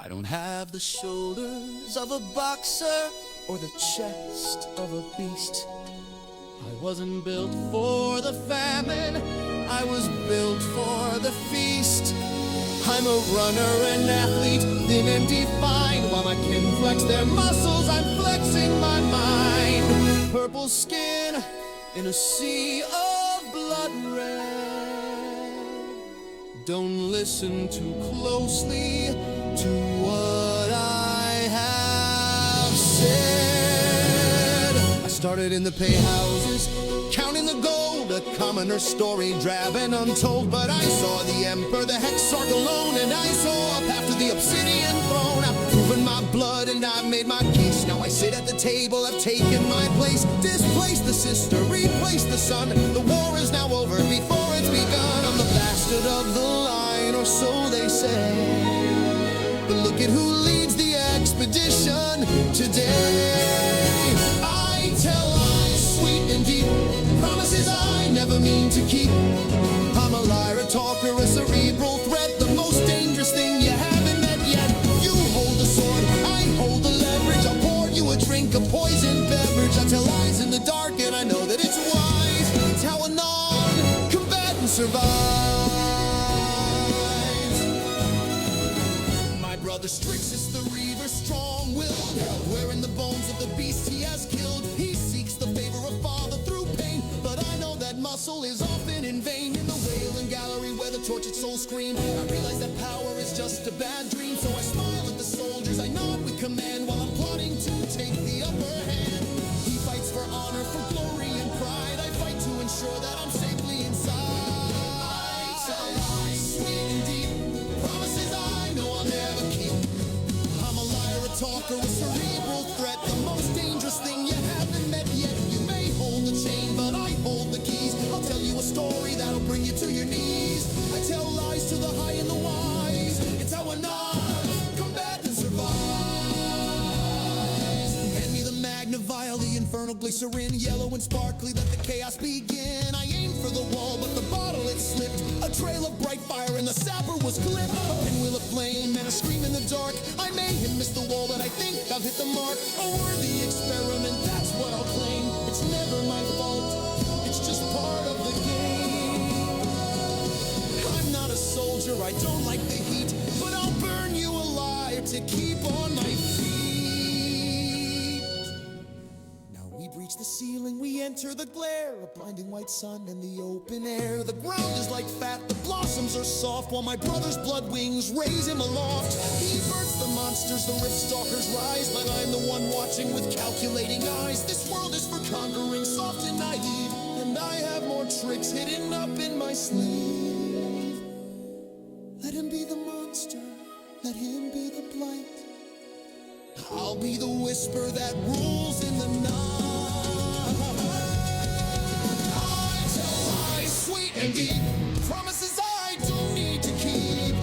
I don't have the shoulders of a boxer or the chest of a beast. I wasn't built for the famine, I was built for the feast. I'm a runner, an athlete, thin and defined. While my kin flex their muscles, I'm flexing my mind. Purple skin in a sea of blood red. Don't listen too closely to what I have said. I started in the pay houses, counting the gold, a commoner story, drab and untold. But I saw the emperor, the hexarch alone, and I saw up after the obsidian throne. I've proven my blood and I've made my case. Now I sit at the table, I've taken my place. Displaced the sister, replaced the son. The war is now over before it's begun. I'm the bastard of the line, or so they say. But look at who leads the expedition today. I tell lies, sweet and deep, promises I never mean to keep. I'm a liar, a talker, a cerebral threat, the most dangerous thing you haven't met yet. You hold the sword, I hold the leverage. I'll pour you a drink, a poison beverage. I tell lies in the dark and I know that it's wise. It's how a non-combatant survives. Brother Strix is the reaver, strong-willed, wearing the bones of the beast he has killed. He seeks the favor of father through pain, but I know that muscle is often in vain. In the wailing gallery where the tortured souls scream, I realize that power is just a bad dream. So I smile at the soldiers, I nod with command, while I'm plotting to take the upper hand. He fights for honor, for glory and pride. I fight to ensure that I'm safely inside. I tell lies, sweet and deep, promises I know I'll never keep. I'm a liar, a talker, a cerebral threat, the most dangerous thing you haven't met yet. You may hold the chain, but I hold the keys. I'll tell you a story that'll bring you to your knees. I tell lies to the high and the wise. It's how a non-combatant survives. Hand me the magna vial, the infernal glycerin, yellow and sparkly, let the chaos begin. I aim for the wall, but the bottle it slipped. A trail of bright fire and the sapper was clipped. A pinwheel of flame and a scream in the dark. I may have missed the wall, but I think I've hit the mark. A worthy experiment, that's what I'll claim. It's never my fault, it's just part of the game. I'm not a soldier, I don't like the heat, but I'll burn you alive to keep on my feet. Reach the ceiling, we enter the glare, a blinding white sun in the open air. The ground is like fat, the blossoms are soft, while my brother's blood wings raise him aloft. He births the monsters, the rift stalkers rise, but I'm the one watching with calculating eyes. This world is for conquering, soft and naive, and I have more tricks hidden up in my sleeve. Let him be the monster, let him be the blight. I'll be the whisper that rules in the night. And deep, promises I don't need to keep.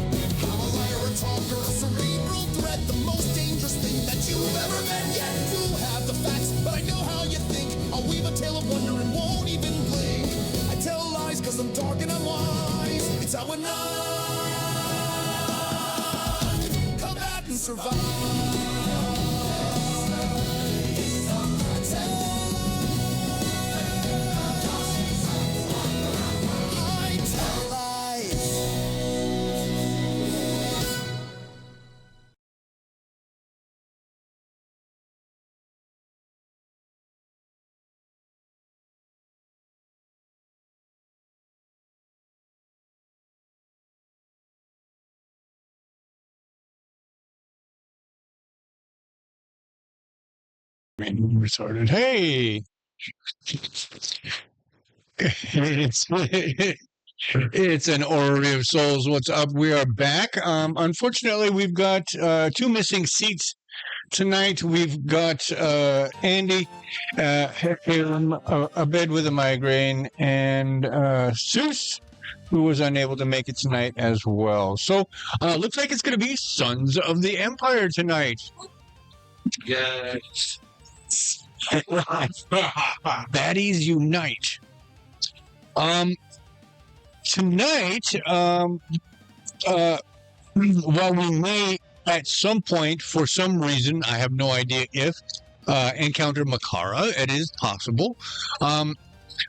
I'm a liar, a talker, a cerebral threat, the most dangerous thing that you've ever met yet. You have the facts, but I know how you think. I'll weave a tale of wonder and won't even blink. I tell lies cause I'm dark and I'm wise. It's how a non-combatant survives. Retarded. Hey, it's an Orrery of Souls. What's up? We are back. Unfortunately, we've got two missing seats tonight. We've got Andy, a bed with a migraine, and Seuss, who was unable to make it tonight as well. So, looks like it's going to be Sons of the Empire tonight. Yes. Baddies unite. Tonight, while we may at some point, for some reason, I have no idea if, encounter Bei'Hara. It is possible.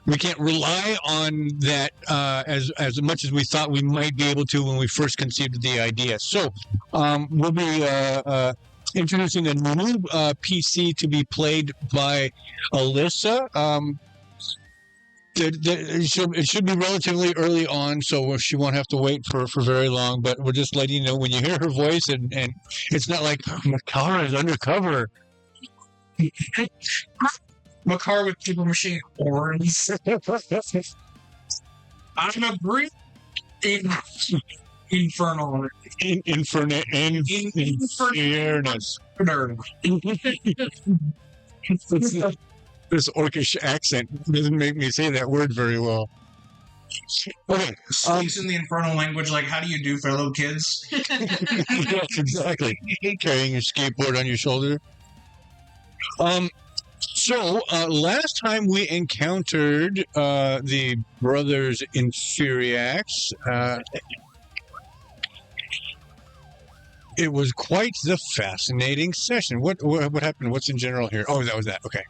We can't rely on that as much as we thought we might be able to when we first conceived the idea. So we'll be introducing a new PC to be played by Alyssa. It should be relatively early on, so she won't have to wait for very long. But we're just letting you know when you hear her voice, and it's not like Bei'Hara is undercover. Bei'Hara with people machine horns. I'm a Greek infernal. Infairness. This orcish accent doesn't make me say that word very well. Okay. Speaks in the infernal language, like, how do you do, fellow kids? Yes, exactly. Carrying your skateboard on your shoulder. So, last time we encountered the brothers Inferiax, it was quite the fascinating session. What happened? What's in general here? Oh, that was that. Okay.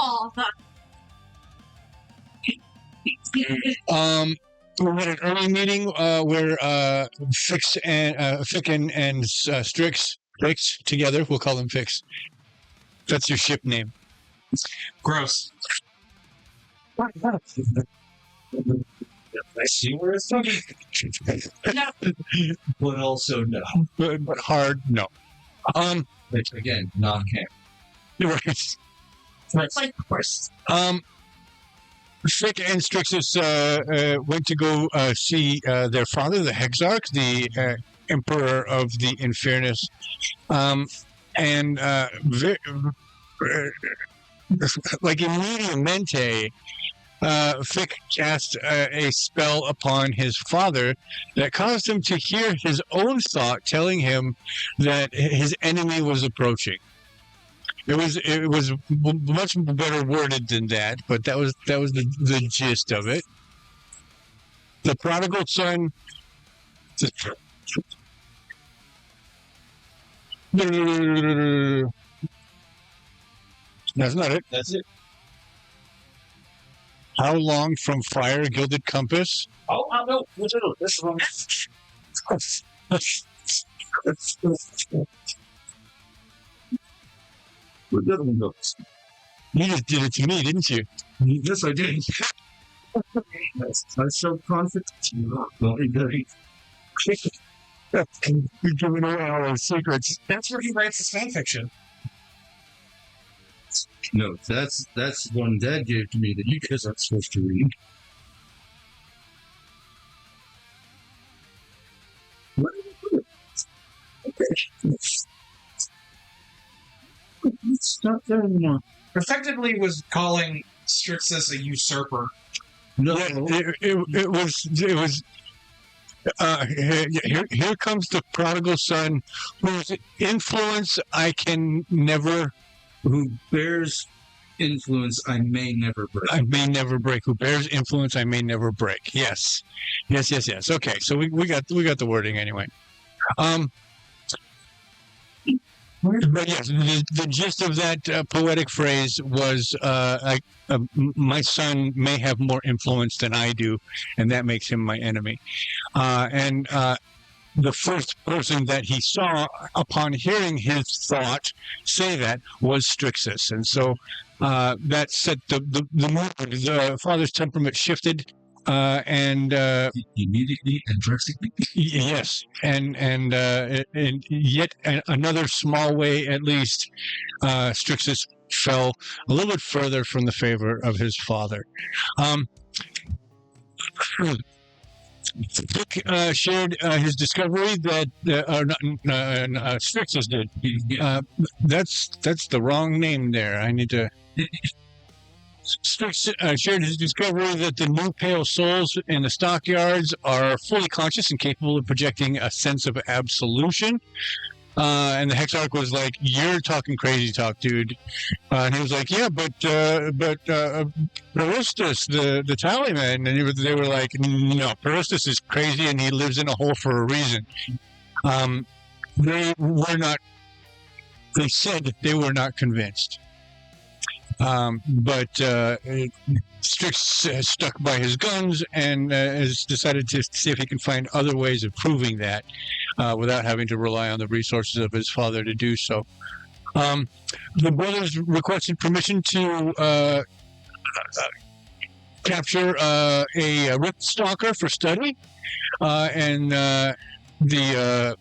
Oh, We had an early meeting where Fix and Strix together. We'll call them Fix. That's your ship name. Gross. I see where it's going. But also no. But hard, no. Which, again, non-canon. Right. like, of course. Fick and Strixus went to go see their father, the Hexarch, the Emperor of the Infernus, and like immediatamente, Fick cast a spell upon his father that caused him to hear his own thought telling him that his enemy was approaching. It was much better worded than that, but that was the gist of it. The prodigal son. That's not it. That's it. How long from fire, gilded compass? Oh, no. This one. Where the other one goes? You just did it to me, didn't you? Yes, I did. I'm so confident. You're giving away all our secrets. That's where he writes his fan fiction. No, that's one Dad gave to me that you guys aren't supposed to read. What did you put it? Okay. Stop there anymore. Effectively was calling Strixus a usurper. No. It was. Here comes the prodigal son, whose influence I can never. Who bears influence I may never break. I may never break. Who bears influence I may never break. Yes. Okay, so we got the wording anyway. But yes, the gist of that poetic phrase was my son may have more influence than I do, and that makes him my enemy. And the first person that he saw upon hearing his thought say that was Strixus. And so that set the mood. The father's temperament shifted. And Immediately and drastically. yes, and yet another small way, at least, Strixus fell a little bit further from the favor of his father. Dick shared his discovery that Strixus did. That's the wrong name there. I need to. Strix shared his discovery that the new pale souls in the stockyards are fully conscious and capable of projecting a sense of absolution. And the Hexarch was like, "You're talking crazy talk, dude." And he was like, "Yeah, but Peristus, the Tallyman," and they were like, "No, Peristus is crazy, and he lives in a hole for a reason." They were not. They said they were not convinced. But Strix stuck by his guns and has decided to see if he can find other ways of proving that without having to rely on the resources of his father to do so. The brothers requested permission to capture a rift stalker for study, and the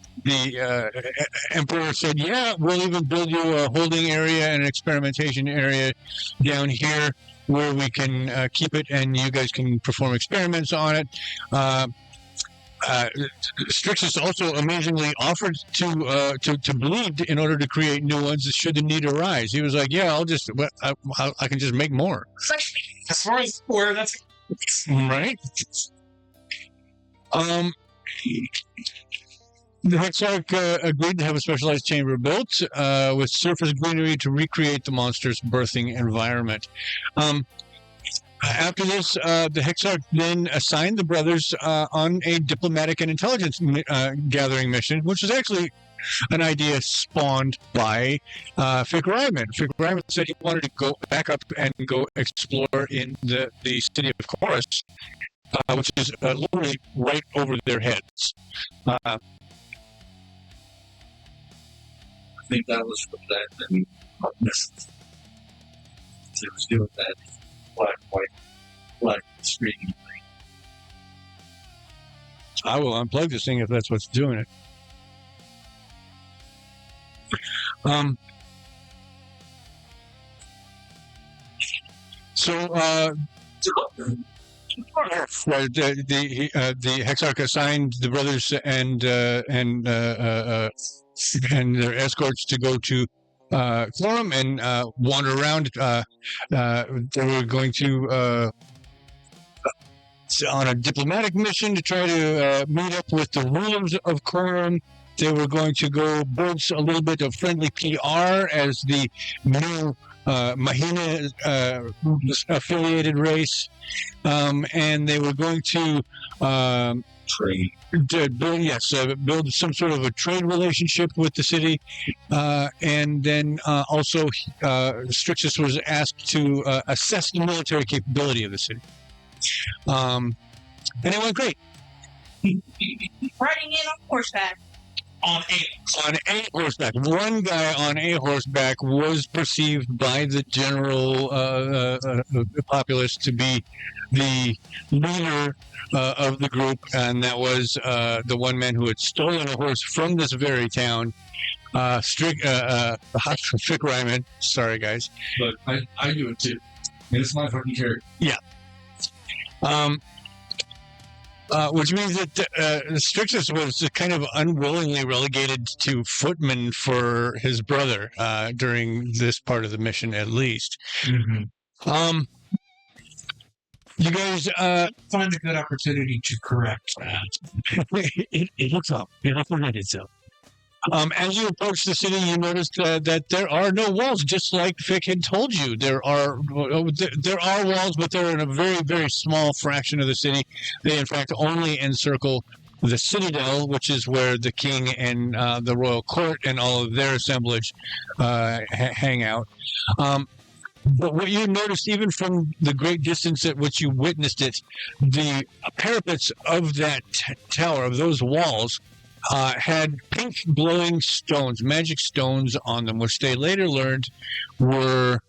emperor said, "Yeah, we'll even build you a holding area and an experimentation area down here where we can keep it, and you guys can perform experiments on it." Strixus also amazingly offered to bleed in order to create new ones should the need arise. He was like, "Yeah, I can just make more." As far as where that's Right. The Hexarch agreed to have a specialized chamber built with surface greenery to recreate the monster's birthing environment. After this, the Hexarch then assigned the brothers on a diplomatic and intelligence gathering mission, which was actually an idea spawned by Pheal. Pheal said he wanted to go back up and go explore in the city of Chorus, which is literally right over their heads. I think that was for that and missed. It was doing that black screen thing. I will unplug this thing if that's what's doing it. The Hexarch assigned the brothers and their escorts to go to Forum and wander around. They were going to on a diplomatic mission to try to meet up with the rulers of Quorum. They were going to go build a little bit of friendly PR as the new Mahina affiliated race, and they were going to build some sort of a trade relationship with the city, and then also Strixus was asked to assess the military capability of the city. And it went great. Riding in on horseback. on a horseback. One guy on a horseback was perceived by the general populace to be the leader of the group, and that was the one man who had stolen a horse from this very town. Pheal. Sorry, guys. But I do it too. And it's my fucking character. Which means that Strixus was kind of unwillingly relegated to footman for his brother during this part of the mission, at least. Mm-hmm. You guys find a good opportunity to correct that. it looks up. It implemented itself. As you approach the city, you notice that there are no walls, just like Vic had told you. There are walls, but they're in a very, very small fraction of the city. They, in fact, only encircle the citadel, which is where the king and the royal court and all of their assemblage hang out. But what you noticed, even from the great distance at which you witnessed it, the parapets of that tower, of those walls, had pink glowing stones, magic stones on them, which they later learned were,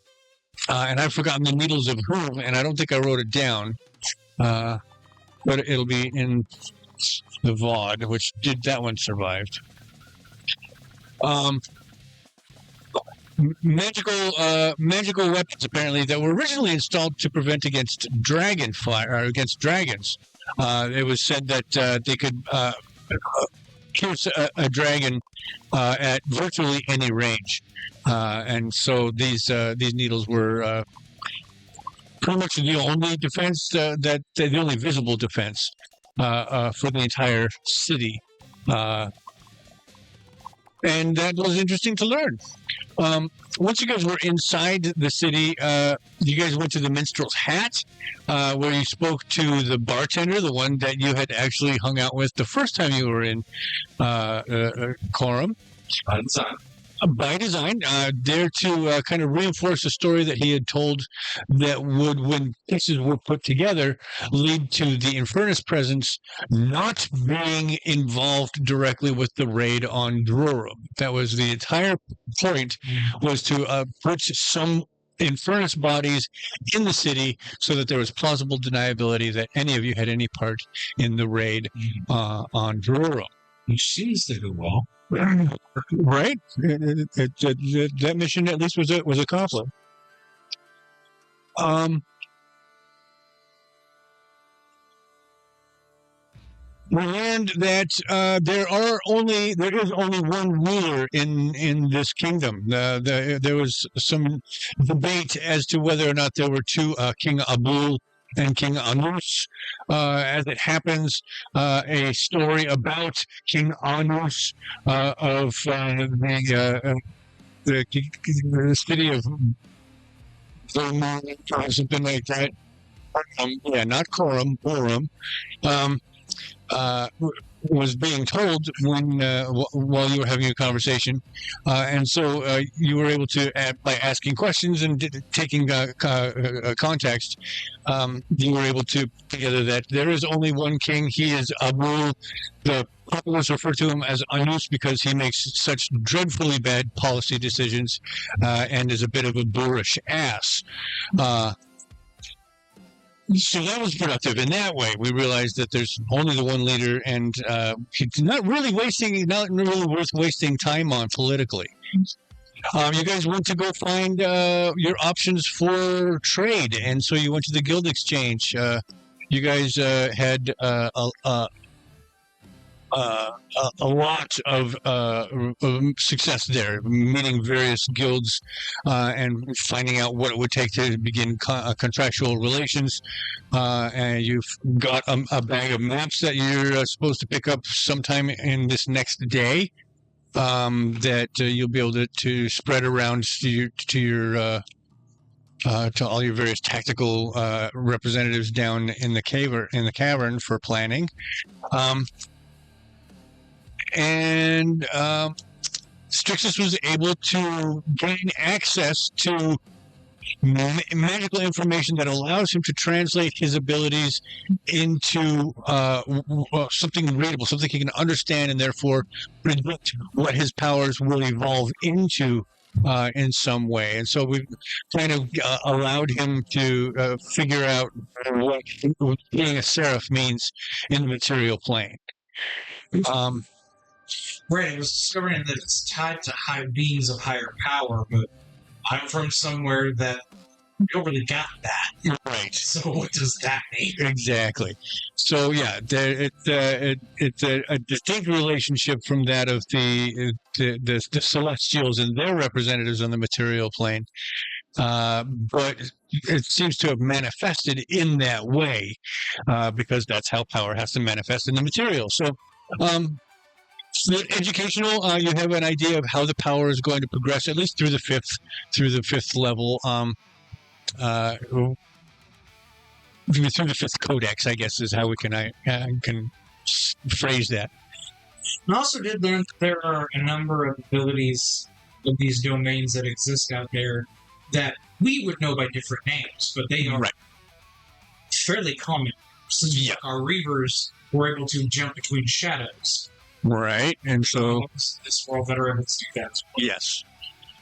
and I've forgotten the needles of whom, and I don't think I wrote it down, but it'll be in the VOD, which did that one survived. Magical weapons, apparently, that were originally installed to prevent against dragonfire, or against dragons. It was said that they could pierce a dragon at virtually any range, and so these needles were pretty much the only defense the only visible defense for the entire city, and that was interesting to learn. Once you guys were inside the city, you guys went to the Minstrel's Hat, where you spoke to the bartender, the one that you had actually hung out with the first time you were in Coram. By design, there to kind of reinforce the story that he had told that would, when pieces were put together, lead to the Infernus presence not being involved directly with the raid on Drurum. That was the entire point, was to put some Infernus bodies in the city so that there was plausible deniability that any of you had any part in the raid on Drurum. Which seems to go well. Right? That mission at least was accomplished. We learned that there is only one ruler in this kingdom. There was some debate as to whether or not there were two, King Abul and King Anus. As it happens, a story about King Anus of the city of Vermont or something like that. Not Borum. Was being told when while you were having a conversation, and so you were able to, by asking questions and taking context, you were able to put together that there is only one king. He is Abu. The populace refer to him as Anus because he makes such dreadfully bad policy decisions and is a bit of a boorish ass. So that was productive in that way. We realized that there's only the one leader, and he's not really worth wasting time on politically. You guys went to go find your options for trade, and so you went to the Guild Exchange. You guys had a lot of success there, meeting various guilds and finding out what it would take to begin contractual relations. And you've got a bag of maps that you're supposed to pick up sometime in this next day that you'll be able to spread around to all your various tactical representatives down in the cavern for planning. And Strixus was able to gain access to magical information that allows him to translate his abilities into something readable, something he can understand, and therefore predict what his powers will evolve into in some way. And so we've kind of allowed him to figure out what being a seraph means in the material plane. Right, I was discovering that it's tied to high beings of higher power, but I'm from somewhere that we don't really got that. Right. So what does that mean? Exactly. So yeah, it's a distinct relationship from that of the Celestials and their representatives on the material plane. But it seems to have manifested in that way because that's how power has to manifest in the material. So educational, you have an idea of how the power is going to progress, at least through the fifth level, through the fifth codex, I guess, is how we can phrase that. I also did learn that there are a number of abilities of these domains that exist out there that we would know by different names, but they are fairly common. Since our Reavers were able to jump between shadows. Right, and so this world that are able to do that as well. Yes.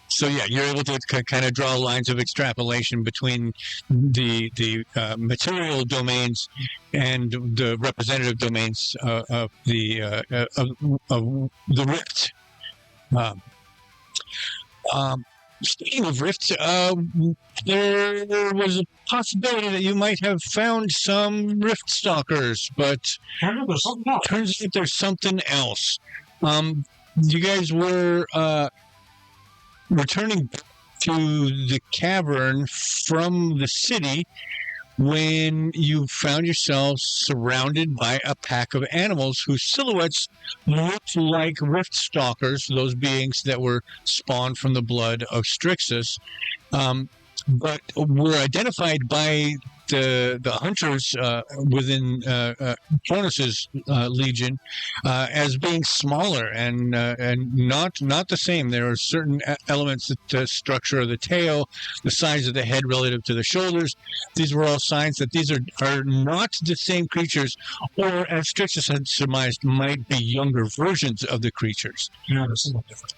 So yeah, you're able to kind of draw lines of extrapolation between the material domains and the representative domains of the Rift. Speaking of Rift, there was a possibility that you might have found some Rift Stalkers, but turns out there's something else. You guys were returning to the cavern from the city when you found yourself surrounded by a pack of animals whose silhouettes looked like rift stalkers, those beings that were spawned from the blood of Strixus, but were identified by the hunters within Cronus's legion as being smaller and not the same. There are certain elements, the structure of the tail, the size of the head relative to the shoulders. These were all signs that these are not the same creatures, or as Strixus had surmised, might be younger versions of the creatures. No, they're somewhat different.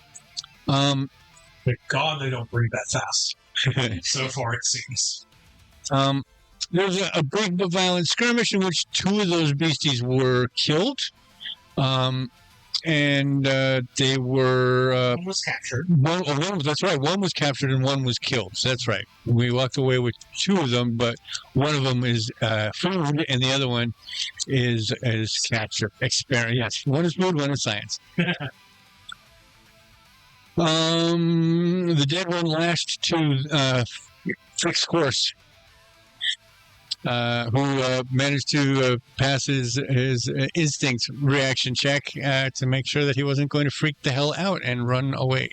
But God, they don't breed that fast. So far, it seems. There's a brief but violent skirmish in which two of those beasties were killed. And they were... one was captured. That's right. One was captured and one was killed. So that's right. We walked away with two of them, but one of them is food and the other one is capture. Yes, one is food, one is science. The dead one lashed to fixed course, who managed to pass his instinct reaction check to make sure that he wasn't going to freak the hell out and run away.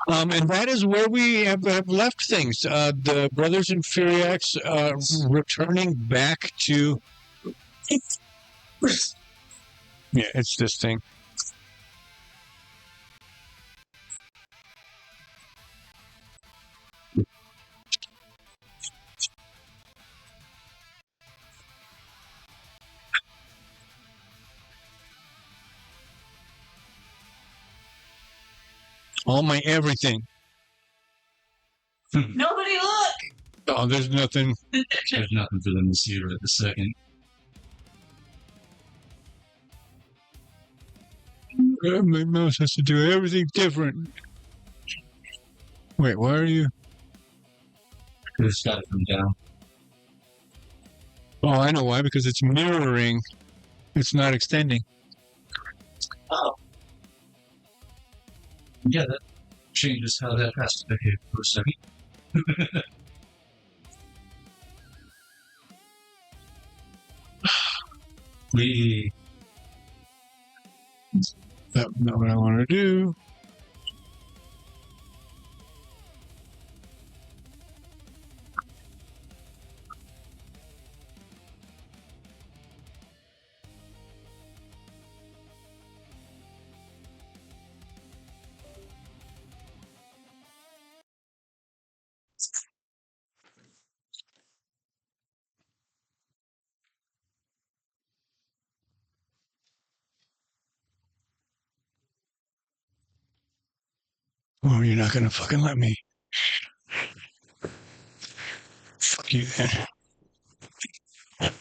And that is where we have left things. The brothers in Furiax returning back to... Yeah, it's this thing. All my everything. Nobody look! Oh, there's nothing. There's nothing for them to see right this second. My mouse has to do everything different. Wait, why are you? It's got to come down. Oh, I know why. Because it's mirroring. It's not extending. Oh. Yeah, that changes how that has to behave for a second. That's not what I want to do. Oh, you're not gonna fucking let me. Fuck you then. Of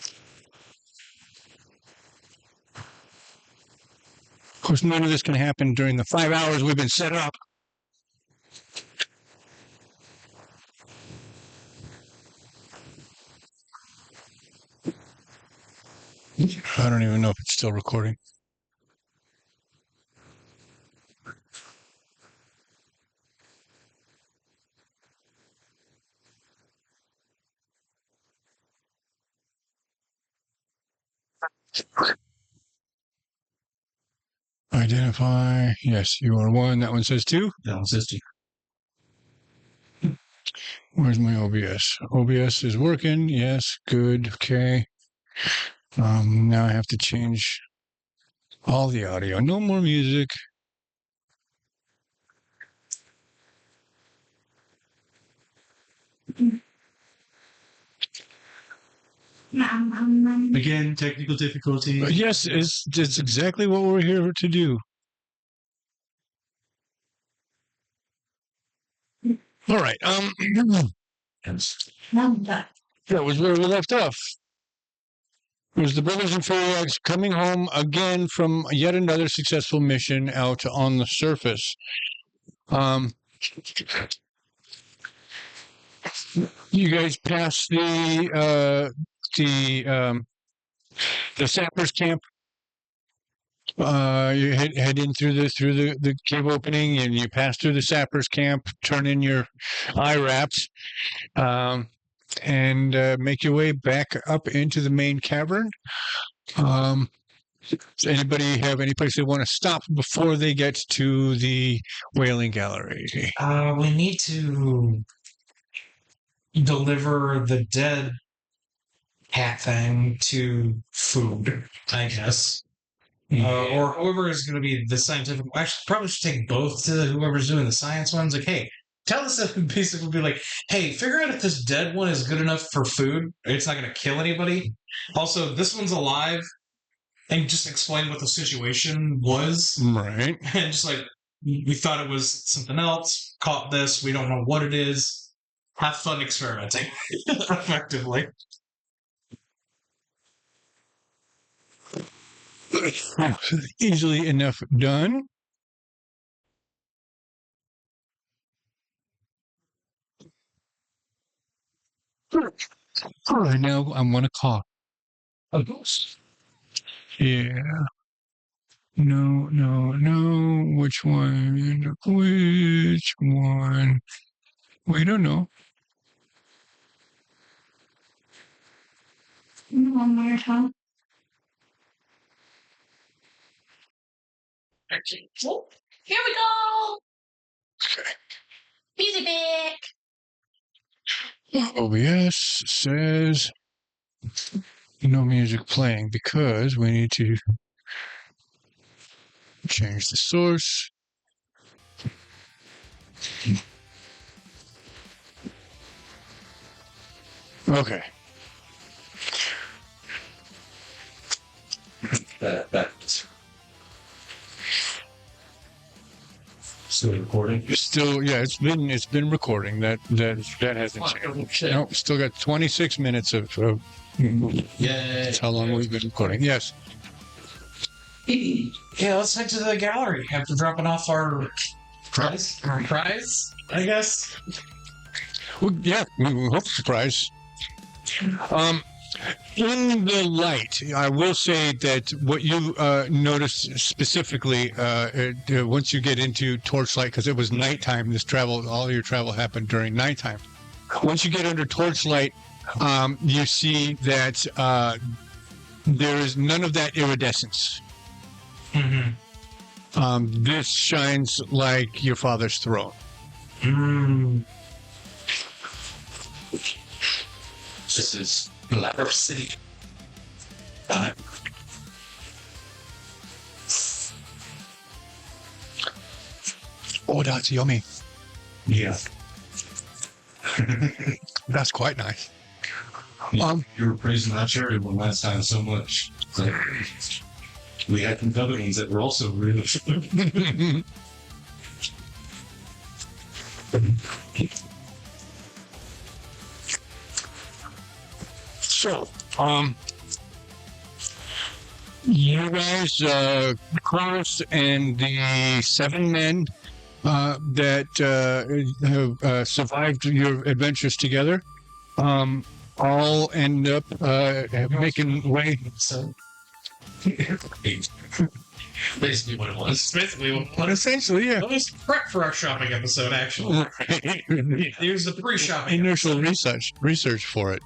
course, none of this can happen during the 5 hours we've been set up. I don't even know if it's still recording. Identify. Yes, you are one. That one says two. That one says two. Where's my OBS? OBS is working. Yes, good. Okay. Now I have to change all the audio. No more music. Again, technical difficulty. Yes, it's exactly what we're here to do. All right. That was where we left off. It was the brothers and Furiax coming home again from yet another successful mission out on the surface. You guys passed the sappers camp. You head in through the cave opening, and you pass through the sappers camp. Turn in your eye wraps. and make your way back up into the main cavern. Does anybody have any place they want to stop before they get to the Wailing Gallery? We need to deliver the dead cat thing to food, I guess. Or whoever is going to be the scientific. Actually, probably should take both to whoever's doing the science ones. Like, hey, tell us that basically be like, hey, figure out if this dead one is good enough for food. It's not going to kill anybody. Also, this one's alive, and just explain what the situation was. Right. And just like, we thought it was something else, caught this, we don't know what it is. Have fun experimenting, effectively. Easily enough done. All right, now I'm going to call a ghost. Yeah. No. Which one? Which one? We don't know. One more time. Oh, here we go. Easy pick. OBS says no music playing because we need to change the source. Okay. That's still recording. It's still, yeah, it's been recording. That hasn't changed. No, still got 26 minutes of that's how long we've been recording. Yes. Yeah, let's head to the gallery after dropping off our prize, I guess. Well, yeah, we hope surprise. In the light, I will say that what you notice specifically once you get into torchlight, because it was nighttime. All your travel happened during nighttime. Once you get under torchlight, you see that there is none of that iridescence. Mm-hmm. This shines like your father's throne. This is Bei'Hara City. Oh, that's yummy. Yeah. That's quite nice. You were praising that cherry one last time so much. Like, we had some other ones that were also really So, you guys, Cross and the 7 men that have survived your adventures together, all end up making way. So, basically what it was. Essentially, yeah. It was prep for our shopping episode, actually. It was the pre-shopping Initial research for it.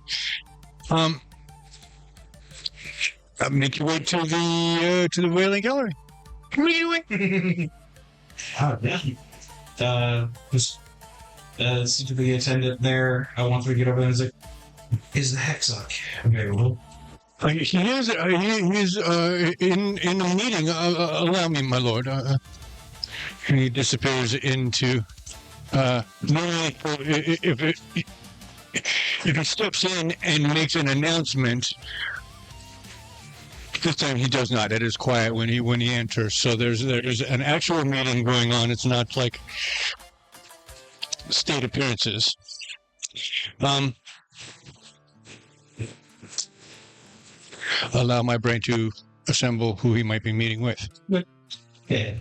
Make your way to the Wailing Gallery. What are you doing? Oh, yeah. Just seems to be attendant there. Once we get over there, is like, is the Hexock available? He is in a meeting. Allow me, my lord. And he disappears into. Normally, if he steps in and makes an announcement, this time he does not. It is quiet when he enters. So there's an actual meeting going on. It's not like state appearances. Allow my brain to assemble who he might be meeting with. Yeah.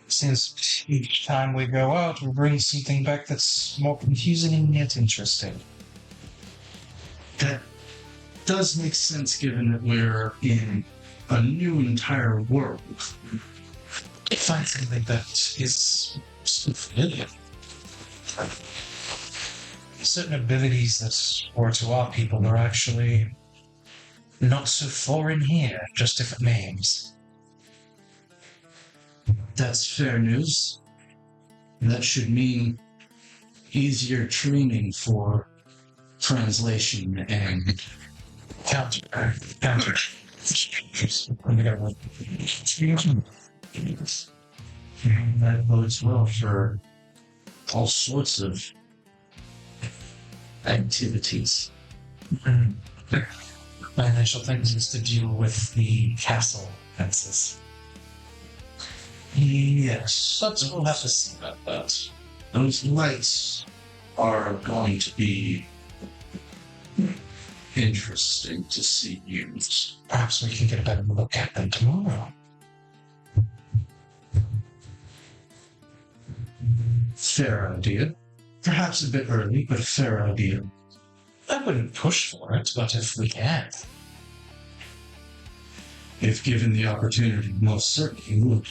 Since each time we go out, we bring something back that's more confusing and yet interesting. That does make sense given that we're in a new entire world. Find something that is familiar. certain abilities that were to our people are actually not so foreign here, just different names. That's fair news. That should mean easier training for translation and Counter. that bodes well for all sorts of activities. My initial thing is to deal with the castle fences. Yes, But we'll have to see about that. those lights are going to be interesting to see used. Perhaps we can get a better look at them tomorrow. Fair idea. Perhaps a bit early, but a fair idea. I wouldn't push for it, but if we can. If given the opportunity, most certainly would.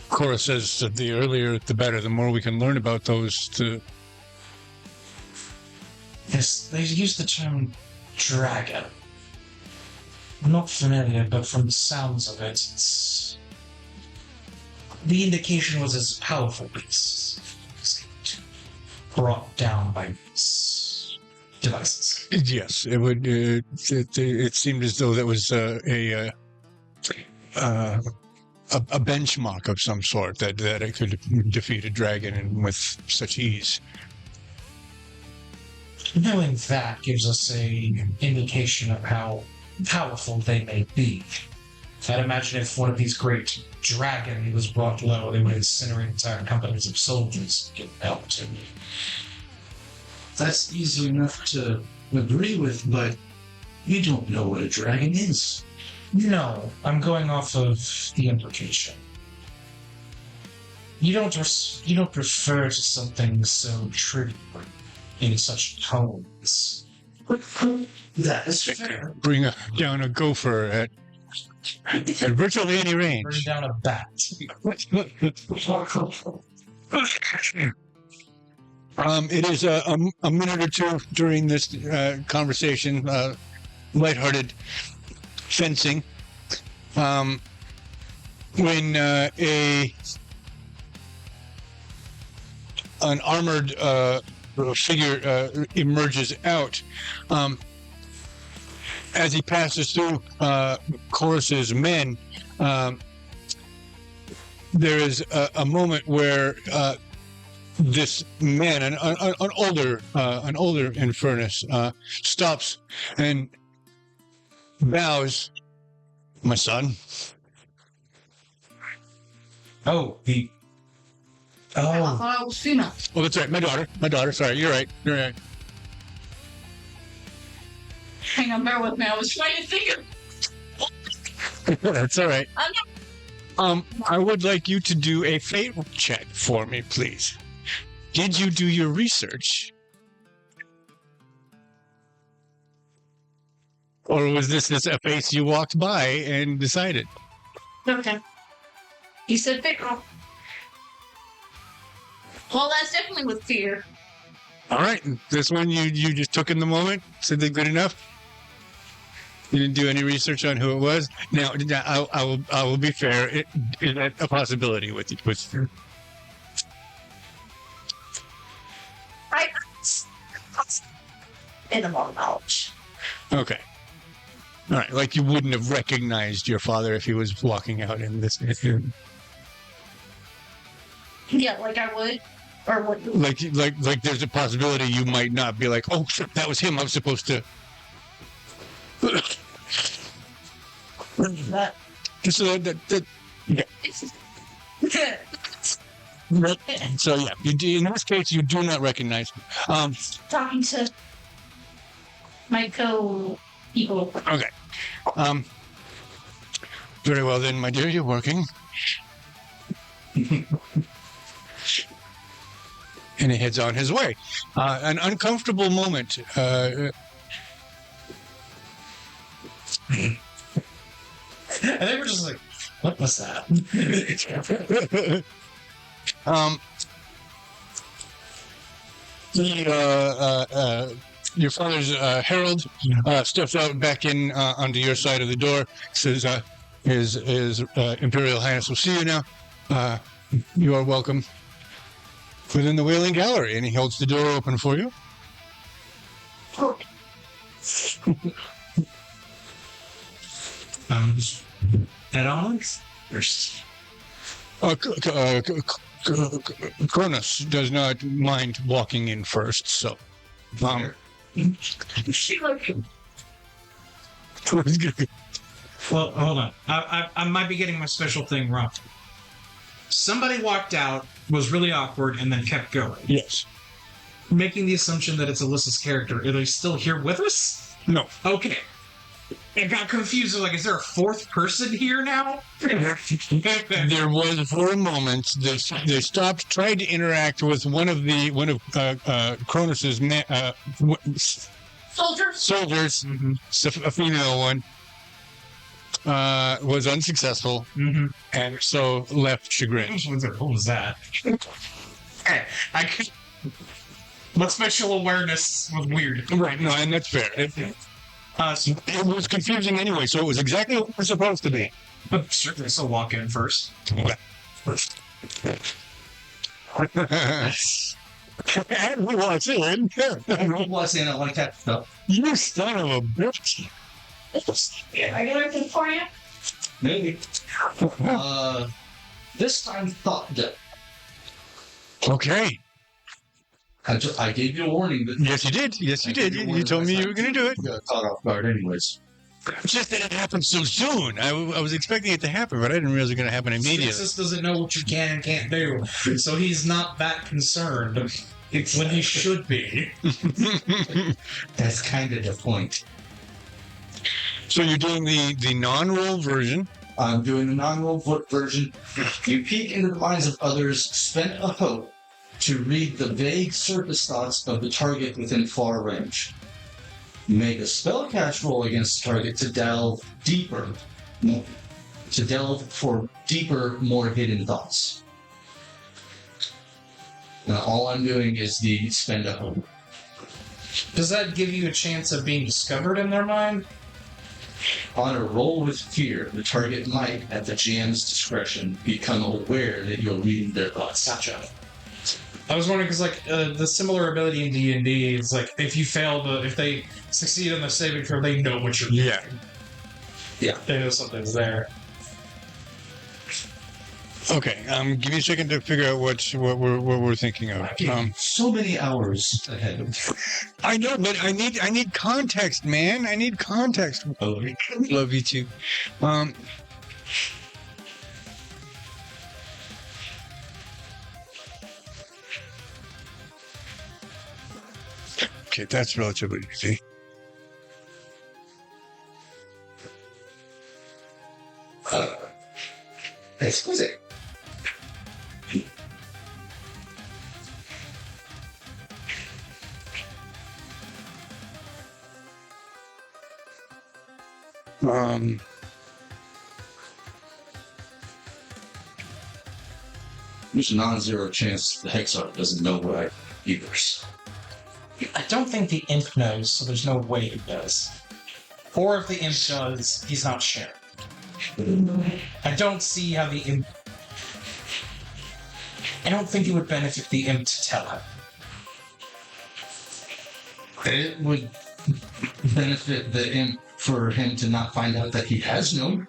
Cora says that the earlier the better. The more we can learn about those, Yes, they use the term dragon. I'm not familiar, but from the sounds of it, the indication was as powerful beasts brought down by these devices. Yes, it would. It seemed as though that was a benchmark of some sort that it could defeat a dragon and with such ease. Knowing that gives us a indication of how powerful they may be. I'd imagine if one of these great dragons was brought low, they would incinerate entire companies of soldiers to get help to me. That's easy enough to agree with, but you don't know what a dragon is. No, I'm going off of the implication. You don't refer to something so trivial in such tones. That is fair. Bring down a gopher at virtually any range. Bring down a bat. It is a minute or two during this conversation, lighthearted fencing, when an armored figure emerges out. As he passes through Chorus's men, there is a moment where this man, an older Infernus, stops and bows. My son. Oh, I thought I was female. Oh, that's right. My daughter. Sorry, you're right. Hang on, bear with me. I was trying to think of. That's all right. I'm I would like you to do a fate check for me, please. Did you do your research? Or was this just a face you walked by and decided? okay. He said pick up. Well, that's definitely with fear. All right. This one you just took in the moment? Said they're good enough? You didn't do any research on who it was? Now, I will be fair. Is that a possibility with you? Minimal knowledge. Okay. All right. Like you wouldn't have recognized your father if he was walking out in this. Yeah, like I would. Or would. Like there's a possibility you might not be like, oh, shit, that was him. I was supposed to. That. Just so yeah. So yeah, you do, in this case, you do not recognize. Talking to my co-people. Okay. Very well then, my dear. You're working. And he heads on his way. An uncomfortable moment. And they were just like, what was that? Your father's herald steps out back in onto your side of the door. Says, "His Imperial Highness will see you now. You are welcome within the Wailing Gallery," and he holds the door open for you. Head on? Cronus does not mind walking in first, so. Well, hold on. I might be getting my special thing wrong. Somebody walked out, was really awkward, and then kept going. Yes. Making the assumption that it's Alyssa's character. Are they still here with us? No. Okay. I got confused. Is there a fourth person here now? There was for a moment. They stopped, tried to interact with one of Cronus's soldiers. Mm-hmm. A female one. Was unsuccessful, and so left chagrined. What was that? Okay, my special awareness was weird. Right, no, and that's fair. It was confusing anyway, so it was exactly what it was supposed to be. But sure, they still walk in first. And we walks in. Walks in, I like that stuff. You son of a bitch. I get everything for you? Maybe. This time, thought that. Okay. I gave you a warning. But Yes, you did. Yes, you did. You told me you were going to do it. You got caught off guard anyways. Just that it happened so soon. I was expecting it to happen, but I didn't realize it was going to happen immediately. Sixus doesn't know what you can and can't do, so he's not that concerned when he should be. That's kind of the point. So you're doing the non-roll version. I'm doing the non-roll version. You peek into the minds of others, spend a hope to read the vague surface thoughts of the target within far range. Make a spellcast roll against the target to delve deeper. To delve for deeper, more hidden thoughts. Now, all I'm doing is the spend a hope. Does that give you a chance of being discovered in their mind? On a roll with fear, the target might, at the GM's discretion, become aware that you're reading their thoughts. Gotcha. I was wondering because, the similar ability in D&D is if if they succeed on the saving throw, they know what you're doing. Yeah. They know something's there. Okay. Give me a second to figure out what we're thinking of. So many hours ahead of you. I know, but I need context, man. I need context. Oh, Love you too. Okay, that's relatively easy. exquisite. There's a non-zero chance the Hexar doesn't know what I either. I don't think the imp knows, so there's no way he does. Or if the imp does, he's not sharing. I don't see how the imp... I don't think it would benefit the imp to tell him. It would benefit the imp for him to not find out that he has known.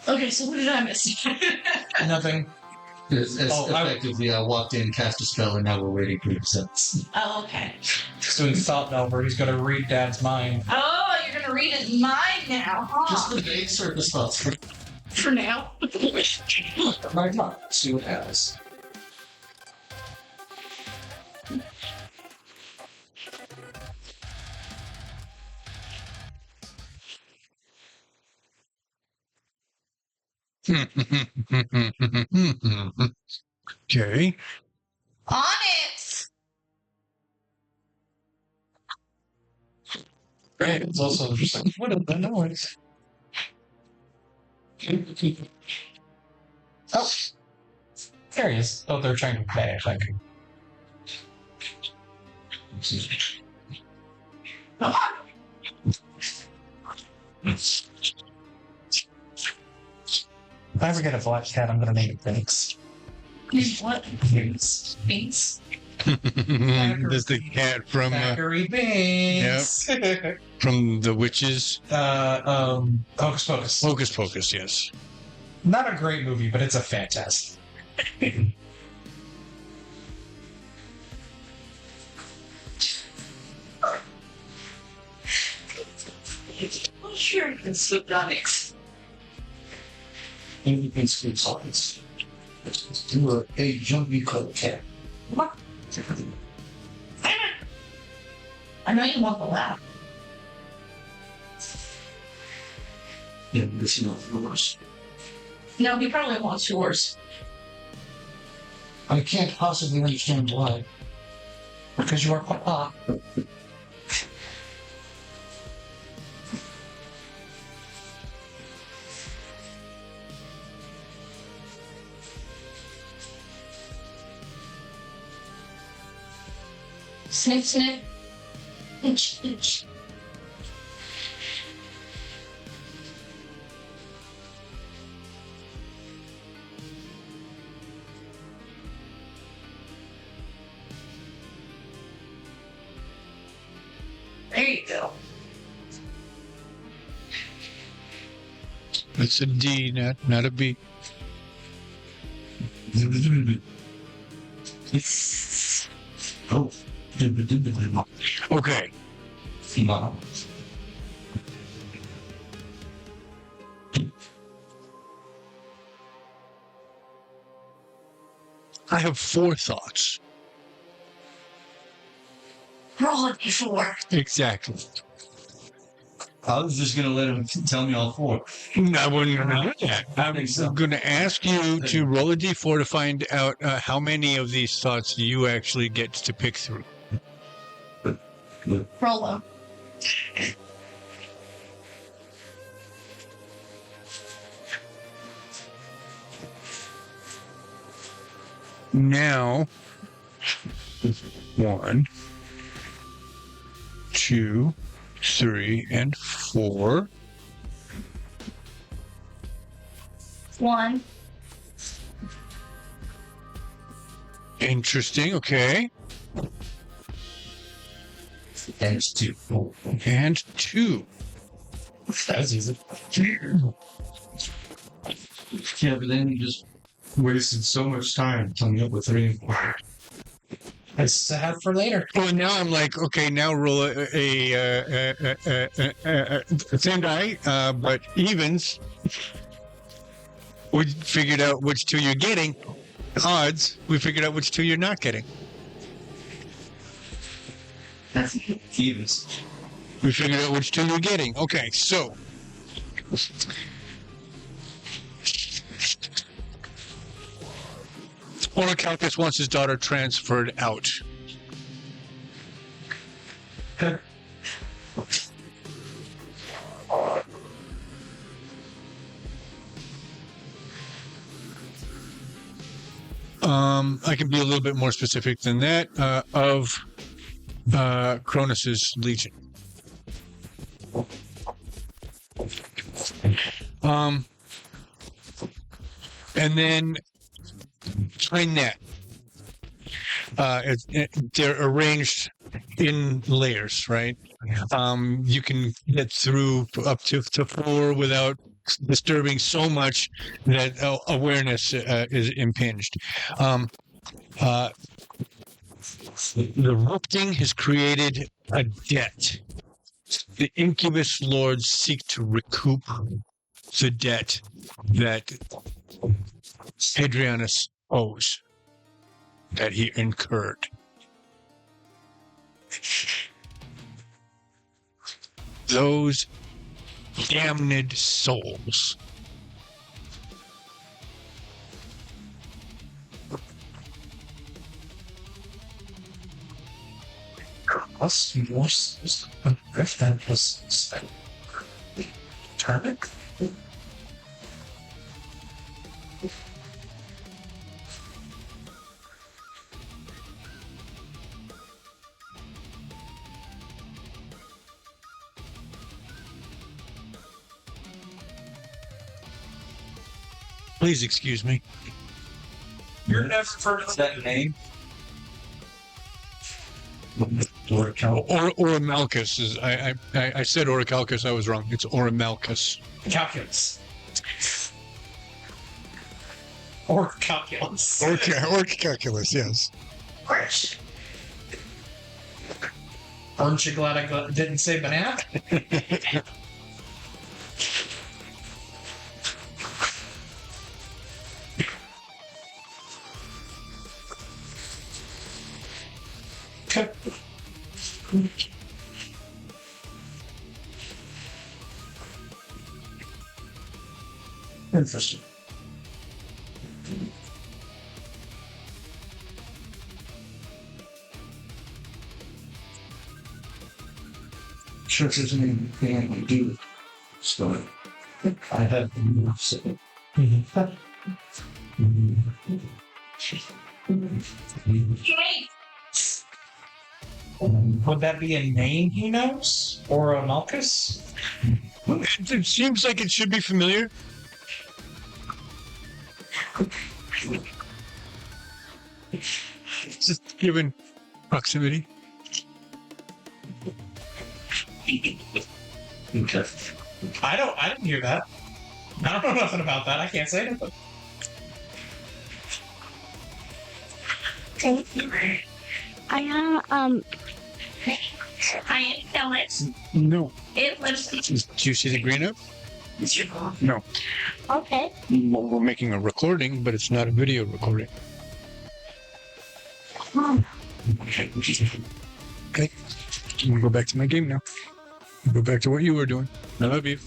Okay, so what did I miss? Nothing. As effectively, I walked in, cast a spell, and now we're waiting for results. Oh, okay. He's doing thought delver. He's going to read Dad's mind. Oh, you're gonna read it mine now, huh? Just the vague surface thoughts. For now. Right now, see what happens. Okay. On it! Right. It's also just like, what is the noise? Oh. There he is. Oh, they're trying to vanish. Like, if I ever get a black cat, I'm gonna name it Phoenix. What? Phoenix. Beans? There's the cat from Thackeray Banks. from the witches. Hocus Pocus. Hocus Pocus, yes. Not a great movie, but it's a fantastic. Well, sure, you can slip Onyx. And you can speak science. Do a jumpy cut cat. What? I know you want the laugh. Yeah, this is not yours. No, he probably wants yours. I can't possibly understand why. Because you are Papa. Snip, snip. Inch, inch. There you go. It's a D, not a B. Oh. Okay. Mom. I have 4 thoughts. Roll it before. Exactly. I was just gonna let him tell me all 4. I wouldn't know that. I'm think so. going to ask you to roll a D4 to find out how many of these thoughts you actually get to pick through. Roll them. Now, 1, 2, 3, and 4. 1. Interesting. Okay. And 2. And 2. That's easy. Yeah, but then you just wasted so much time coming up with 3 and 4. It's sad for later. Well, now I'm like, okay, now roll same die, but evens. We figured out which 2 you're getting. Odds, we figured out which 2 you're not getting. That's evens. We figured out which 2 you're getting. Okay, so. Orichalcus wants his daughter transferred out. I can be a little bit more specific than that. Of Cronus's legion. And then behind that, they're arranged in layers, right? You can get through up to 4 without disturbing so much that awareness is impinged. The rupting has created a debt. The incubus lords seek to recoup the debt that Hadrianus owes, that he incurred. Those damned souls. Plus more than plus Turbic? Please excuse me. You're never heard of that name? Orichalcus is. I said Orichalcus. I was wrong. It's Orichalcus. Calculus. Or calculus. Orichalcus. Yes. Aren't you glad I didn't say banana? Okay. Interesting. Church isn't anything I can do. So I have enough say. Hey, Would that be a name he knows? Or a Malchus? It seems like it should be familiar. Just given proximity. Okay. I didn't hear that. I don't know nothing about that. I can't say anything. I didn't tell it. No. It was Do you see the green up? No. okay. Well, we're making a recording, but it's not a video recording. Okay. I'm gonna go back to my game now. Go back to what you were doing. I love you.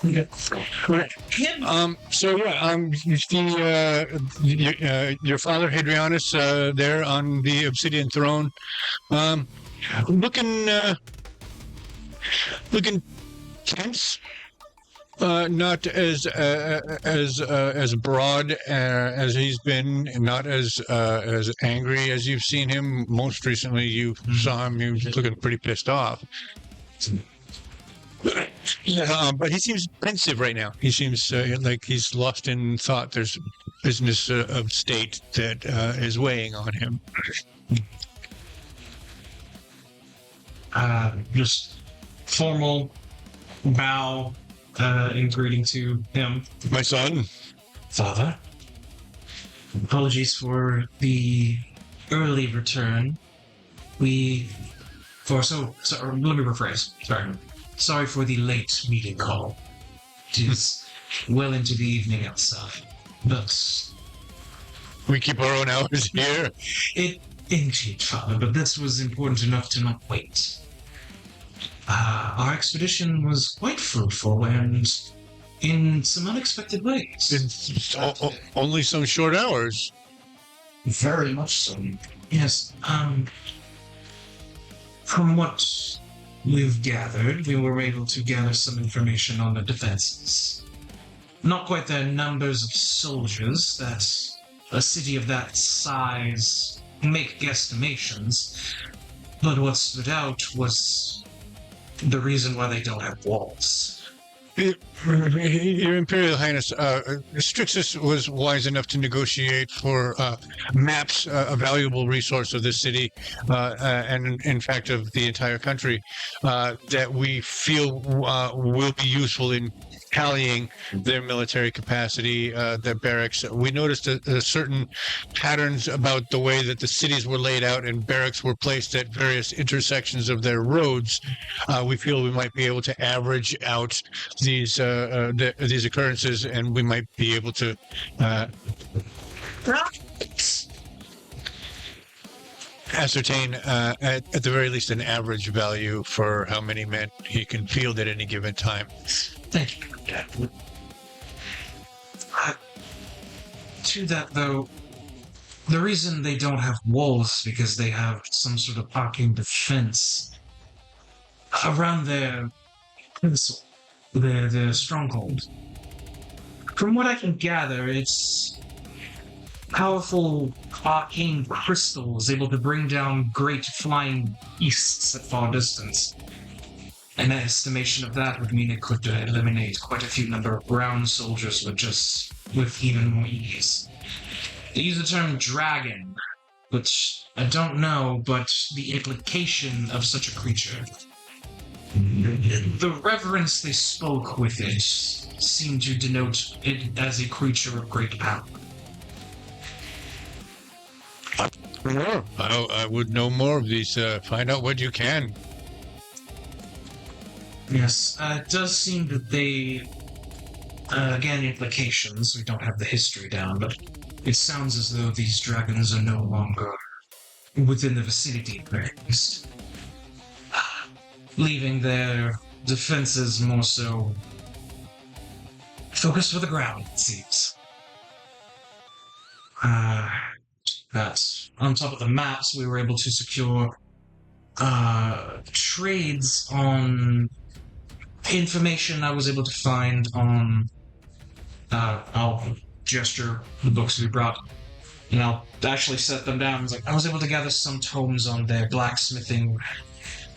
Okay. So yeah, your father Hadrianus there on the obsidian throne, looking tense. Not as broad as he's been, and not as angry as you've seen him. Most recently, you saw him; he was looking pretty pissed off. But he seems pensive right now. He seems like he's lost in thought. There's business of state that is weighing on him. Just formal bow in greeting to him. My son. Father, apologies for the early return. Let me rephrase. Sorry for the late meeting call. It is well into the evening outside, but We keep our own hours here. Indeed, Father, but this was important enough to not wait. Our expedition was quite fruitful and in some unexpected ways. It's only some short hours. Very much so. Yes, from what we've gathered, we were able to gather some information on the defenses. Not quite the numbers of soldiers that a city of that size make guesstimations, but what stood out was the reason why they don't have walls. Your Imperial Highness, Strixus was wise enough to negotiate for maps, a valuable resource of this city, and in fact of the entire country, that we feel will be useful in tallying their military capacity, their barracks. We noticed certain patterns about the way that the cities were laid out and barracks were placed at various intersections of their roads. We feel we might be able to average out these occurrences, and we might be able to ascertain at the very least an average value for how many men he can field at any given time. Thank you, Captain. To that, though, the reason they don't have walls is because they have some sort of arcane defense around their castle, their stronghold. From what I can gather, it's powerful arcane crystals able to bring down great flying beasts at far distance. An estimation of that would mean it could eliminate quite a few number of ground soldiers with even more ease. They use the term dragon, which I don't know, but the implication of such a creature. The reverence they spoke with it seemed to denote it as a creature of great power. I would know more of these. Find out what you can. Yes, it does seem that they, again, implications, we don't have the history down, but it sounds as though these dragons are no longer within the vicinity of their east, leaving their defenses more so focused for the ground, it seems. That's on top of the maps, we were able to secure trades on information I was able to find on I'll gesture the books we brought, and I'll actually set them down. It's like I was able to gather some tomes on their blacksmithing,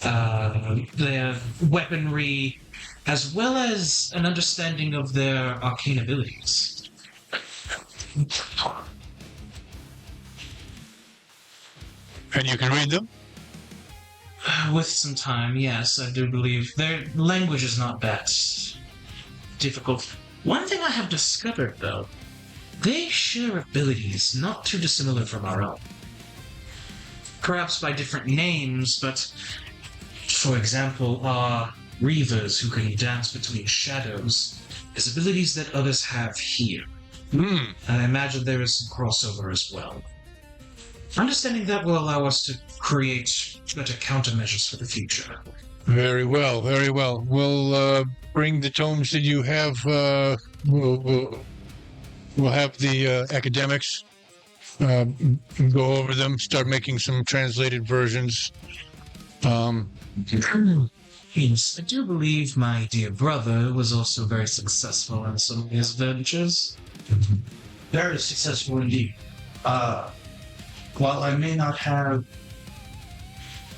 their weaponry, as well as an understanding of their arcane abilities. And you can read them? With some time, yes, I do believe. Their language is not that difficult. One thing I have discovered, though, they share abilities not too dissimilar from our own. Perhaps by different names, but, for example, our Reavers who can dance between shadows is abilities that others have here. I imagine there is some crossover as well. Understanding that will allow us to create better countermeasures for the future. Very well, very well. We'll bring the tomes that you have. We'll have the academics go over them, start making some translated versions. Yes, I do believe my dear brother was also very successful in some of his ventures. Very successful indeed. While I may not have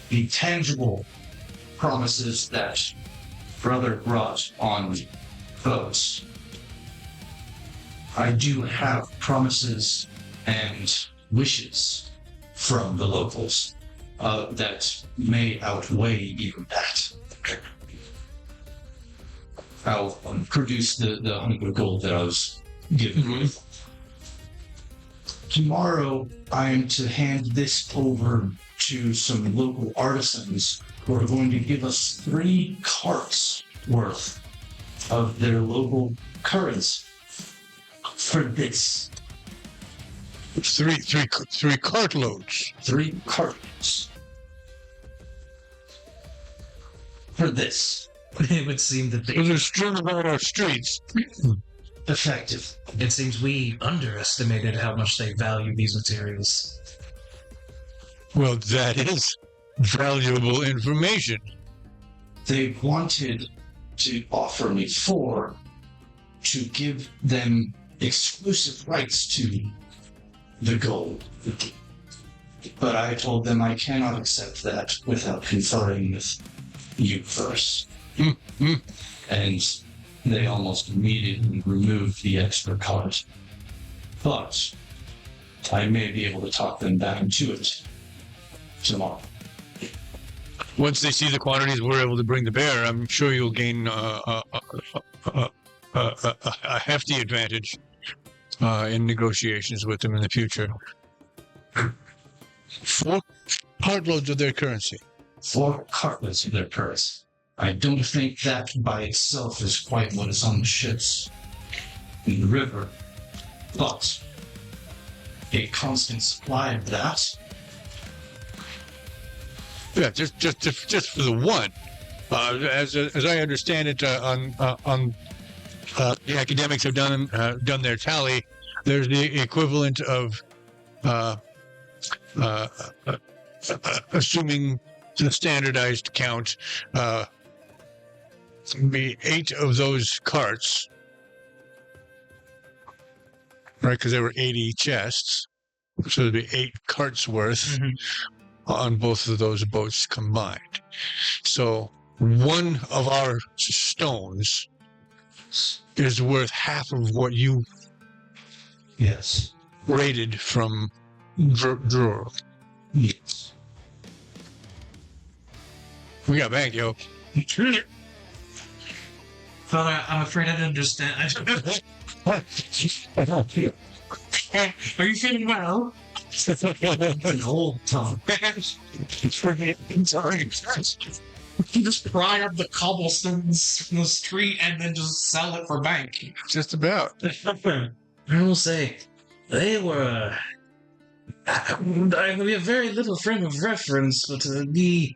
the tangible promises that brother brought on foes, I do have promises and wishes from the locals that may outweigh even that. I'll produce the 100 gold that I was given. Tomorrow, I am to hand this over to some local artisans who are going to give us 3 carts worth of their local currency for this. Three cartloads. 3 cartloads for this. It would seem that There's a string about our streets. Effective. it seems we underestimated how much they value these materials. Well, that is valuable information. They wanted to offer me 4 to give them exclusive rights to the gold. But I told them I cannot accept that without conferring with you first. And they almost immediately removed the extra cart. But I may be able to talk them back to it tomorrow. Once they see the quantities we're able to bring to bear, I'm sure you'll gain a hefty advantage in negotiations with them in the future. 4 cartloads of their currency. 4 cartloads of their currency. I don't think that by itself is quite what is on the ships in the river, but a constant supply of that. Yeah, just for the one. As I understand it, the academics have done their tally. There's the equivalent of assuming the standardized count. Be 8 of those carts, right? Because there were 80 chests, so there'd be 8 carts worth on both of those boats combined. So one of our stones is worth half of what you Yes. raided from Drur. Yes. We got back, yo. Father, I'm afraid I don't understand. Are you feeling well? An old tongue. Sorry. Just pry up the cobblestones from the street and then just sell it for bank. Just about. I will say, they were. We have very little frame of reference, but the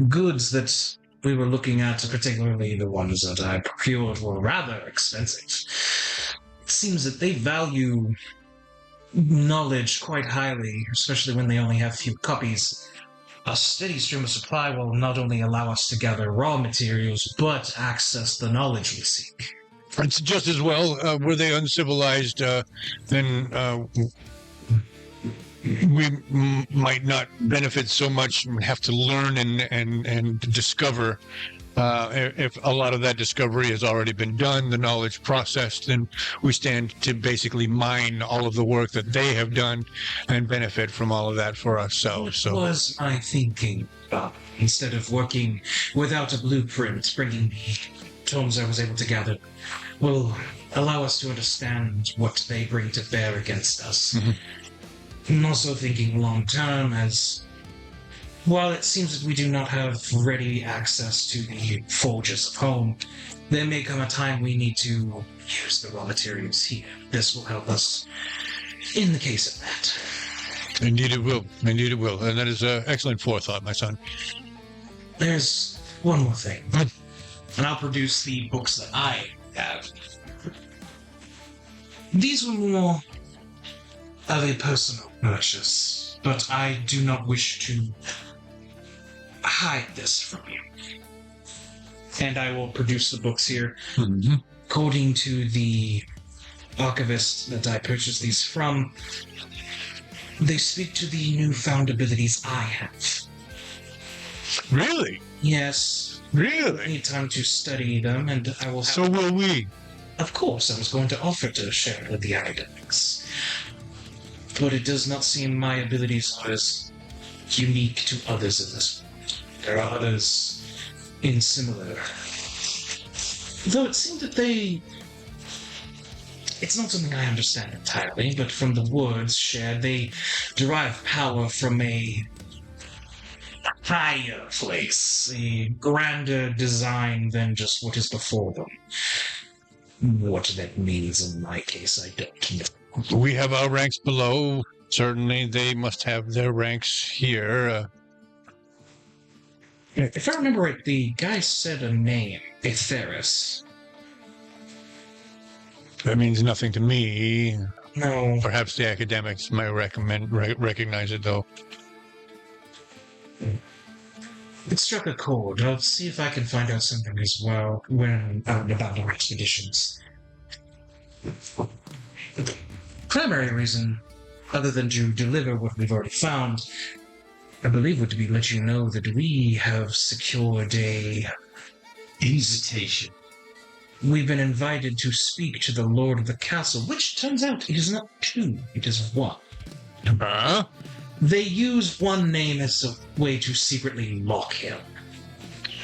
goods that we were looking at, particularly the ones that I procured, were rather expensive. It seems that they value knowledge quite highly, especially when they only have few copies. A steady stream of supply will not only allow us to gather raw materials, but access the knowledge we seek. It's just as well. Were they uncivilized, then we might not benefit so much and have to learn and discover. If a lot of that discovery has already been done, the knowledge processed, then we stand to basically mine all of the work that they have done and benefit from all of that for ourselves. So Was my thinking, instead of working without a blueprint, bringing the tomes I was able to gather will allow us to understand what they bring to bear against us. Mhm. I'm also thinking long term, as while it seems that we do not have ready access to the forges of home, there may come a time we need to use the raw materials here. This will help us in the case of that. indeed it will. Indeed it will. And that is excellent forethought, my son. There's one more thing, and I'll produce the books that I have. These were more of a personal purchase, but I do not wish to hide this from you. And I will produce the books here. Mm-hmm. According to the archivist that I purchased these from, they speak to the newfound abilities I have. Really? Yes, I Really? need time to study them, and I will have... So will we. Of course, I was going to offer to share it with the academics. But it does not seem my abilities are as unique to others in this world. There are others in similar. Though it seemed that they... It's not something I understand entirely, but from the words shared, they derive power from a higher place, a grander design than just what is before them. What that means in my case, I don't know. We have our ranks below. Certainly, they must have their ranks here. If I remember right, the guy said a name, Aetheris. That means nothing to me. No. Perhaps the academics might recognize it, though. It struck a chord. I'll see if I can find out something as well when out about our expeditions. The primary reason, other than to deliver what we've already found, I believe would be let you know that we have secured a Invitation. We've been invited to speak to the Lord of the Castle, which turns out it is not two, it is one. Huh? They use one name as a way to secretly lock him.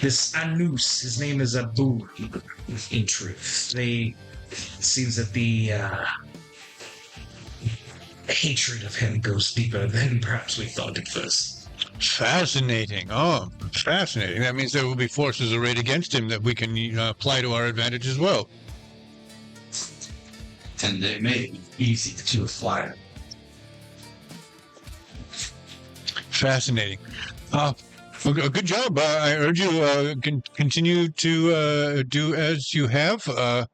This Anus, his name is Abu, in truth. It seems that the hatred of him goes deeper than perhaps we thought at first. Fascinating. Oh, fascinating. That means there will be forces arrayed against him that we can apply to our advantage as well. And they may be easy to apply. Fascinating. Well, good job. I urge you continue to do as you have. I'll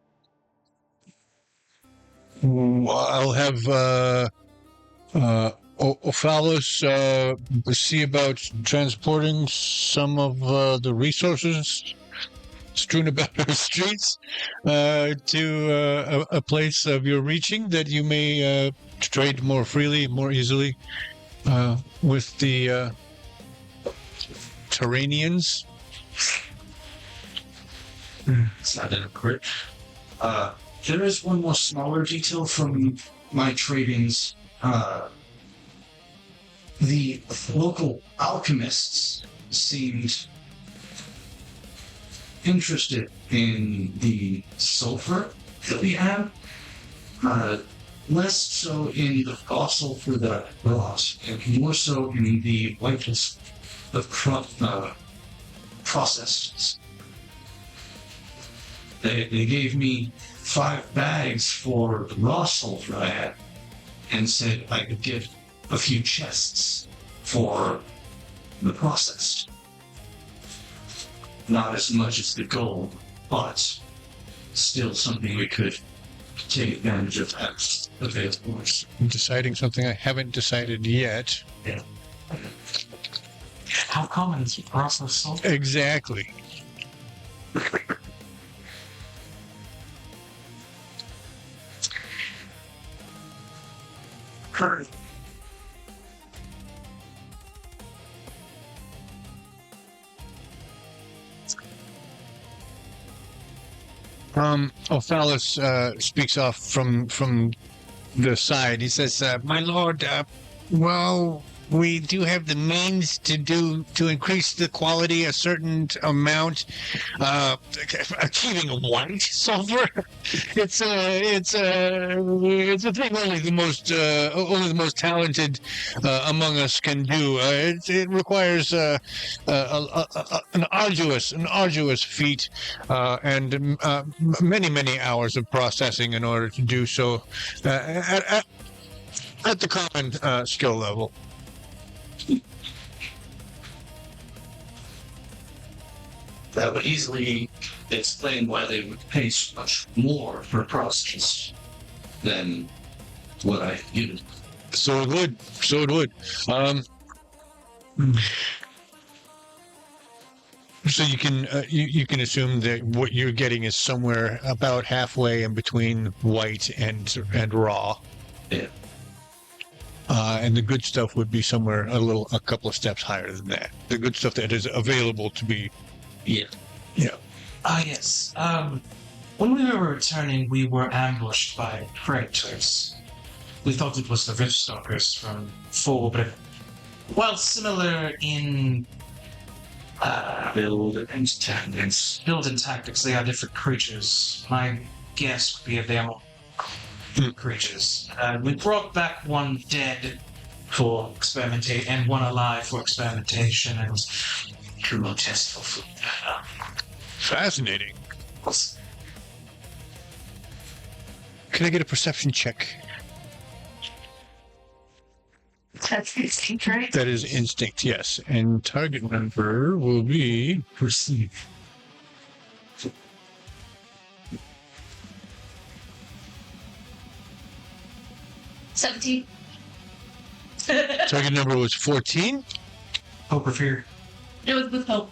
have Ophalos see about transporting some of the resources strewn about our streets to a place of your reaching that you may trade more freely, more easily with the Terranians. It's not that great. There is one more smaller detail from my tradings. The local alchemists seemed interested in the sulfur that we have. Less so in the fossil for the rot, and more so in the whiteness of processes. They gave me 5 bags for the raw sulfur I had, and said I could get a few chests for the processed. Not as much as the gold, but still something we could take advantage of as available. I'm deciding something I haven't decided yet. Yeah. How common is processed sulfur? Exactly. Ophalos speaks off from the side. He says, "My lord, well, we do have the means to increase the quality a certain amount. Achieving a white sulfur, it's a thing only the most talented among us can do. It requires an arduous feat and many hours of processing in order to do so at the common skill level." That would easily explain why they would pay so much more for process than what I've given. So it would. So you can you can assume that what you're getting is somewhere about halfway in between white and raw. Yeah. And the good stuff would be somewhere a couple of steps higher than that. The good stuff that is available to be. Yeah. Yeah. Yes. When we were returning, we were ambushed by predators. We thought it was the Rift Stalkers from Pheal, but while similar in Build and tactics. build and tactics, they are different creatures. My guess would be that they are more creatures. We brought back one dead for experimentation and one alive for experimentation, and chroma test for food. Fascinating. Can I get a perception check? That's instinct, right? That is instinct, yes. And target number will be Perceive. $17. target number was 14. Hope or fear? It was with hope.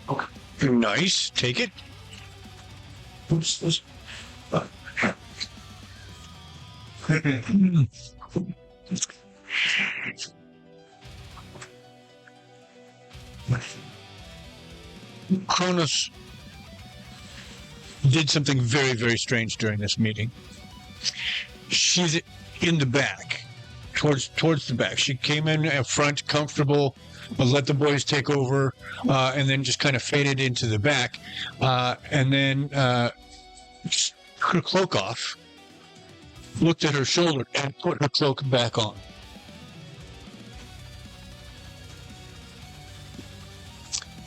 Nice. Take it. Oops. Kronos did something very strange during this meeting. She's in the back, towards the back. She came in up front, comfortable, let the boys take over, and then just kind of faded into the back, and then just took her cloak off, looked at her shoulder, and put her cloak back on.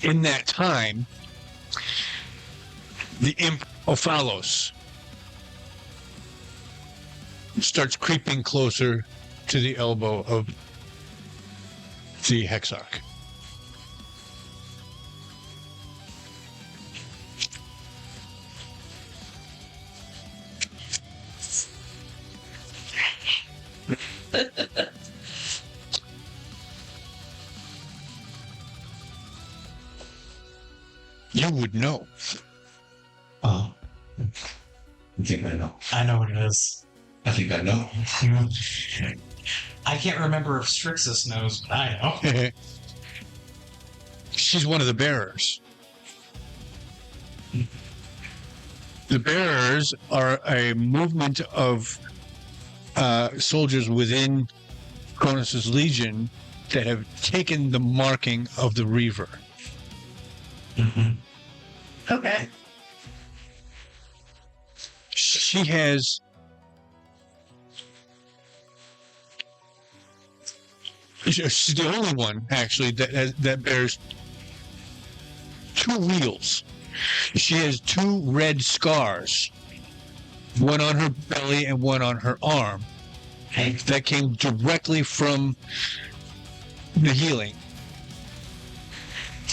In that time, the imp Ophalos starts creeping closer to the elbow of the Hexarch. You would know. Oh. I think I know. I know what it is. I think I know. I can't remember if Strixus knows, but I know. She's one of the bearers. The bearers are a movement of soldiers within Cronus's legion that have taken the marking of the Reaver. Okay. She has she's the only one actually that bears 2 wheels. She has 2 red scars, one on her belly and one on her arm, that came directly from the healing.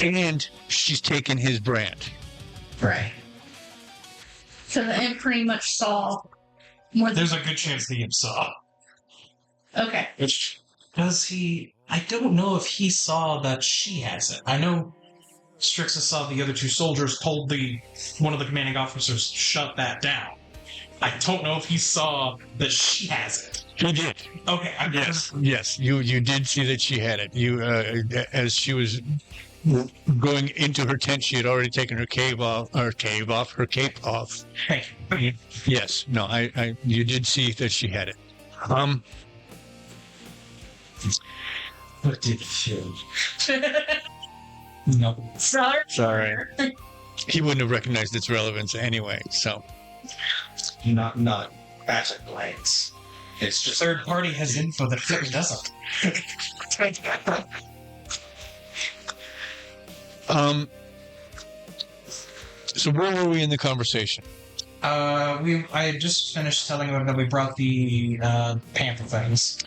And she's taken his brand. Right. So the imp pretty much saw more than. There's a good chance the imp saw. Okay. Does he? I don't know if he saw that she has it. I know Strixus saw the other 2 soldiers told one of the commanding officers to shut that down. I don't know if he saw that she has it. He did. Okay, I guess. Yes. You did see that she had it. You as she was going into her tent, she had already taken her cape off. Hey, Yes. No. I you did see that she had it. What did you? no. Sorry. He wouldn't have recognized its relevance anyway. So. Not at a glance. It's just Third party has info that Flip doesn't. So where were we in the conversation? I had just finished telling them that we brought the panther things.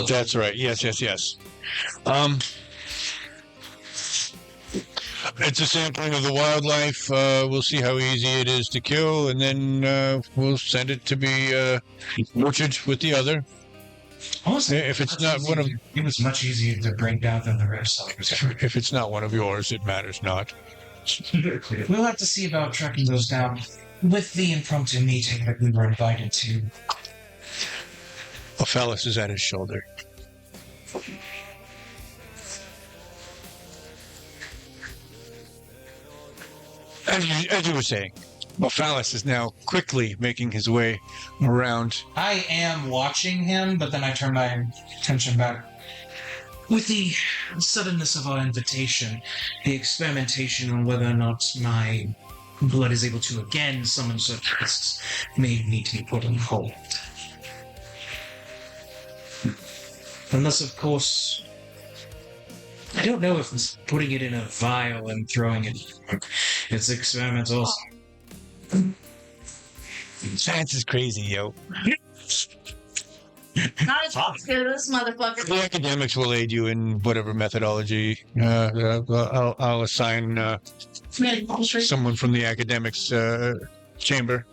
That's right. Yes. It's a sampling of the wildlife. We'll see how easy it is to kill, and then we'll send it to be butchered with the other. If it's not one of, it was much easier to bring down than the rest. if it's not one of yours, it matters not. We'll have to see about tracking those down with the impromptu meeting that we were invited to. Ophelis is at his shoulder. As you were saying, Ophelis is now quickly making his way around. I am watching him, but then I turn my attention back. With the suddenness of our invitation, the experimentation on whether or not my blood is able to again summon such beasts may need to be put on hold. Unless, of course, I don't know if it's putting it in a vial and throwing it. It's experiments also. Science is crazy, yo. Not as good as this motherfucker. The academics will aid you in whatever methodology. I'll assign someone from the academics chamber.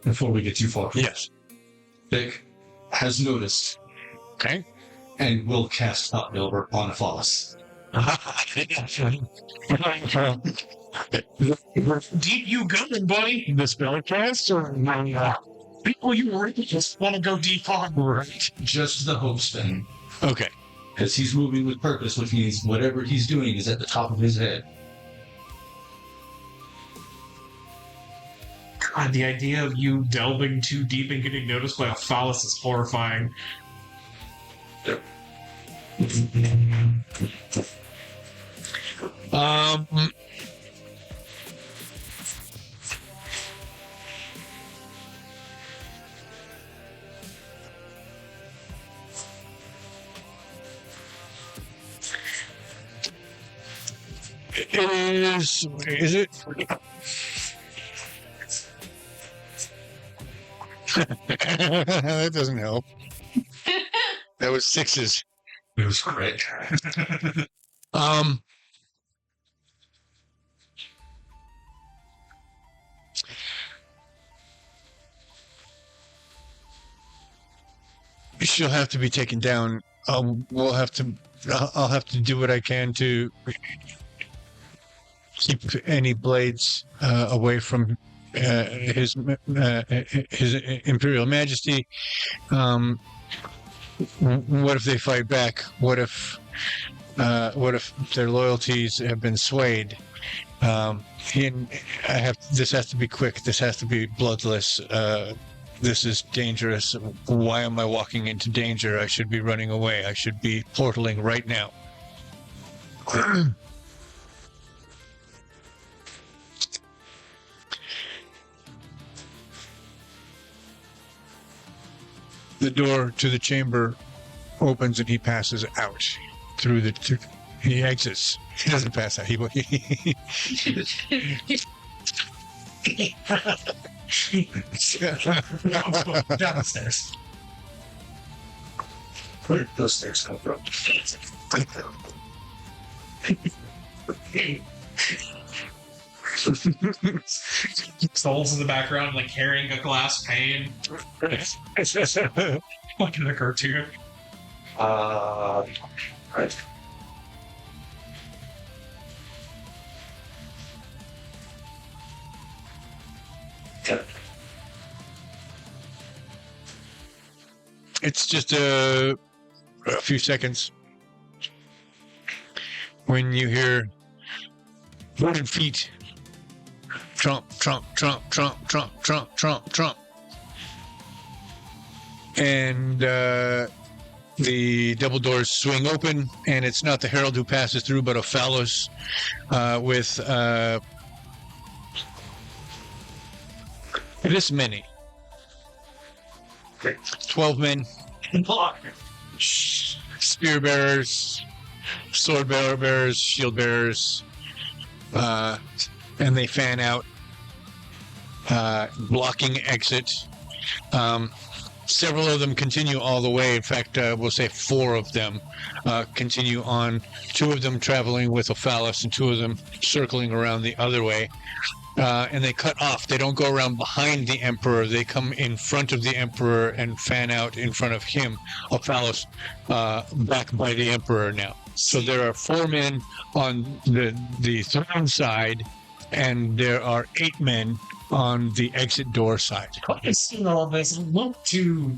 before we get too far. Yes. Vic has noticed Okay. and will cast Upbuilder on Apollos. Deep you going, buddy? The spellcast or People you really just want to go deep on. right? Just the hope spin. Okay. Because he's moving with purpose, which means whatever he's doing is at the top of his head. God, the idea of you delving too deep and getting noticed by a phallus is horrifying. Is it? That doesn't help. That was sixes. It was great. She'll have to be taken down. I'll have to do what I can to keep any blades away from his Imperial Majesty. What if they fight back? What if their loyalties have been swayed? This has to be quick. This has to be bloodless. This is dangerous. Why am I walking into danger? I should be running away. I should be portaling right now. The door to the chamber opens and he passes out through the. He exits. He doesn't pass out. Down the stairs. Where did those stairs come from? Souls in the background, like carrying a glass pane. Like in the cartoon. Right. It's just a few seconds when you hear wooden feet. Trump, trump, trump, trump, trump, trump, trump, trump. And the double doors swing open, and it's not the herald who passes through, but a phallus with this many. 12 men. Spear bearers, sword bearers, shield bearers, and they fan out, blocking exit. Several of them continue all the way. In fact, we'll say 4 of them continue on. 2 of them traveling with a phallus and 2 of them circling around the other way. And they cut off. They don't go around behind the Emperor. They come in front of the Emperor and fan out in front of him, a phallus back by the Emperor now. So there are 4 men on the throne side, and there are 8 men on the exit door side. I've seen all this. Look to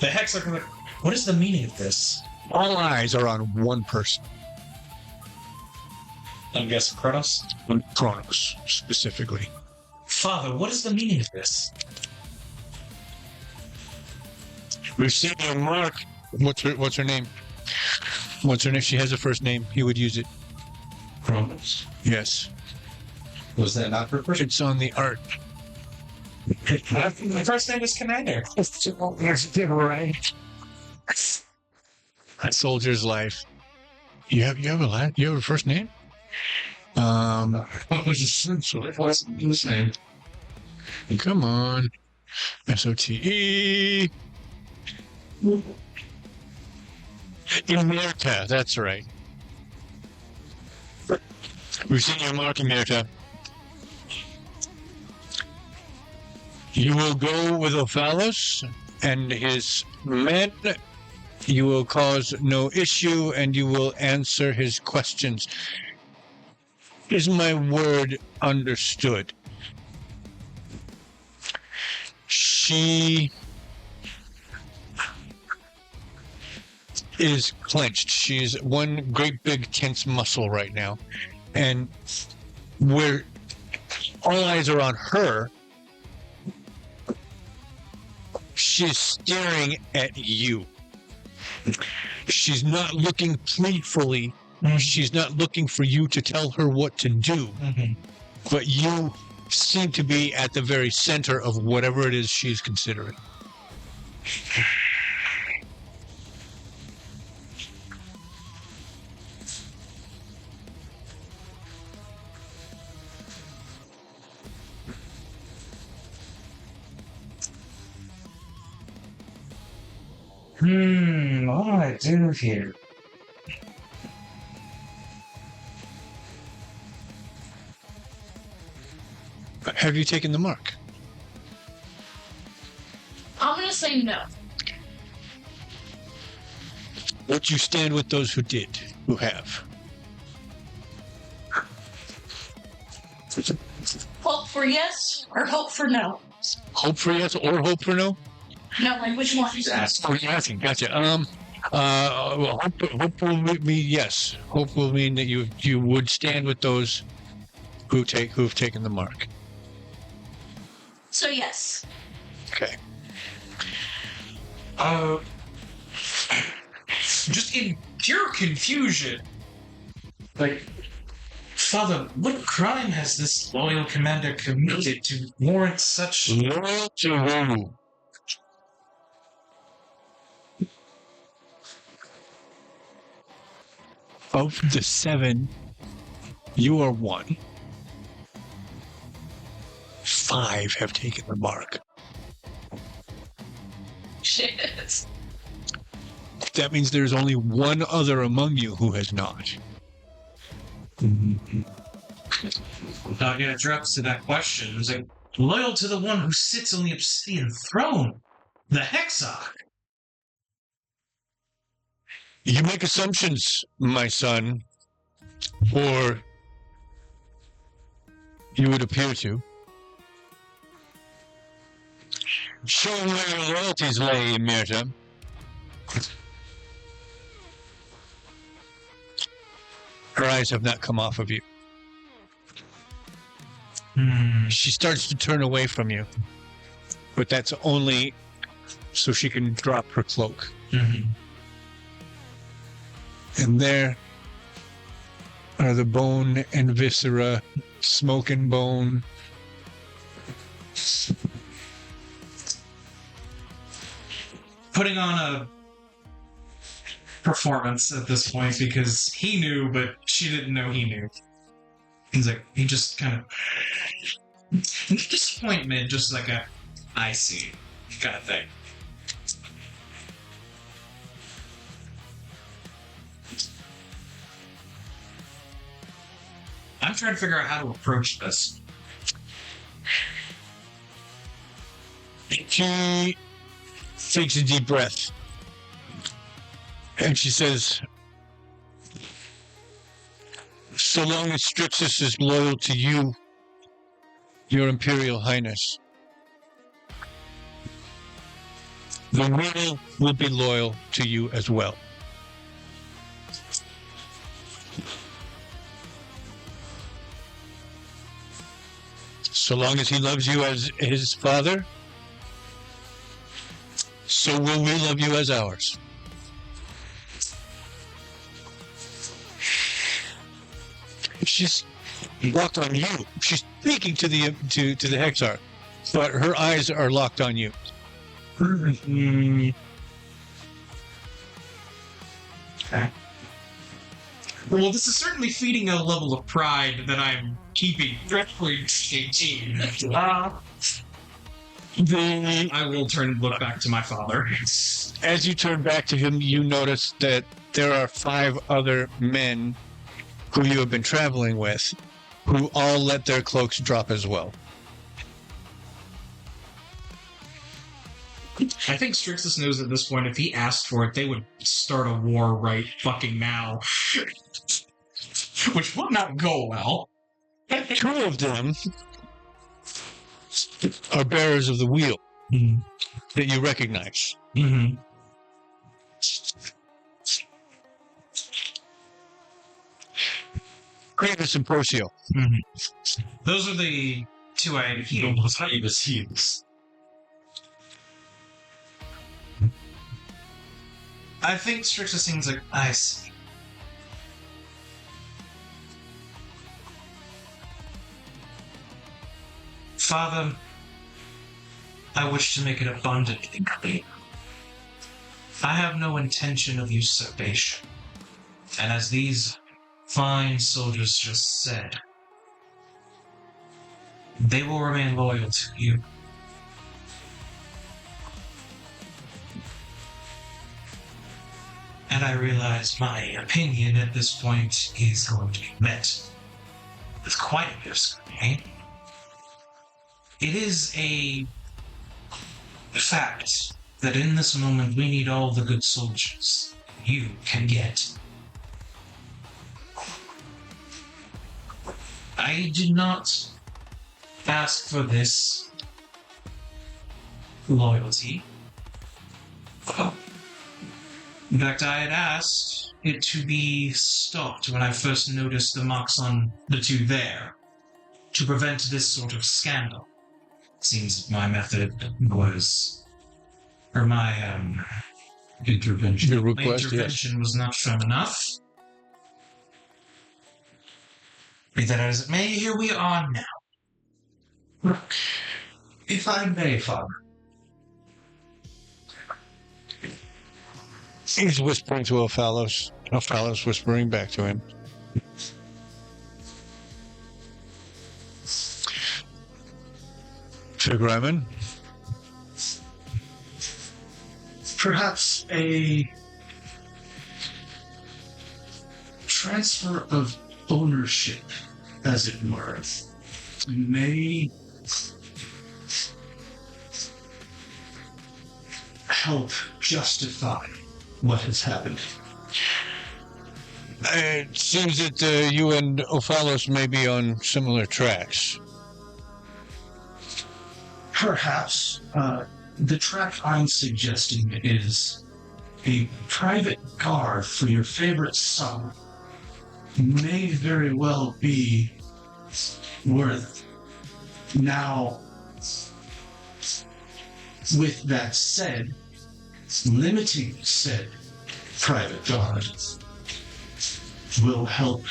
the hexagon. What is the meaning of this? All eyes are on one person. I'm guessing Kronos? Kronos, specifically. Father, what is the meaning of this? We've seen your mark. What's her name? What's her name? She has a first name. He would use it. Kronos. Yes. Was that not her first? It's on the art. My first name is Commander. Right. A soldier's life. You have a first name? What was his name? Come on. SOTE. Emerita, that's right. We've seen your mark, Emerita. You will go with Ophalos and his men. You will cause no issue, and you will answer his questions. Is my word understood? She is clenched. She's one great big tense muscle right now. And where all eyes are on her, she's staring at you. She's not looking playfully. She's not looking for you to tell her what to do. But you seem to be at the very center of whatever it is she's considering. What do I do here? Have you taken the mark? I'm gonna say no. Would you stand with those who did, who have? Hope for yes or hope for no? Hope for yes or hope for no? No, like which one? Oh, you're asking. Gotcha. Well, hope will mean yes. Hope will mean that you would stand with those who've taken the mark. So yes. Okay. Just in pure confusion. Like, Father, what crime has this loyal commander committed to warrant such... Loyal to who? Of the 7, you are 1. 5 have taken the mark. Shit. That means there's only 1 other among you who has not. That interrupts to that question. It's like, loyal to the one who sits on the obsidian throne, the Hexarch. You make assumptions, my son, or you would appear to. Show me where your loyalties lay, Mirta. Her eyes have not come off of you. She starts to turn away from you, but that's only so she can drop her cloak. And there are the bone and viscera, smoke and bone. Putting on a performance at this point because he knew, but she didn't know he knew. He's like, he just kind of disappointment, just like a I see kind of thing. I'm trying to figure out how to approach this. She takes a deep breath and she says, so long as Strixus is loyal to you, Your Imperial Highness, the Wheel will be loyal to you as well. So long as he loves you as his father, so will we love you as ours. She's locked on you. She's speaking to the Hexarch, but her eyes are locked on you. Okay. Well, this is certainly feeding a level of pride that I'm keeping dreadfully 18. I will look back to my father. As you turn back to him, you notice that there are 5 other men who you have been traveling with, who all let their cloaks drop as well. I think Strixus knows at this point if he asked for it, they would start a war right fucking now. Which would not go well. 2 of them are bearers of the wheel that you recognize. Kratos and Porcio. Those are the 2 I had healed. Heals. I think Strixus seems like, I see. Father, I wish to make it abundantly clear. I have no intention of usurpation. And as these fine soldiers just said, they will remain loyal to you. And I realize my opinion at this point is going to be met with quite a bit of scrutiny. It is a fact that in this moment we need all the good soldiers you can get. I did not ask for this loyalty. In fact, I had asked it to be stopped when I first noticed the marks on the 2 there. to prevent this sort of scandal. Seems my method was, or my Intervention. Your my request, yes. intervention was not firm enough. Be that as it may, here we are now. If I may, Father. He's whispering to Ophalos. Ophalos whispering back to him. Sir Gryman? Perhaps a transfer of ownership, as it were, may help justify what has happened. It seems that you and Ophalos may be on similar tracks. Perhaps the track I'm suggesting is a private car for your favorite son may very well be worth. Now, with that said, limiting said private guard will help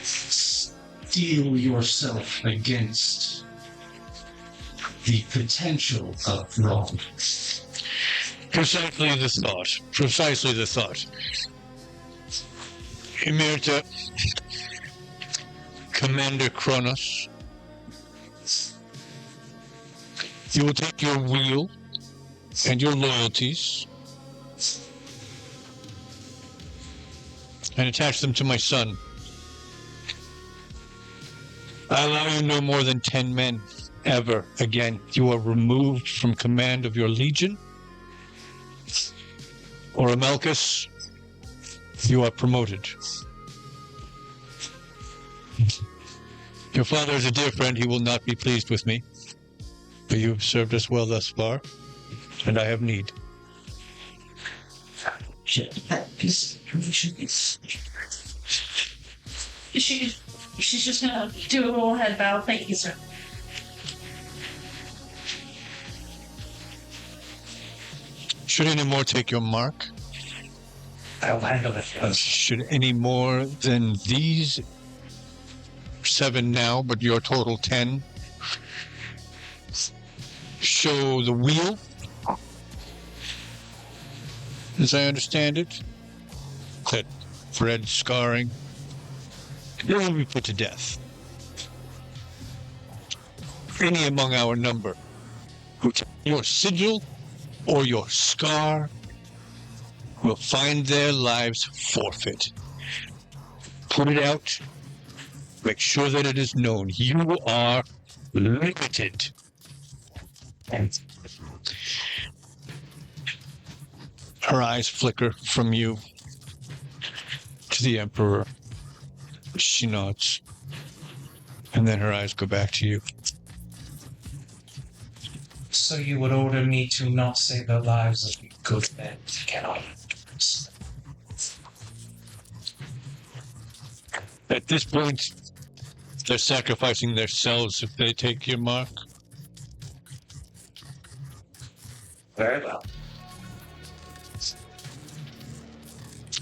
steel yourself against the potential of wrong. Precisely the thought. Precisely the thought. Emirta, Commander Kronos, you will take your wheel and your loyalties and attach them to my son. I allow you no more than 10 men, ever again. You are removed from command of your legion, or Amalkus, you are promoted. Your father is a dear friend. He will not be pleased with me, but you have served us well thus far, and I have need. She's just gonna do a little head bow. Thank you, sir. Should any more take your mark? I'll handle it. Should any more than these 7 now, but your total 10, show the wheel, as I understand it, that red scarring, they will be put to death. Any among our number who take your sigil or your scar will find their lives forfeit. Put it out. Make sure that it is known. You are limited. Her eyes flicker from you to the Emperor. She nods. And then her eyes go back to you. So you would order me to not save the lives of good men to get on. At this point, they're sacrificing themselves if they take your mark. Very well.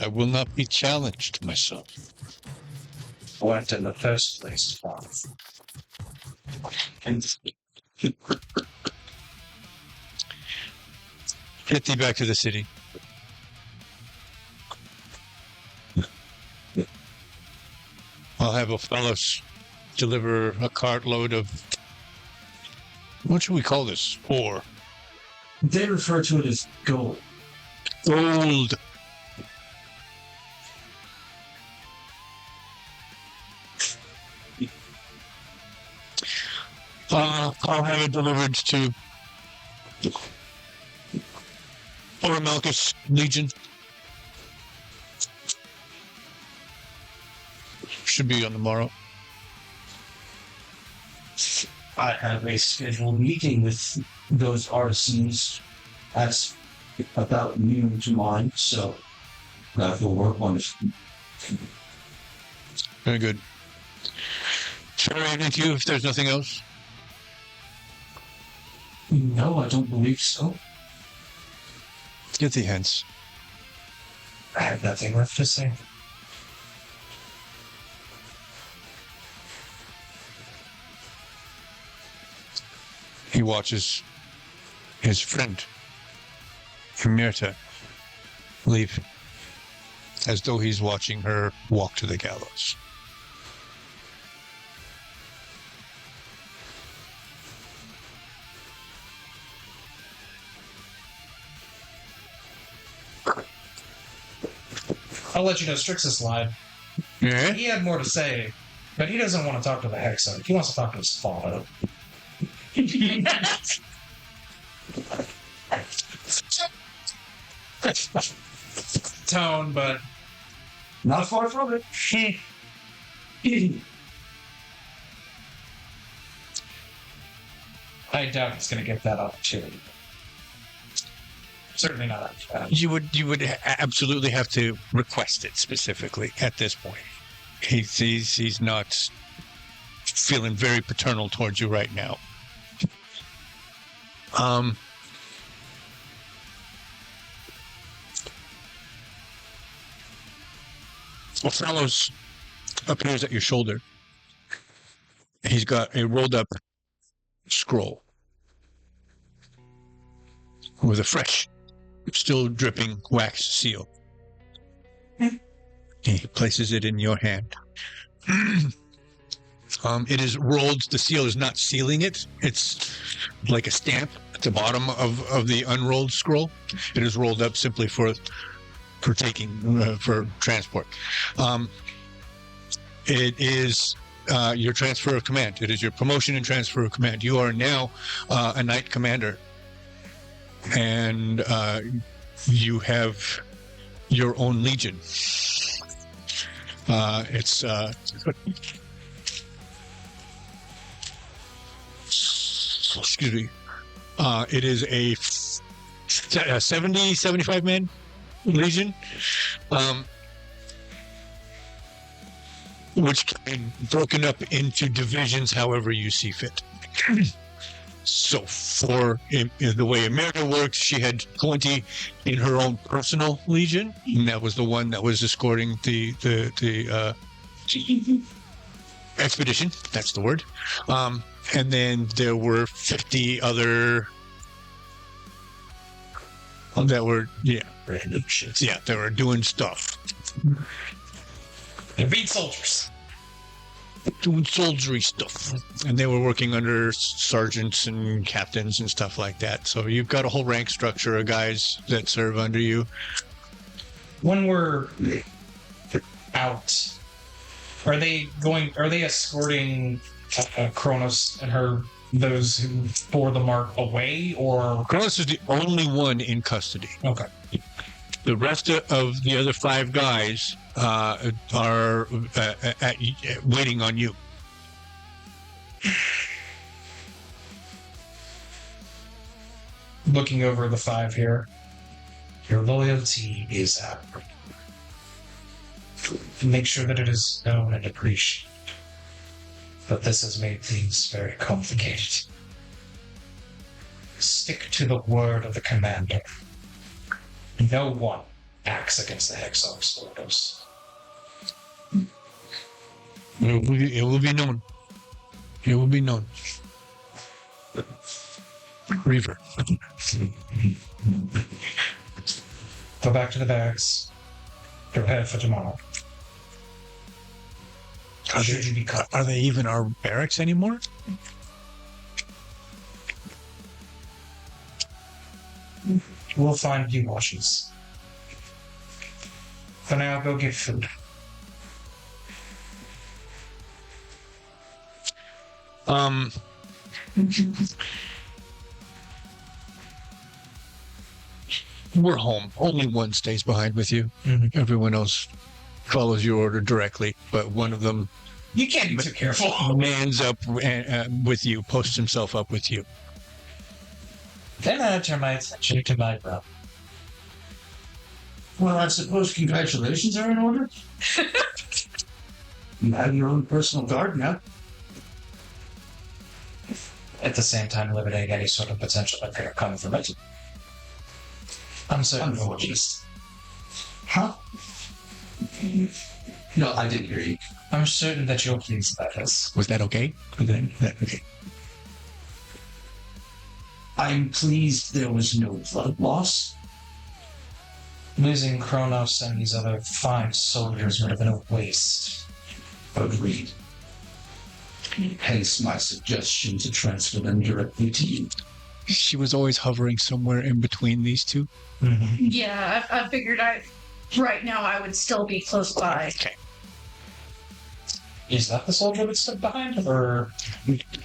I will not be challenged, my son. Weren't in the first place, Father. Get thee back to the city. I'll have Ophalos deliver a cartload of, what should we call this? Ore. They refer to it as gold. Gold. I'll have it delivered to Oramalchus Legion. Should be on the morrow. I have a scheduled meeting with those artisans at about noon to mine, so that will work wonderfully. Very good. Should I read it to you if there's nothing else? No, I don't believe so. Get the hints. I have nothing left to say. He watches his friend, Mirta, leave, as though he's watching her walk to the gallows. I'll let you know Strixus lied. Yeah? He had more to say, but he doesn't want to talk to the Hexer. He wants to talk to his father. Tone, but Not far from it. I doubt he's going to get that opportunity. Certainly not after that. You would absolutely have to request it specifically at this point. He's not feeling very paternal towards you right now. What follows appears at your shoulder. He's got a rolled up scroll with a fresh, still dripping wax seal. He places it in your hand. It is rolled. The seal is not sealing it. It's like a stamp at the bottom of the unrolled scroll. It is rolled up simply for taking for transport. It is your transfer of command. It is your promotion and transfer of command. You are now a knight commander, and you have your own legion. It's excuse me. It is a 75 man legion, which can be broken up into divisions however you see fit. So for in the way America works, she had 20 in her own personal legion, and that was the one that was escorting the expedition. That's the word. And then there were 50 other that were random shit. Yeah, they were doing stuff. They're beat soldiers. Doing soldiery stuff. And they were working under sergeants and captains and stuff like that. So you've got a whole rank structure of guys that serve under you. When we're out, are they escorting Kronos and those who bore the mark away, or? Kronos is the only one in custody. Okay. The rest of the other 5 guys are waiting on you. Looking over the 5 here, your loyalty is make sure that it is known and appreciated. But this has made things very complicated. Stick to the word of the commander. No one acts against the Hexarch's orders. It will be known. It will be known. Reaver. Go back to the barracks. Prepare for tomorrow. Should you be cut? Are they even our barracks anymore? We'll find you washes. For now, go get food. We're home. Only one stays behind with you. Mm-hmm. Everyone else follows your order directly, but one of them... You can't be too careful. ...mans up with you, posts himself up with you. Then I turn my attention to my brother. Well, I suppose congratulations are in order. You have your own personal guard now. at the same time limiting any sort of potential that could come from it. I'm certain you're pleased. Huh? No, I didn't hear you. I'm certain that you're pleased by this. Was that okay? Okay. I'm pleased there was no blood loss. Losing Kronos and these other fine soldiers would have been a waste. Agreed. Hence my suggestion to transfer them directly to you. She was always hovering somewhere in between these two. Mm-hmm. Yeah, I figured right now I would still be close by. Okay. Is that the soldier that stood behind, or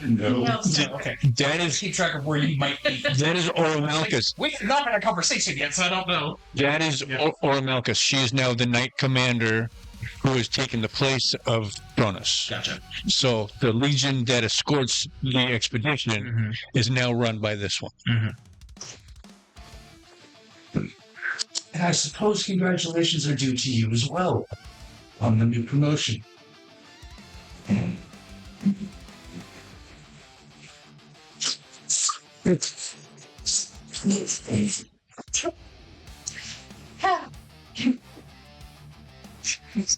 No. No, so- okay? That is Keep track of where you might be. that is Ormalchus. We have not had a conversation yet, so I don't know. That is Ormalchus. She is now the knight commander who has taken the place of Cronus. Gotcha. So the legion that escorts the expedition Mm-hmm. is now run by this one. And I suppose congratulations are due to you as well on the new promotion.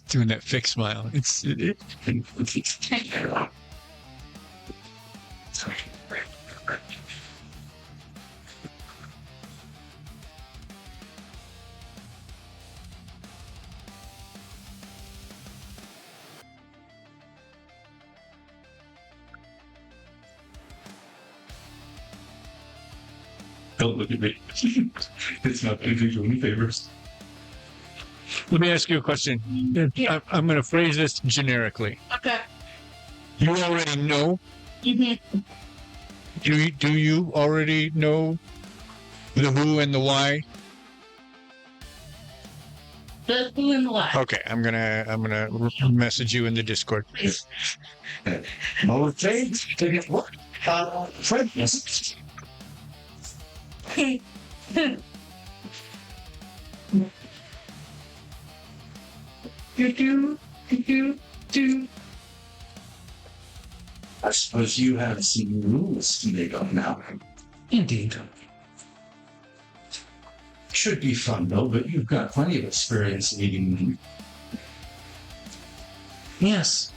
Doing that fixed smile. Don't look at me. It's not going to do any favors. Let me ask you a question. Yeah. I'm going to phrase this generically. Okay. You already know? Mm-hmm. Do you already know the who and the why? The who and the why. Okay, I'm gonna message you in the Discord. Please. Okay, take it. What? Fred, Do. I suppose you have some rules to make up now. Indeed. Should be fun though, but you've got plenty of experience leading. Yes.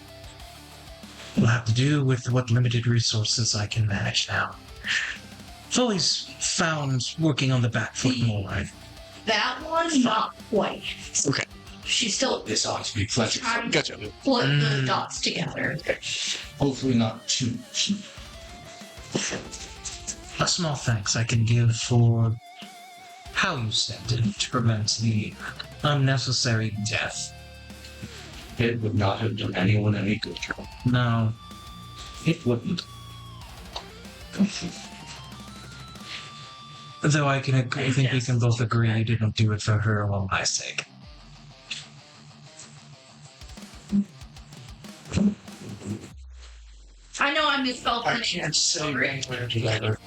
We'll have to do with what limited resources I can manage now. I've always found working on the back foot more right. That one, not quite. Okay. She's still This ought to be pleasant. trying to Gotcha. put the dots together. Hopefully not too much. A small thanks I can give for how you stepped in to prevent the unnecessary death. It would not have done anyone any good. No, It wouldn't. though I think we can both agree you didn't do it for her or my sake. I know I misspelled I her name. can't say one way or the other.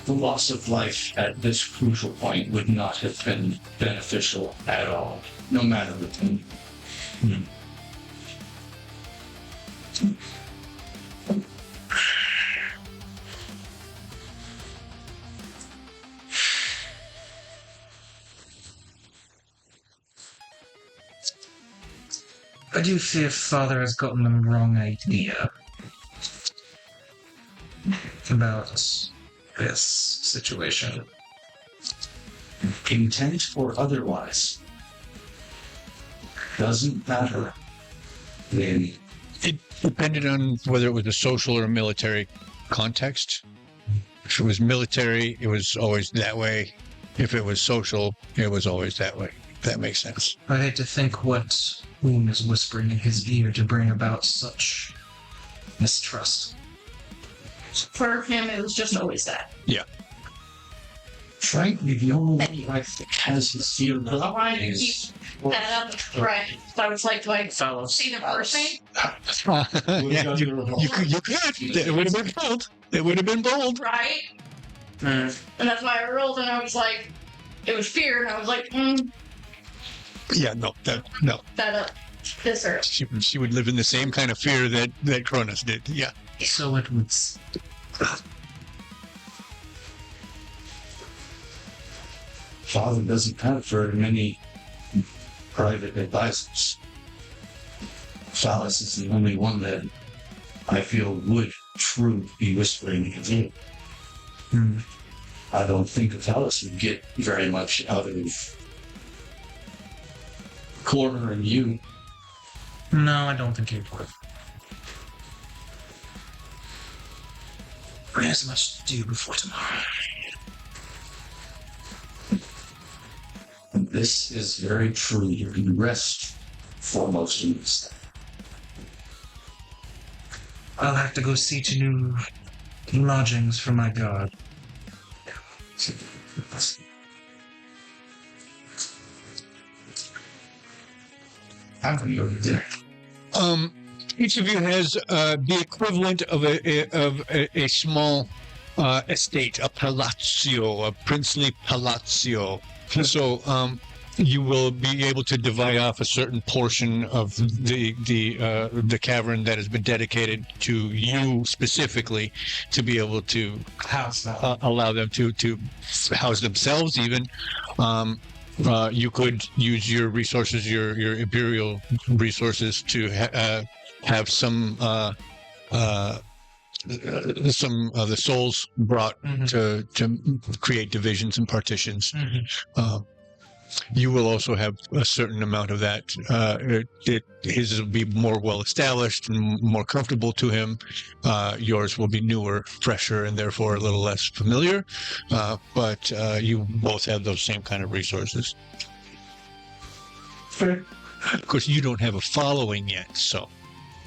The loss of life at this crucial point would not have been beneficial at all, no matter the thing. I do fear Father has gotten the wrong idea about this situation. Intent or otherwise. Doesn't matter. Then It depended on whether it was a social or a military context. If it was military, it was always that way. If it was social, it was always that way. If that makes sense. I hate to think what Boom is whispering in his ear to bring about such mistrust. For him, it was just always that. frankly, the only life that has the fear Trying to is keep that up, right? So I was like, do I see the first name? Yeah, you could. It would have been bold. It would have been bold. Right? And that's why I rolled, and I was like, it was fear, and I was like, Yeah, no. that up. This or She would live in the same kind of fear that Cronus did. Yeah. So it would Father doesn't have very many private advisors. Phallus is the only one that I feel would truly be whispering in his ear. I don't think Phallus would get very much out of cornering you. No, I don't think he would. He has much to do before tomorrow. This is very true. You can rest foremost in this. I'll have to go see to new lodgings for my guard. I'm going to go to dinner. Each of you has the equivalent of a small estate, a palazzo, a princely palazzo. So you will be able to divide off a certain portion of the cavern that has been dedicated to you specifically to be able to House that. allow them to house themselves even. You could use your resources, your imperial resources, to have some of the souls brought to create divisions and partitions. You will also have a certain amount of that. His will be more well established and more comfortable to him. Yours will be newer, fresher, and therefore a little less familiar. But you both have those same kind of resources. Of course, you don't have a following yet, so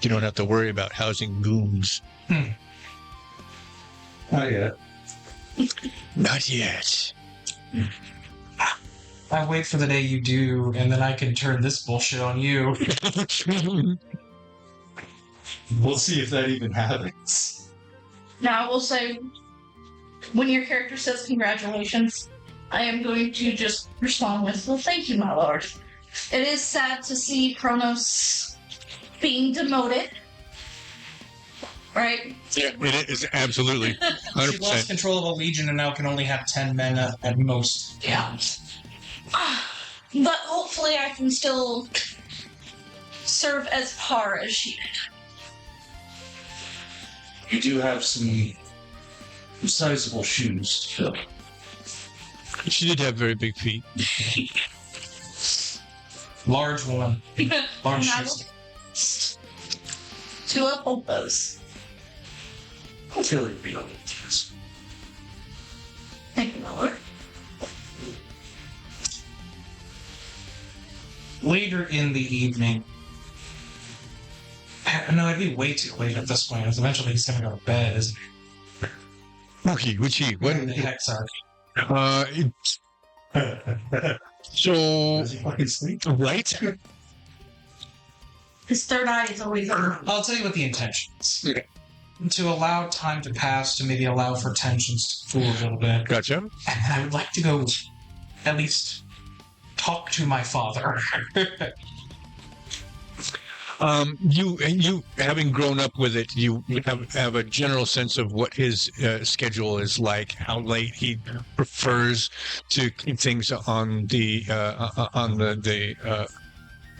you don't have to worry about housing goons. Not yet. Not yet. I wait for the day you do, and then I can turn this bullshit on you. We'll see if that even happens. Now, I will say, when your character says congratulations, I am going to just respond with, well, thank you, my lord. It is sad to see Kronos being demoted. Right? Yeah, it is absolutely 100%. She lost control of a legion and now can only have 10 men at most. Yeah. But hopefully I can still serve as par as she did. You do have some sizable shoes to fill. She did have very big feet. Large woman. Large And I shoes. will to uphold those. Until it be on the test. Thank you, my lord. Later in the evening. No, it'd be way too late at this point. Eventually he's gonna go to bed, isn't he? Okay, which he? When When? the heck's are. So, Does he fucking sleep? right? His third eye is always open. I'll tell you what the intention is. Okay. To allow time to pass, to maybe allow for tensions to cool a little bit. Gotcha. And I would like to go at least talk to my father. You having grown up with it, you have a general sense of what his schedule is like, how late he prefers to keep things on the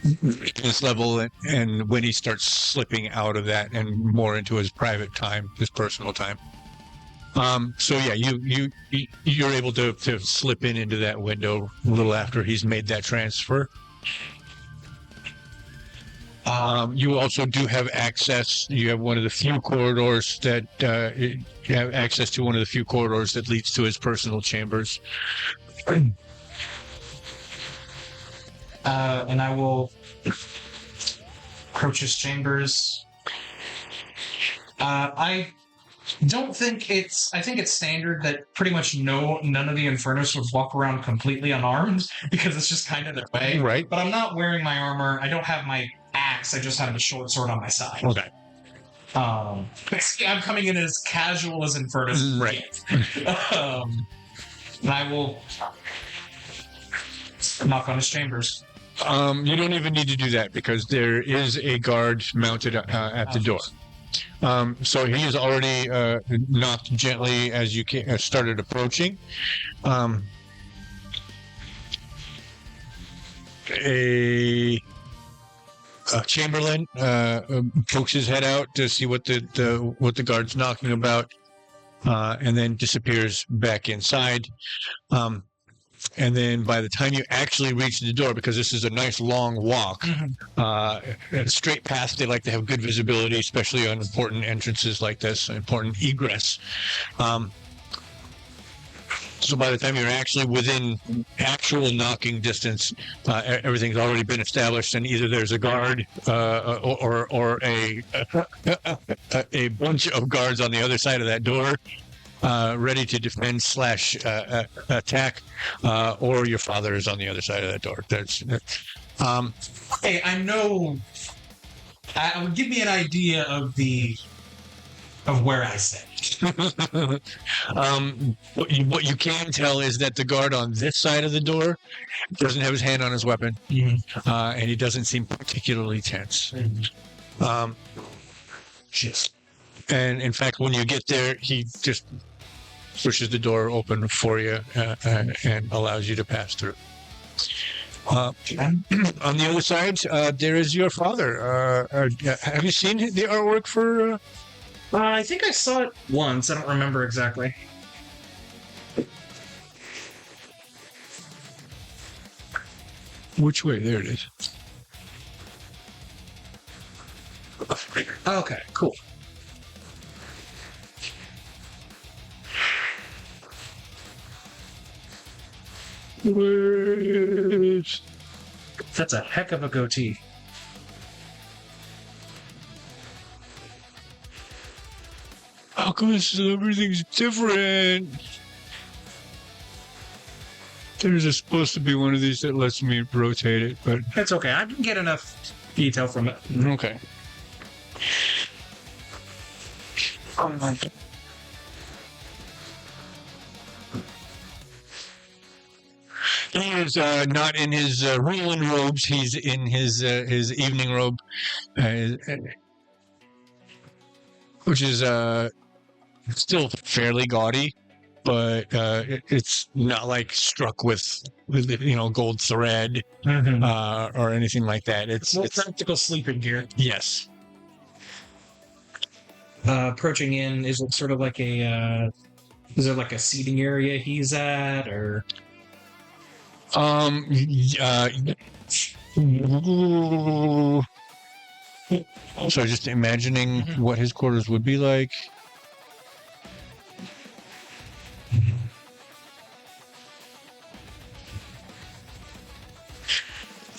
this level, and when he starts slipping out of that and more into his private time, his personal time. So yeah, you're able to slip into that window a little after he's made that transfer. You also do have access. You have one of the few corridors that you have access to one of the few corridors that leads to his personal chambers. And I will approach his chambers. I don't think I think it's standard that pretty much none of the Infernus would walk around completely unarmed because it's just kind of their way. Right. But I'm not wearing my armor. I don't have my axe. I just have a short sword on my side. Okay. I'm coming in as casual as Infernus. Right. And I will knock on his chambers. You don't even need to do that because there is a guard mounted at the door. So he has already knocked gently as you started approaching. A Chamberlain pokes his head out to see what the guard's knocking about, and then disappears back inside. And then by the time you actually reach the door, because this is a nice long walk, straight past, they like to have good visibility, especially on important entrances like this, important egress. So by the time you're actually within actual knocking distance, everything's already been established, and either there's a guard or a bunch of guards on the other side of that door, ready to defend / attack, or your father is on the other side of that door. Hey, I know. Give me an idea of where I stand. What you can tell is that the guard on this side of the door doesn't have his hand on his weapon, and he doesn't seem particularly tense. And in fact, when you get there, he just pushes the door open for you and allows you to pass through. On the other side, there is your father. Have you seen the artwork for... I think I saw it once. I don't remember exactly. Which way? There it is. Okay, cool. That's a heck of a goatee. How come everything's different? There's supposed to be one of these that lets me rotate it, but... That's okay. I can get enough detail from it. Okay. He is not in his ruling robes. He's in his evening robe, which is still fairly gaudy, but it's not like struck with gold thread or anything like that. It's practical sleeping gear. Yes. Approaching in, is it sort of like is there like a seating area he's at, or? So just imagining what his quarters would be like.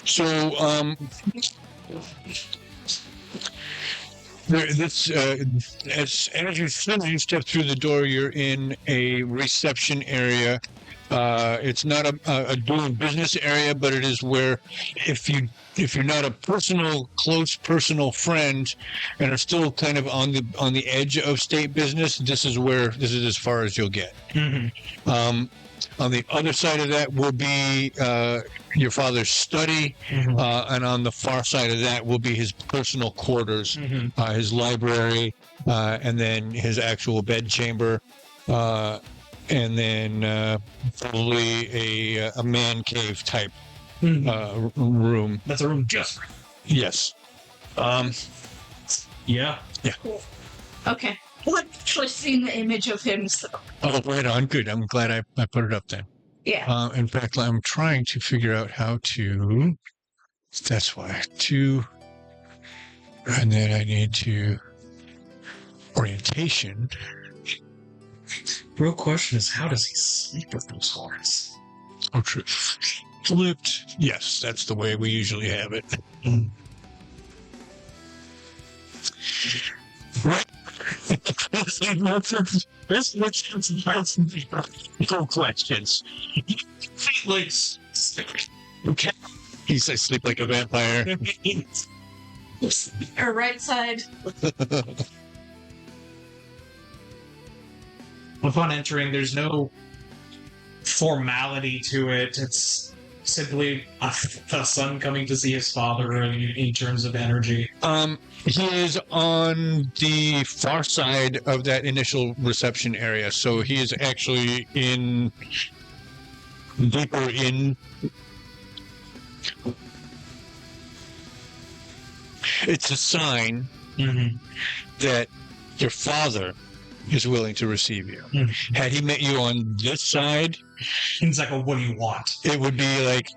So, as you step through the door, you're in a reception area. It's not a doing business area, but it is where if you're not a close personal friend and are still kind of on the edge of state business, this is as far as you'll get. On the other side of that will be your father's study, and on the far side of that will be his personal quarters, his library, and then his actual bed chamber, and then probably a man cave type room. That's a room just for Yes. Yeah. Yeah. Okay. Well, I've actually seen the image of him, so. Oh, right on. Good. I'm glad I put it up then. Yeah. In fact, I'm trying to figure out how to. That's why. And then I need to. Orientation. Real question is, how does he sleep with those horns? Oh, true. Flipped. Yes, that's the way we usually have it. Right. No questions. Okay. He says sleep like a vampire. Or right side. Upon entering, there's no formality to it. It's simply a son coming to see his father in terms of energy? He is on the far side of that initial reception area, so he is actually deeper in. It's a sign that your father is willing to receive you. Had he met you on this side, It's like, what do you want? it would be like,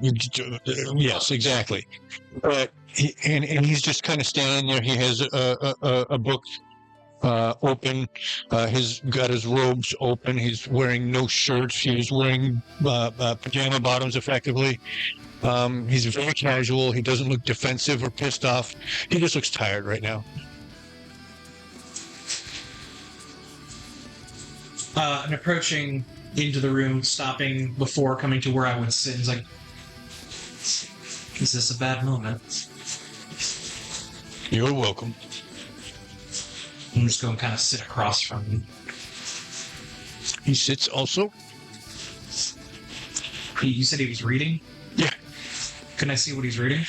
yes, exactly. But he's just kind of standing there. He has a book open. He's got his robes open. He's wearing no shirts. He's wearing pajama bottoms, effectively. He's very casual. He doesn't look defensive or pissed off. He just looks tired right now. And approaching into the room, stopping before coming to where I would sit. He's like, is this a bad moment? You're welcome. I'm just going to kind of sit across from him. He sits also. You said he was reading? Yeah. Can I see what he's reading?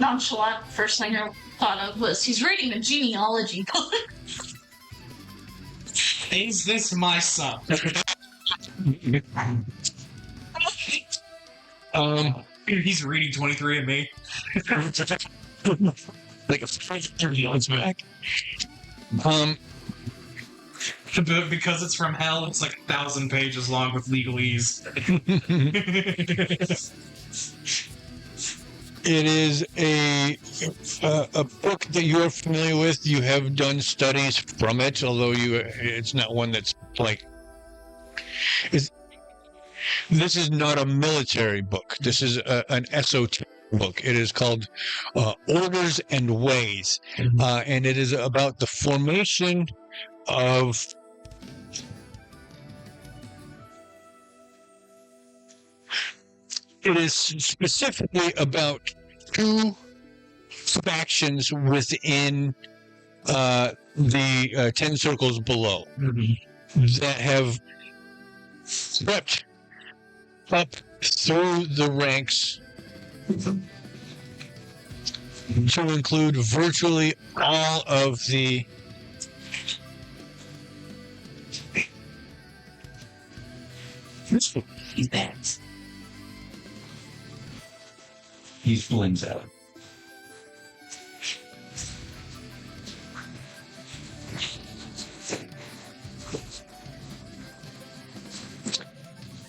Nonchalant, first thing I thought of was he's reading a genealogy book. Is this my son? He's reading 23andMe. Like a 30 months back. Because it's from hell, it's like 1,000 pages long with legalese. It is a book that you are familiar with. You have done studies from it, although it's not one that's like. This is not a military book. This is an esoteric book. It is called Orders and Ways, and it is about the formation of. It is specifically about two factions within the 10 circles below that have crept up through the ranks to include virtually all of the He flings out.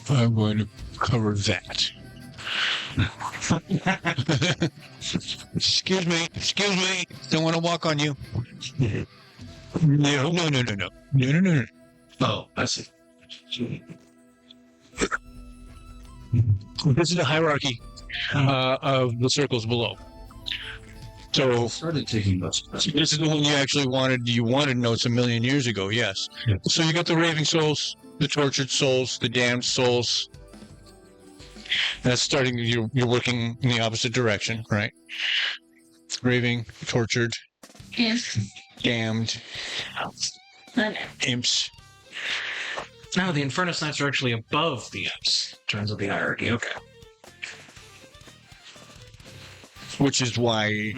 I'm going to cover that. Excuse me. Don't want to walk on you. No. Oh, I see. This is the hierarchy of the circles below. So I started taking notes. this is the one you actually wanted. You wanted notes a million years ago. Yes. Yeah. So you got the raving souls, the tortured souls, the damned souls. That's starting. You're working in the opposite direction, right? Raving, tortured, damned, imps. No, the Infernus Knights are actually above the imps in terms of the hierarchy. Okay. Which is why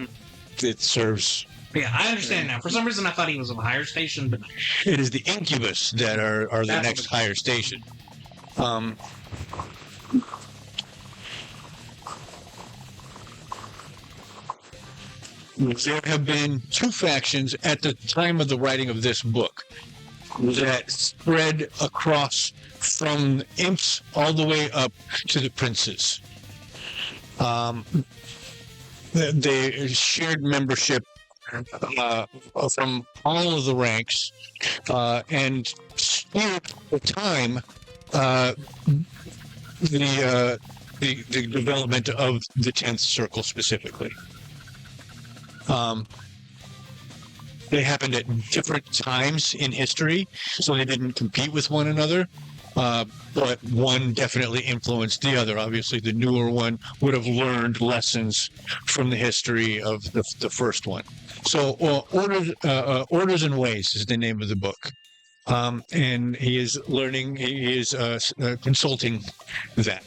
it serves. Yeah, I understand now. For some reason, I thought he was of a higher station, but It is the incubus that are the That's next what higher station. There have been two factions at the time of the writing of this book that spread across from imps all the way up to the princes. They shared membership from all of the ranks, and steered at the time the development of the 10th circle specifically. they happened at different times in history, so they didn't compete with one another. But one definitely influenced the other. Obviously, the newer one would have learned lessons from the history of the first one. So, Orders and Ways is the name of the book. And he is learning, he is consulting that.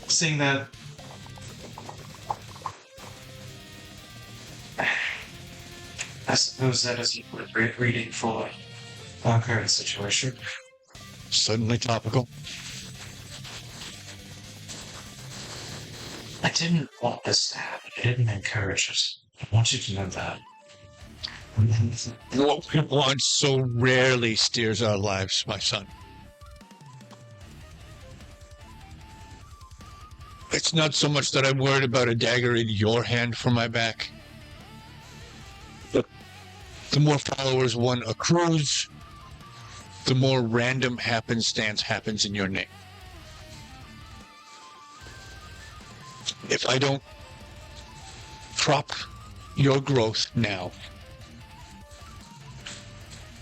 Seeing that, I suppose that is a great reading for our current situation. Suddenly topical. I didn't want this to happen. I didn't encourage it. I want you to know that. What we want so rarely steers our lives, my son. It's not so much that I'm worried about a dagger in your hand for my back. But the more followers one accrues, the more random happenstance happens in your name. If I don't prop your growth now,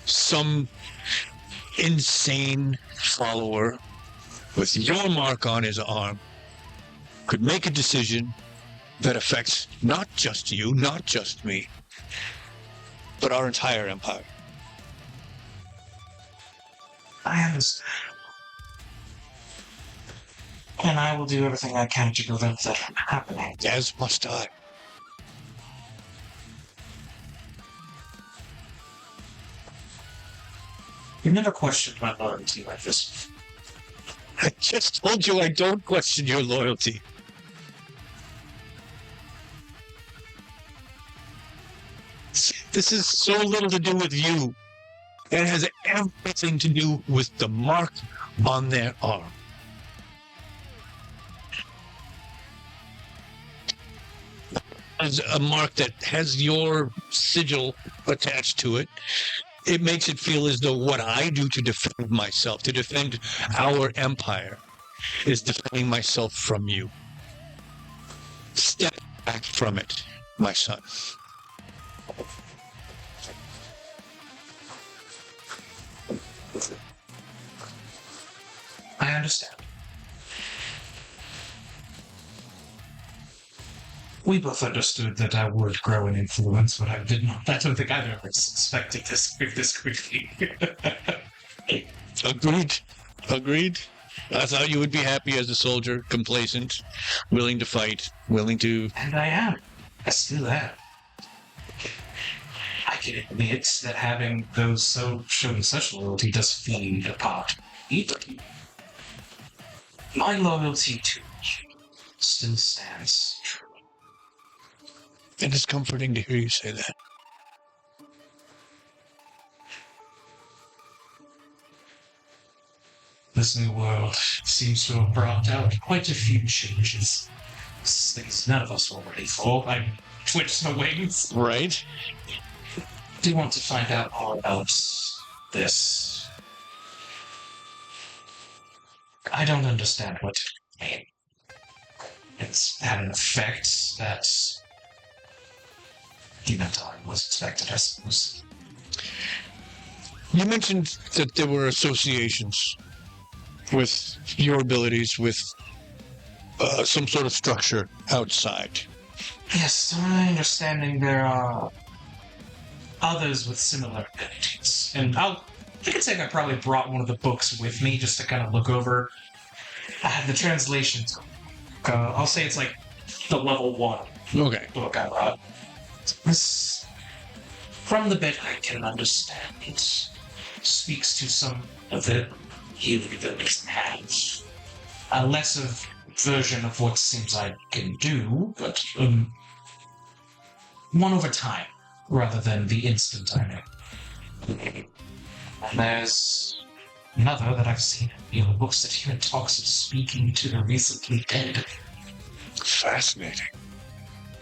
some insane follower with your mark on his arm could make a decision that affects not just you, not just me, but our entire empire. I understand. And I will do everything I can to prevent that from happening. As must I. You never questioned my loyalty like this. I just told you I don't question your loyalty. This is so little to do with you. It has everything to do with the mark on their arm. As a mark that has your sigil attached to it, it makes it feel as though what I do to defend myself, to defend our empire, is defending myself from you. Step back from it, my son. I understand. We both understood that I would grow in influence, but I did not. I don't think I've ever suspected this quickly. Agreed. I thought you would be happy as a soldier, complacent, willing to fight, willing to... And I am. I still am. I can admit that having those showing such loyalty does feed a part of me. My loyalty to you still stands true. And it's comforting to hear you say that. This new world seems to have brought out quite a few changes. Things none of us were ready for. I twitched my wings. Right? Do you want to find out more about this? I don't understand what it means. It's had an effect that was expected, I suppose. You mentioned that there were associations with your abilities, with some sort of structure outside. Yes, to my understanding, there are others with similar abilities. And I can say I probably brought one of the books with me just to kind of look over. I have the translations. I'll say it's like the level 1 book I brought. This, from the bit I can understand, it speaks to some of the healing abilities I have. A lesser version of what seems I can do, but one over time, rather than the instant I know. And there's another that I've seen in the books that even talks of speaking to the recently dead. Fascinating.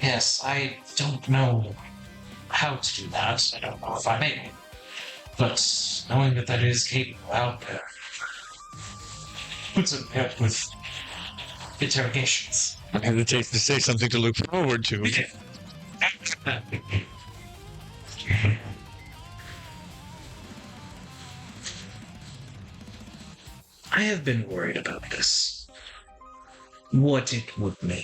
Yes, I don't know how to do that. I don't know if I'm able. But knowing that is capable out there puts it up with interrogations. I hesitate to say something to look forward to. I have been worried about this. What it would mean.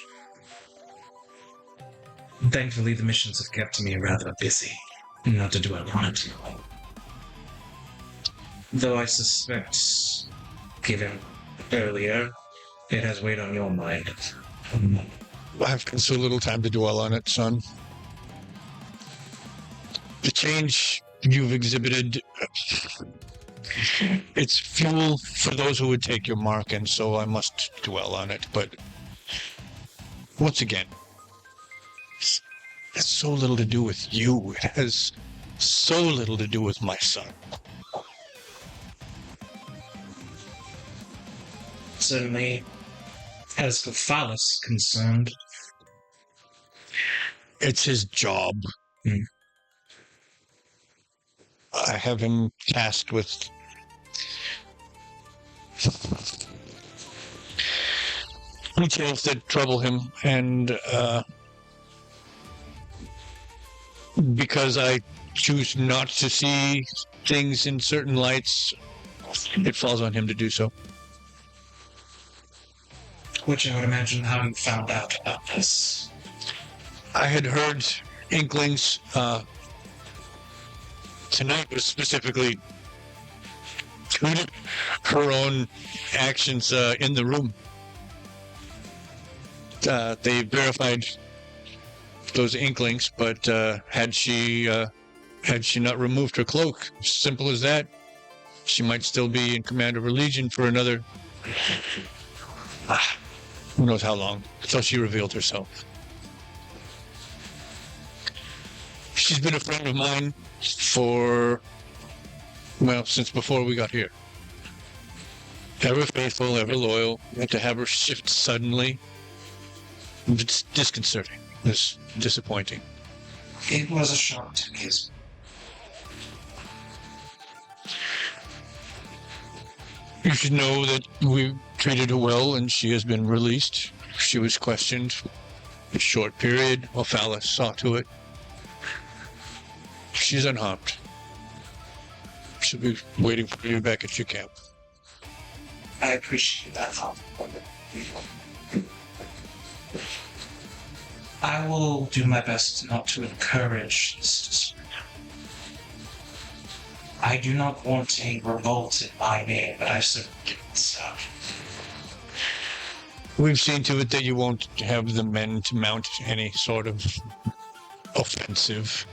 Thankfully, the missions have kept me rather busy. Not to dwell on it. Though I suspect, given earlier, it has weighed on your mind. I've got so little time to dwell on it, son. The change you've exhibited, it's fuel for those who would take your mark, and so I must dwell on it. But once again, it's so little to do with you. It has so little to do with my son. Certainly, as for Phallus concerned, It's his job. I have him tasked with details that trouble him, and because I choose not to see things in certain lights, it falls on him to do so. which I would imagine how you found out about this. I had heard inklings. Tonight was specifically due to her own actions in the room. They verified those inklings, but had she not removed her cloak, simple as that, she might still be in command of her legion for another, who knows how long, until she revealed herself. She's been a friend of mine since before we got here. Ever faithful, ever loyal. And to have her shift suddenly, it's disconcerting. It's disappointing. It was a shock to me. You should know that we treated her well, and she has been released. She was questioned a short period while Phallus saw to it. She's unharmed. She'll be waiting for you back at your camp. I appreciate that. I will do my best not to encourage this dispute. I do not want a revolt in my name, but I certainly can stop. We've seen to it that you won't have the men to mount any sort of offensive.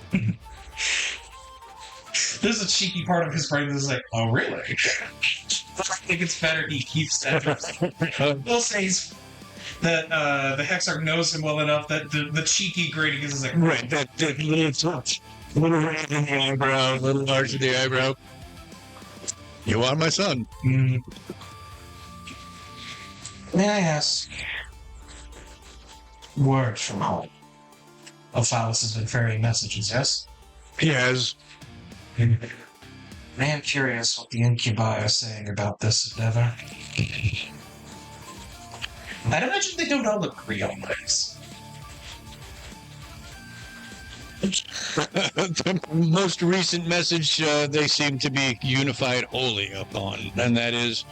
There's a cheeky part of his brain that's like, oh, really? I think it's better he keeps that. We'll say that the Hexarch knows him well enough that the cheeky grading is like, Right, that little touch. Little raise in the eyebrow, little arch of the eyebrow. You are my son. May I ask? Word from home. Phallus has been ferrying messages, yes? He has. I am curious what the incubi are saying about this endeavor. I'd imagine they don't all agree on this. The most recent message they seem to be unified wholly upon, and that is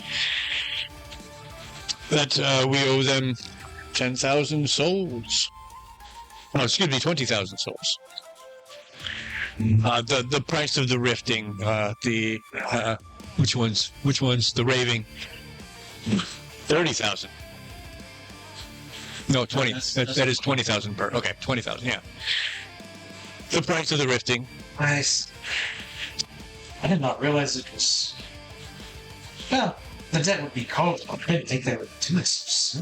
that we owe them 10,000 souls. Oh, excuse me, 20,000 souls. The price of the rifting, which one's the raving? 30,000. No, 20. That is 20,000 per. Okay, 20,000. Yeah. The price of the rifting. Nice. I did not realize it was. Well, the debt would be cold. I didn't think they would do this so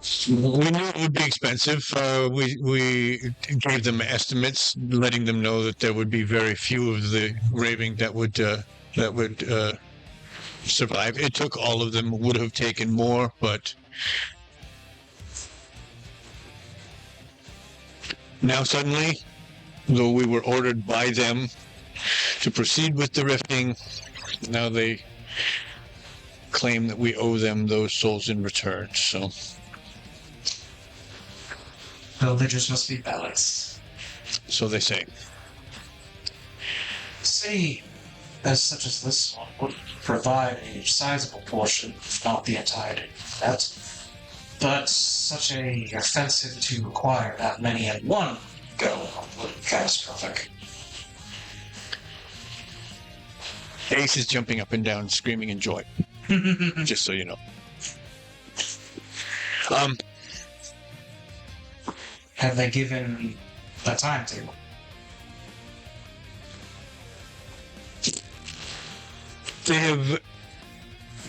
soon. We knew it would be expensive. We gave them estimates, letting them know that there would be very few of the raving that would survive. It took all of them. Would have taken more, but now suddenly, though we were ordered by them to proceed with the rifting, now they claim that we owe them those souls in return. So. Villagers must be balanced. So they say. See, as such as this one would provide a sizable portion, if not the entirety of that. But such a offensive to require that many at one go would be catastrophic. Ace is jumping up and down, screaming in joy. Just so you know. Have they given a timetable? They have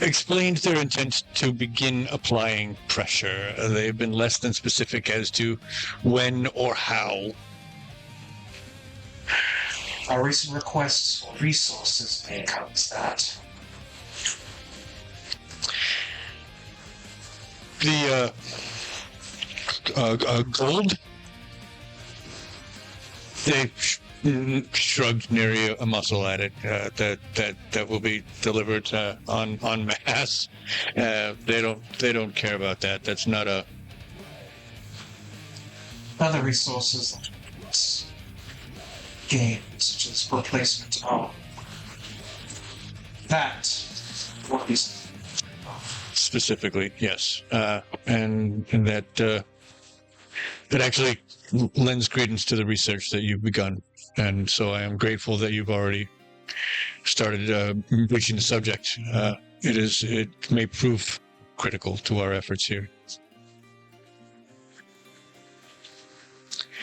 explained their intent to begin applying pressure. They've been less than specific as to when or how. Our recent requests for resources may encompass that. The gold. They shrugged near a muscle at it. That will be delivered en masse. They don't care about that. That's not a. Other resources gained, such as replacement of that would be Specifically, yes, and that actually lends credence to the research that you've begun, and so I am grateful that you've already started reaching the subject. It may prove critical to our efforts here.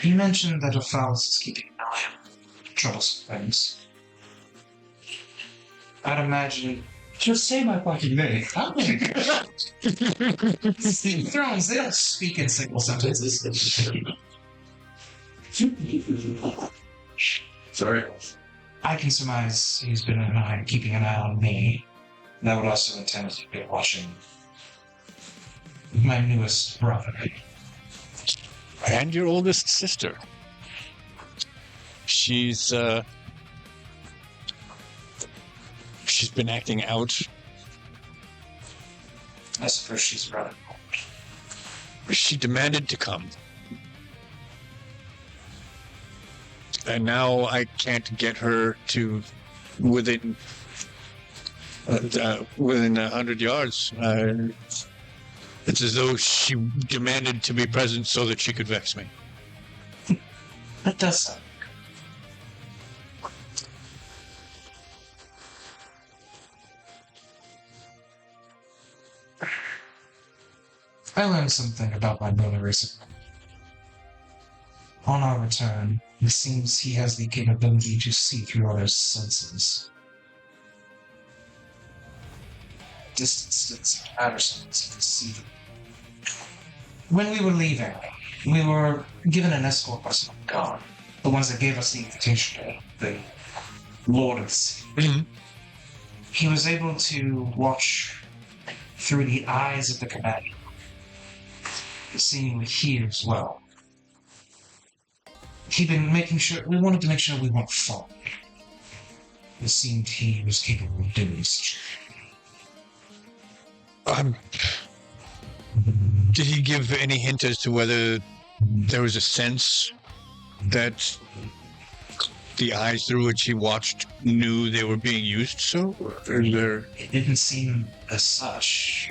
You mentioned that Ophalis is keeping an eye on troublesome things. I'd imagine. Just say my fucking name. Thrones, they don't speak in single sentences. Sorry. I can surmise he's been keeping an eye on me. That would also intend to be watching my newest brother. And your oldest sister. She's been acting out. I suppose she's rather old. She demanded to come. And now I can't get her to within 100 yards. It's as though she demanded to be present so that she could vex me. That does sound. I learned something about my brother recently. On our return, it seems he has the capability to see through others' senses. Distance outer sense, he can see them. When we were leaving, we were given an escort by some guard, the ones that gave us the invitation, the Lord of the Sea. Mm-hmm. He was able to watch through the eyes of the commander, seeing here as well. He'd been making sure, we wanted to make sure we weren't followed. It seemed he was capable of doing such. Did he give any hint as to whether there was a sense that the eyes through which he watched knew they were being used so? Or there... It didn't seem as such.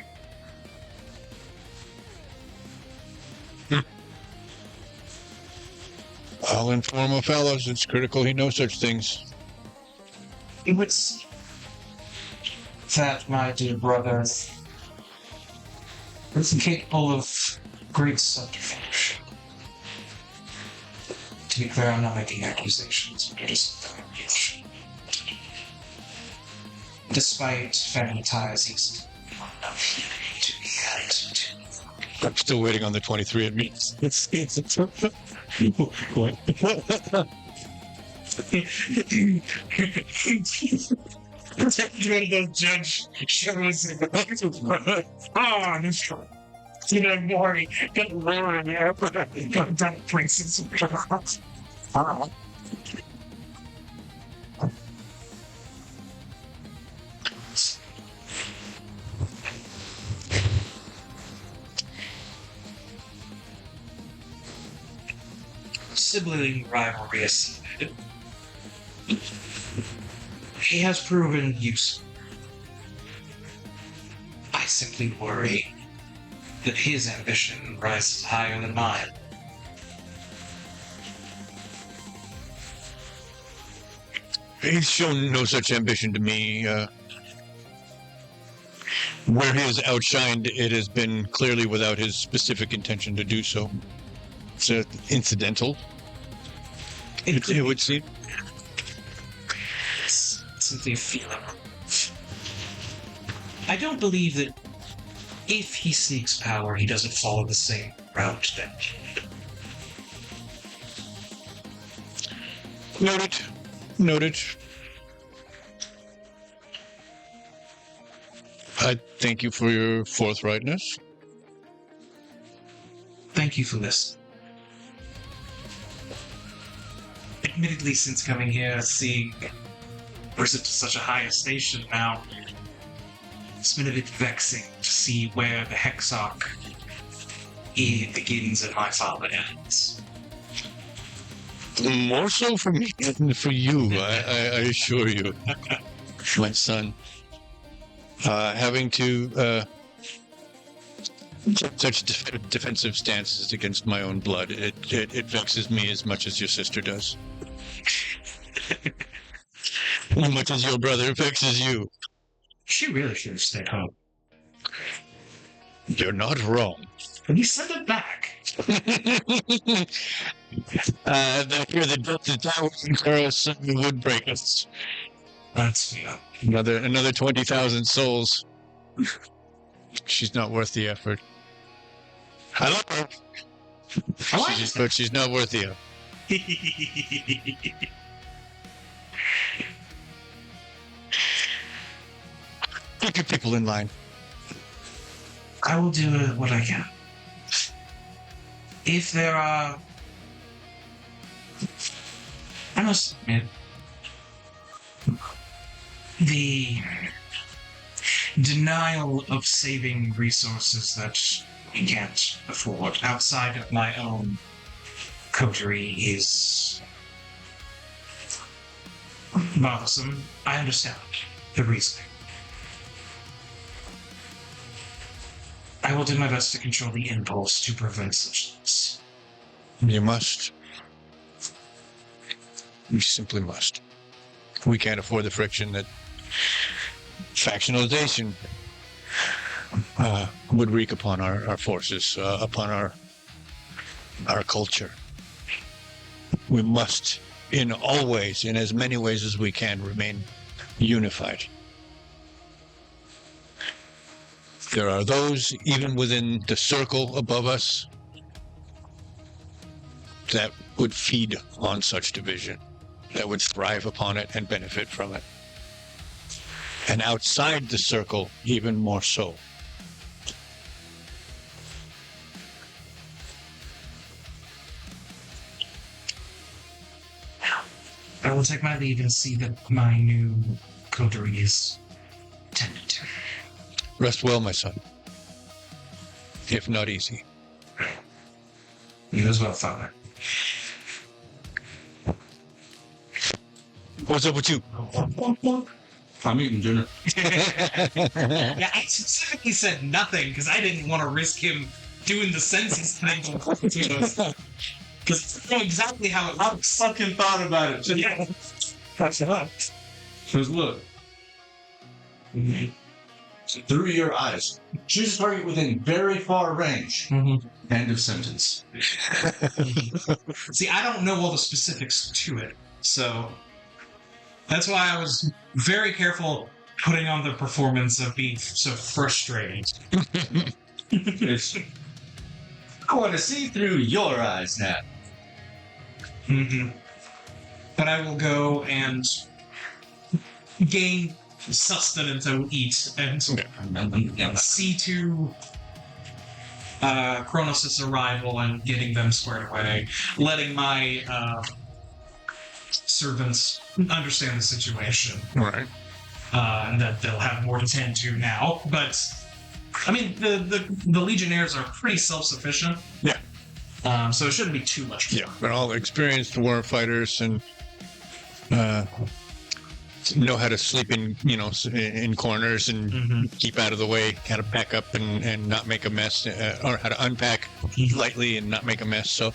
I'll inform Ophalis. It's critical he knows such things. It would seem that my dear brother is capable of great subterfuge. To be clear, I'm not making accusations, but just despite family ties, he's not to be had to. I'm still waiting on the 23 at me. It's what? The judge shows him. Oh, this one. You know, morning. Get around here. Got that princess. Sibling rivalry aside, He has proven useful. I simply worry that his ambition rises higher than mine. He's shown no such ambition to me. Where he has outshined, it has been clearly without his specific intention to do so. It's incidental, it would seem. It's simply a feeling. I don't believe that if he seeks power, he doesn't follow the same route that Noted. Noted. I thank you for your forthrightness. Thank you for this. Admittedly, since coming here, seeing risen to such a higher station now, it's been a bit vexing to see where the Hexarch begins and my father ends. More so for me than for you, I assure you, my son. Having to take such defensive stances against my own blood, it vexes me as much as your sister does. As much as your brother vexes you. She really should have stayed home. You're not wrong. But he sent it back. I hear the death of Tower would break us. That's yeah. Another 20,000 souls. She's not worth the effort. I love her. But she's not worth the effort. Keep your people in line. I will do what I can. If there are... I must admit, the denial of saving resources that we can't afford outside of my own coterie is bothersome. I understand the reasoning. I will do my best to control the impulse to prevent such things. You must. You simply must. We can't afford the friction that factionalization would wreak upon our forces, upon our culture. We must, in all ways, in as many ways as we can, remain unified. There are those, even within the circle above us, that would feed on such division, that would thrive upon it and benefit from it. And outside the circle, even more so. I will take my leave and see that my new coterie is tended to. Rest well, my son. If not easy. You as well, Father. What's up with you? I'm eating dinner. Yeah, I specifically said nothing because I didn't want to risk him doing the census thing to us. Because I know exactly how it looks. Fucking thought about it. Yeah. That's up. Because look. Through your eyes. Choose a target within very far range. Mm-hmm. End of sentence. See, I don't know all the specifics to it, so that's why I was very careful putting on the performance of being so frustrating. I want to see through your eyes now. Mm-hmm. But I will go and gain sustenance. I will eat and see to Kronos' arrival and getting them squared away, letting my servants understand the situation. Right. And that they'll have more to tend to now. But I mean, the Legionnaires are pretty self-sufficient. Yeah. So it shouldn't be too much. Yeah, they're all experienced war fighters and know how to sleep in, in corners and keep out of the way, how to pack up and not make a mess, or how to unpack lightly and not make a mess. So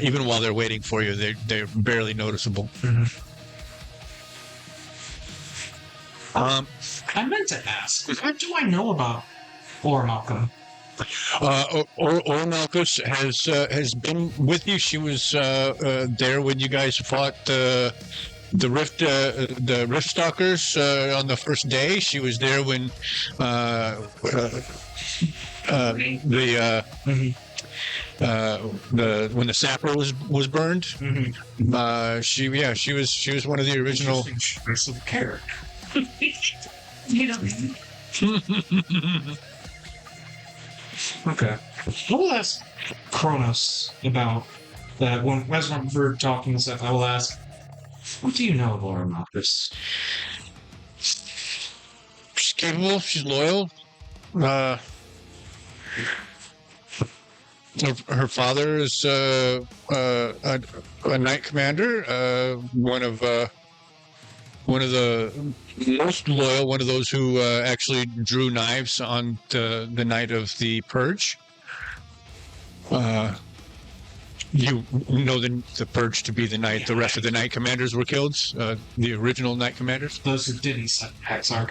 even while they're waiting for you, they're barely noticeable. I meant to ask, what do I know about Ormalka? Ormalcus has been with you. She was there when you guys fought the Rift Stalkers on the first day. She was there when when the sapper was burned. She was one of the original. She's a character. Okay. We'll ask Kronos about that. As we're talking and stuff, I will ask, what do you know of Ormalcus? She's capable. She's loyal. Her father is a knight commander. One of the most loyal. One of those who actually drew knives on the night of the purge. You know the purge to be the night the rest of the knight commanders were killed. The original knight commanders. Those who didn't set Haxark.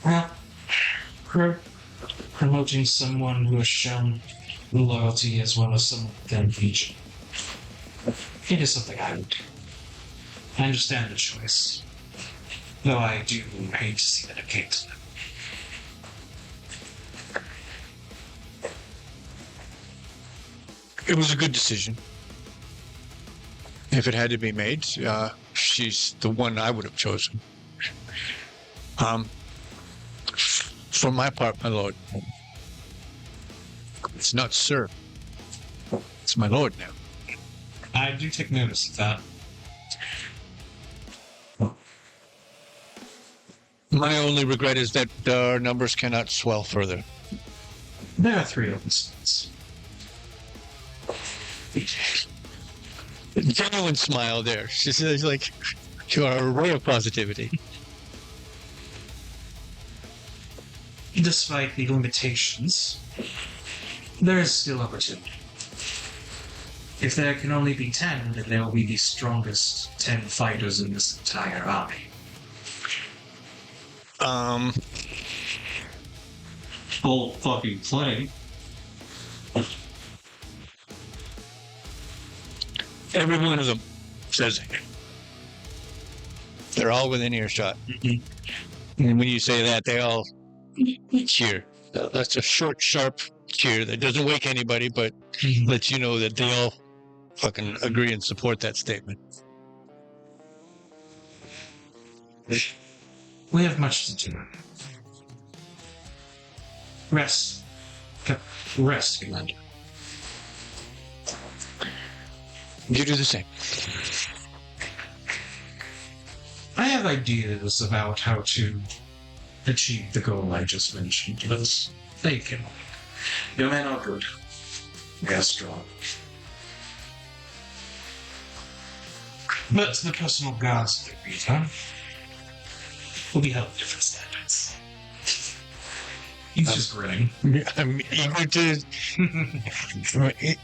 Well, promoting someone who has shown loyalty as well as someone within the region. It is something I would do. I understand the choice, though I do hate to see that it came to them. It was a good decision. If it had to be made, she's the one I would have chosen. For my part, my lord, it's not sir. It's my lord now. I do take notice of that. My only regret is that our numbers cannot swell further. There are 3 open spots. Genuine smile there. She's like, you are a ray of positivity. Despite the limitations, there is still opportunity. If there can only be 10, then there will be the strongest 10 fighters in this entire army. Full fucking play. Every one of them says it. They're all within earshot. And when you say that, they all cheer. That's a short, sharp cheer that doesn't wake anybody, but lets you know that they all fucking agree and support that statement. We have much to do. Rest. Rest, Commander. You do the same. I have ideas about how to achieve the goal I just mentioned. Let's take him. Your men are good. They are strong. But the personal gods of the Bei'Hara will be held to different standards. He's just grinning. I'm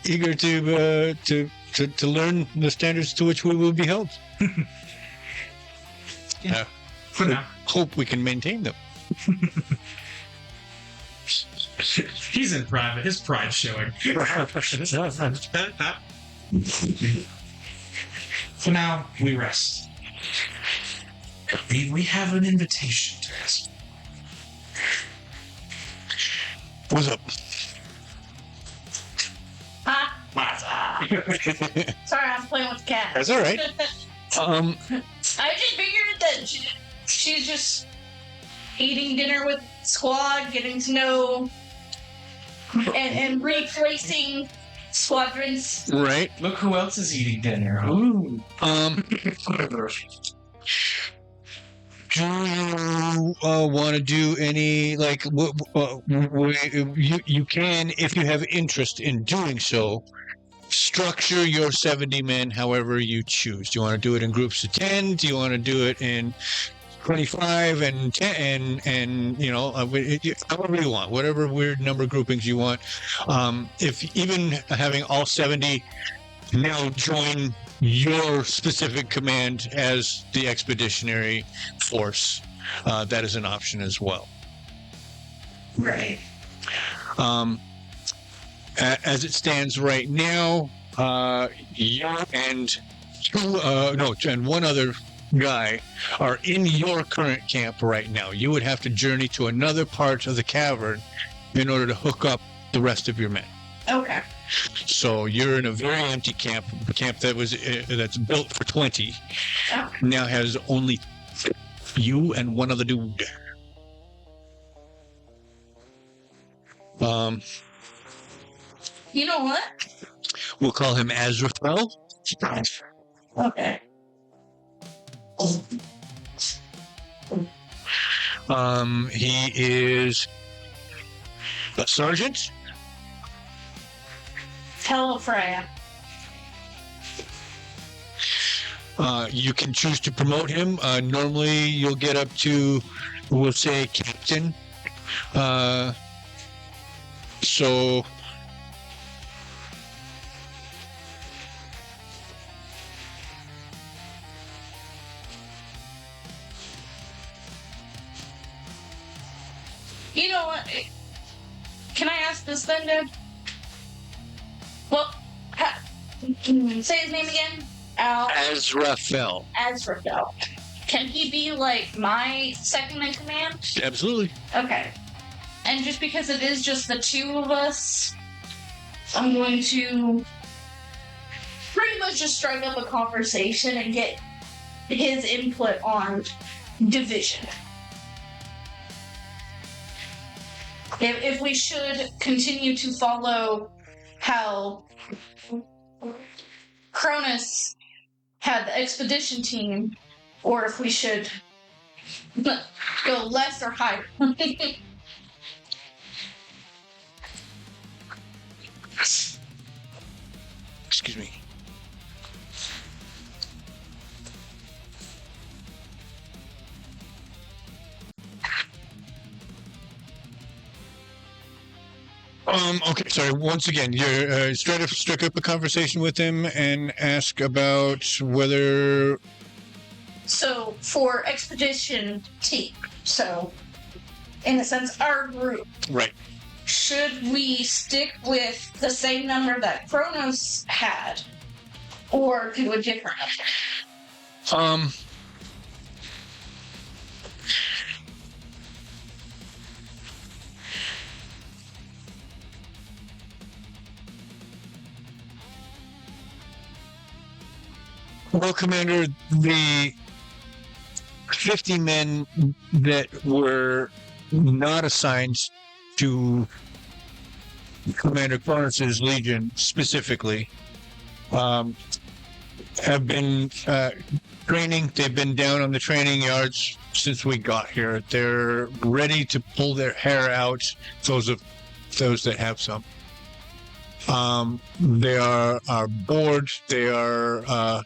eager to learn the standards to which we will be held. Yeah. For now. Hope we can maintain them. He's in private. His pride's showing. For now, we rest. We have an invitation to ask. What's up? Sorry, I'm playing with the cat. That's all right. I just figured that she's just eating dinner with squad, getting to know, and replacing squadrons. Right. Look who else is eating dinner. Huh? Ooh. Do you want to do any, like, you can, if you have interest in doing so, structure your 70 men however you choose. Do you want to do it in groups of 10? Do you want to do it in 25 and 10 and however you want, whatever weird number groupings you want. If even having all 70 now join your specific command as the expeditionary force, that is an option as well. Right. As it stands right now, you and one other guy are in your current camp right now. You would have to journey to another part of the cavern in order to hook up the rest of your men. Okay. So you're in a very empty camp. The camp that's built for 20 now has only you and one other dude. You know what? We'll call him Azrael. Okay. He is a sergeant. Hello, Freya. You can choose to promote him. Normally, you'll get up to, we'll say, captain. So You know what? Can I ask this then, Dad? Well, say his name again. Azrael. Azrael. Can he be like my second in command? Absolutely. Okay. And just because it is just the two of us, I'm going to pretty much just strike up a conversation and get his input on division. If we should continue to follow how Cronus had the expedition team, or if we should go less or higher. Excuse me. Okay, sorry. Once again, you're strike up a conversation with him and ask about whether. So, for expedition team, so, in a sense, our group. Right. Should we stick with the same number that Kronos had? Or do a different number? Well, Commander, the 50 men that were not assigned to Commander Cronus's Legion specifically have been training. They've been down on the training yards since we got here. They're ready to pull their hair out, those that have some. They are bored. They are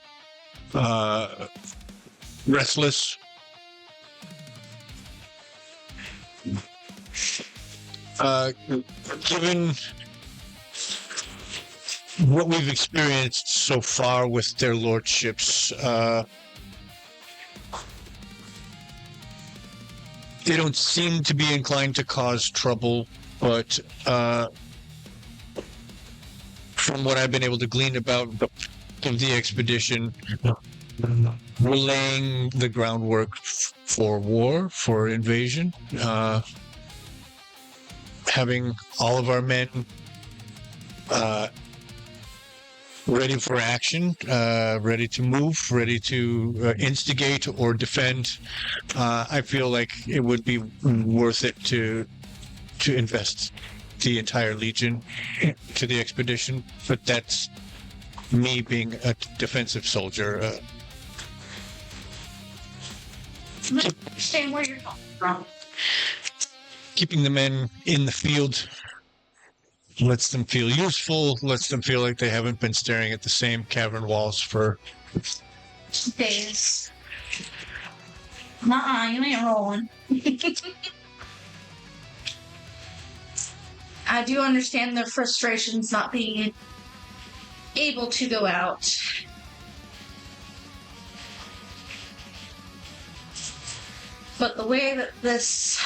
restless. Given what we've experienced so far with their lordships, they don't seem to be inclined to cause trouble, but from what I've been able to glean about the expedition, we're laying the groundwork for war, for invasion. Having all of our men ready for action, ready to move, ready to instigate or defend. I feel like it would be worth it to invest the entire Legion to the expedition, but that's me being a defensive soldier. Understand where you're coming from. Keeping the men in the field lets them feel useful, lets them feel like they haven't been staring at the same cavern walls for days. Nuh-uh, you ain't rolling. I do understand their frustrations not being able to go out. But the way that this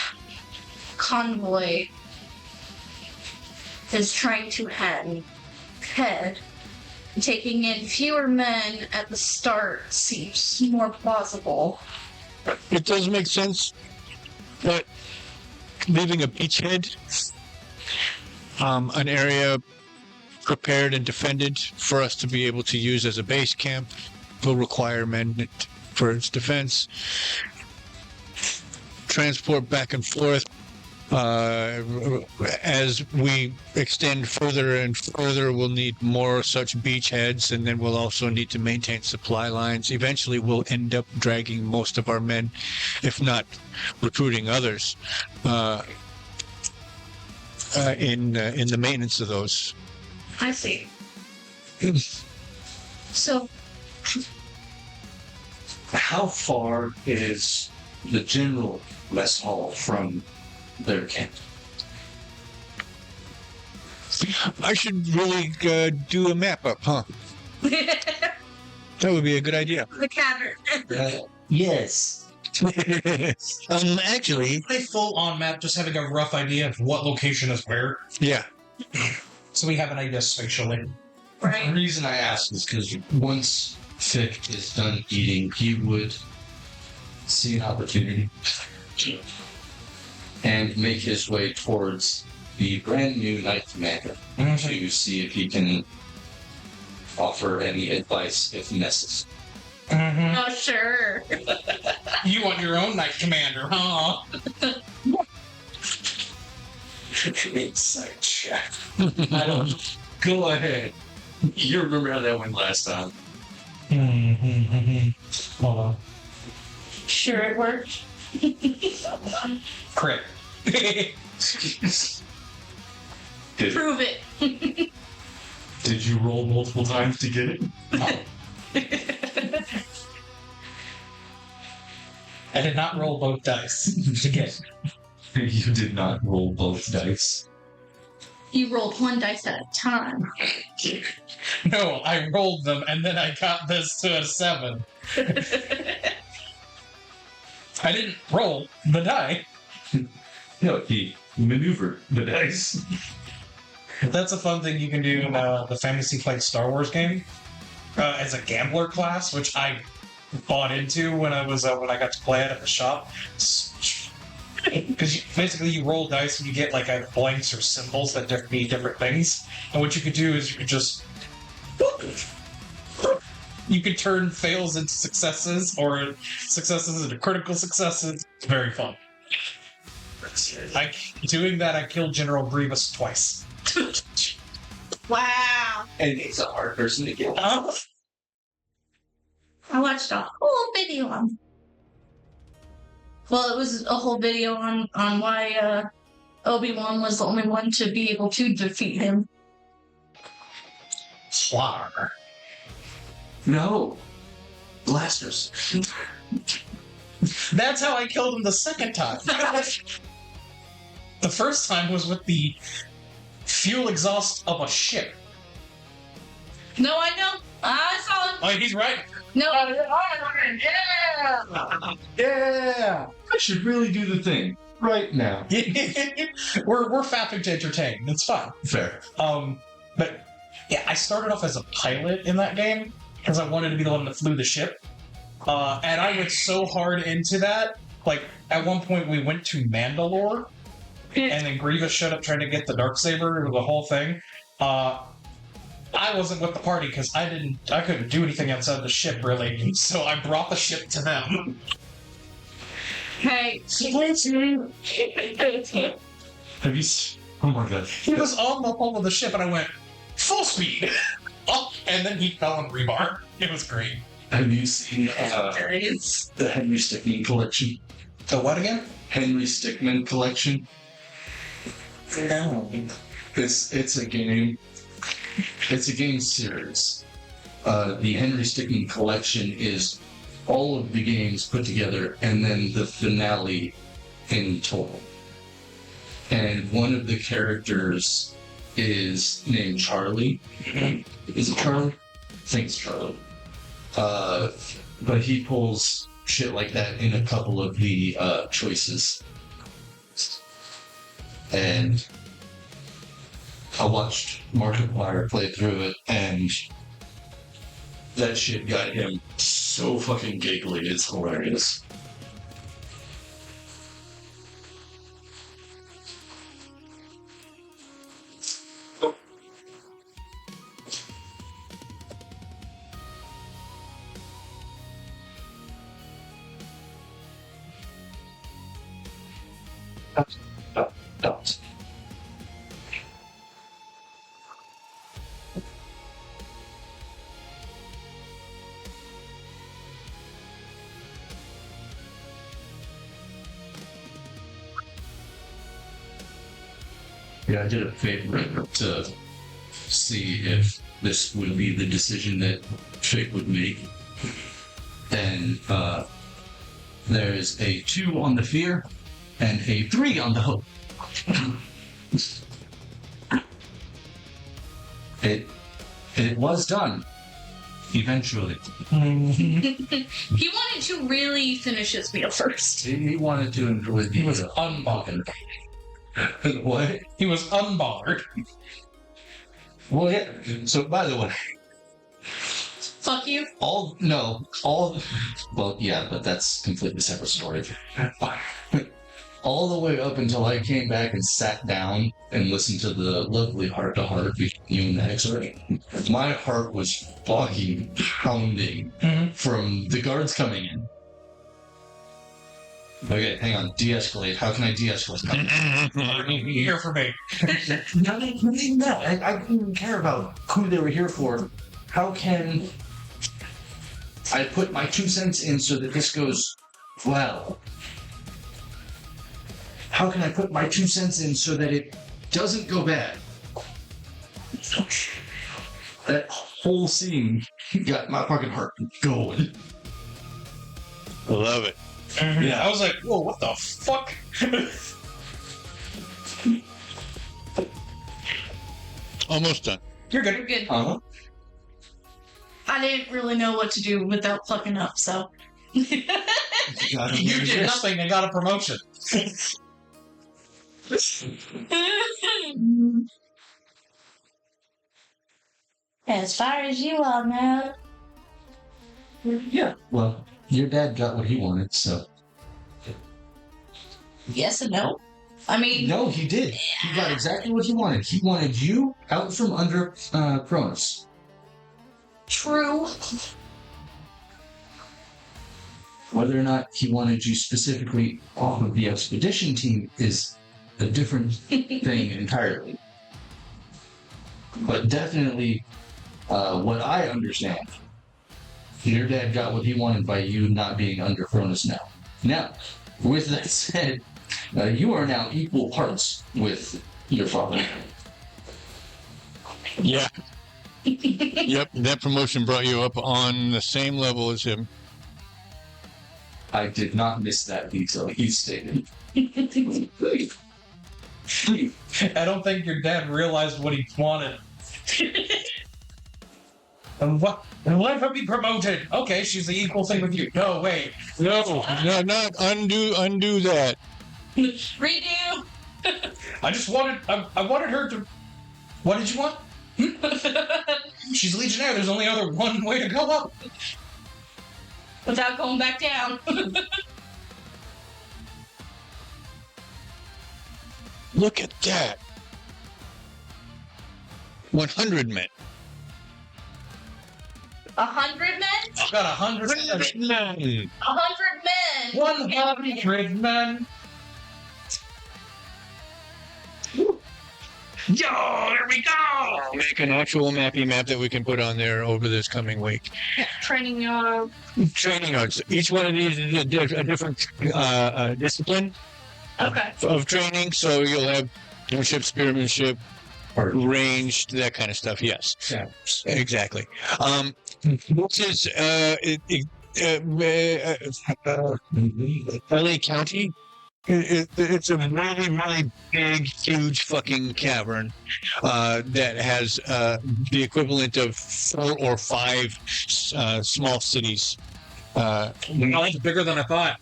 convoy is trying to head, taking in fewer men at the start seems more plausible. it does make sense, but leaving a beachhead, an area prepared and defended for us to be able to use as a base camp, will require men for its defense. Transport back and forth. As we extend further and further, we'll need more such beachheads, and then we'll also need to maintain supply lines. Eventually, we'll end up dragging most of our men, if not recruiting others, in the maintenance of those. I see. So, How far is the general mess hall from their camp? I should really do a map up, huh? That would be a good idea. the cavern. Yes. Actually, A full-on map, just having a rough idea of what location is where, yeah. so we have an idea spatially. The Right. reason I ask is because once Fick is done eating, he would see an opportunity and make his way towards the brand new Knight Commander to see if he can offer any advice if necessary. Mm-hmm. Oh, sure. You want your own Knight Commander, huh? Insight check. I don't. Go ahead. You remember how that went last time? Hold on. Sure it worked. Crit. Prove it. Did you roll multiple times to get it? I did not roll both dice to get. You did not roll both dice. You rolled one dice at a time. No, I rolled them and then I got this to a 7. I didn't roll the die. No, he maneuvered the dice. That's a fun thing you can do in the Fantasy Flight Star Wars game as a gambler class, which I bought into when I was when I got to play it at the shop. Because basically you roll dice and you get like either blanks or symbols that mean different things. And what you could do is you could just you could turn fails into successes or successes into critical successes. It's very fun. Doing that, I killed General Grievous twice. Wow. And he's a hard person to kill. I watched a whole video on. Well, it was a whole video on why Obi-Wan was the only one to be able to defeat him. Flower. No. Blasters. That's how I killed him the second time. The first time was with the fuel exhaust of a ship. No, I know. I saw him. Oh, he's right. No. Yeah. I should really do the thing right now. we're fapping to entertain. It's fun. Fair. But yeah, I started off as a pilot in that game because I wanted to be the one that flew the ship. And I went so hard into that. Like, at one point we went to Mandalore, and then Grievous showed up trying to get the Darksaber, the whole thing. I wasn't with the party because I couldn't do anything outside the ship, really. So I brought the ship to them. Hey. Have you? Oh my god. He was on the hull of the ship, and I went, full speed! Oh, and then he fell in rebar. It was great. Have you seen the Henry Stickmin collection? The what again? Henry Stickmin collection. No. It's a game. It's a game series. The Henry Stickmin collection is all of the games put together, and then the finale in total. And one of the characters is named Charlie. Is it Charlie? I think it's Charlie. But he pulls shit like that in a couple of the choices. And I watched Markiplier play through it, and that shit got him so fucking giggly. It's hilarious. Don't. Yeah, I did a favor to see if this would be the decision that Chick would make. And there's a 2 on the fear and a 3 on the hope. It was done. Eventually. He wanted to really finish his meal first. He wanted to enjoy the... He was unbothered. What? He was unbothered. Well, yeah. So, by the way, Fuck you. well, yeah, but that's a completely separate story. All the way up until I came back and sat down and listened to the lovely heart-to-heart between you and the X-Ray, my heart was fucking pounding from the guards coming in. Okay, hang on. De-escalate. How can I de-escalate? Here for me. No, I didn't even care about who they were here for. How can I put my 2 cents in so that this goes well? How can I put my 2 cents in so that it doesn't go bad? That whole scene got my fucking heart going. Love it. Yeah, I was like, whoa, what the fuck? Almost done. You're good. You're good. Uh-huh. I didn't really know what to do without fucking up, so. You did nothing and got a promotion. As far as you all know. Yeah, well, your dad got what he wanted, so... Yes and no. I mean... No, he did. He got exactly what he wanted. He wanted you out from under Cronus. True. Whether or not he wanted you specifically off of the expedition team is a different thing entirely. But definitely, what I understand, your dad got what he wanted by you not being under Cronus now. Now, with that said, you are now equal parts with your father. Yeah. Yep, that promotion brought you up on the same level as him. I did not miss that detail he stated. I don't think your dad realized what he wanted. And what if I be promoted? Okay, she's the equal thing with you. No, wait. No, not undo that. Redo. I just wanted, I wanted her to, what did you want? She's Legionnaire, there's only one way to go up. Without going back down. Look at that. 100 men. 100 men? I've got 100 men. 100 men! 100 men. Yo, there we go! Make an actual mappy map that we can put on there over this coming week. Training Training notes. Each one of these is a different discipline Okay. of training. So you'll have ship, spearmanship, ranged, that kind of stuff. Yes, Yeah. exactly. This is LA County. It's a really, really big, huge fucking cavern that has the equivalent of 4 or 5 small cities. Oh, that's bigger than I thought.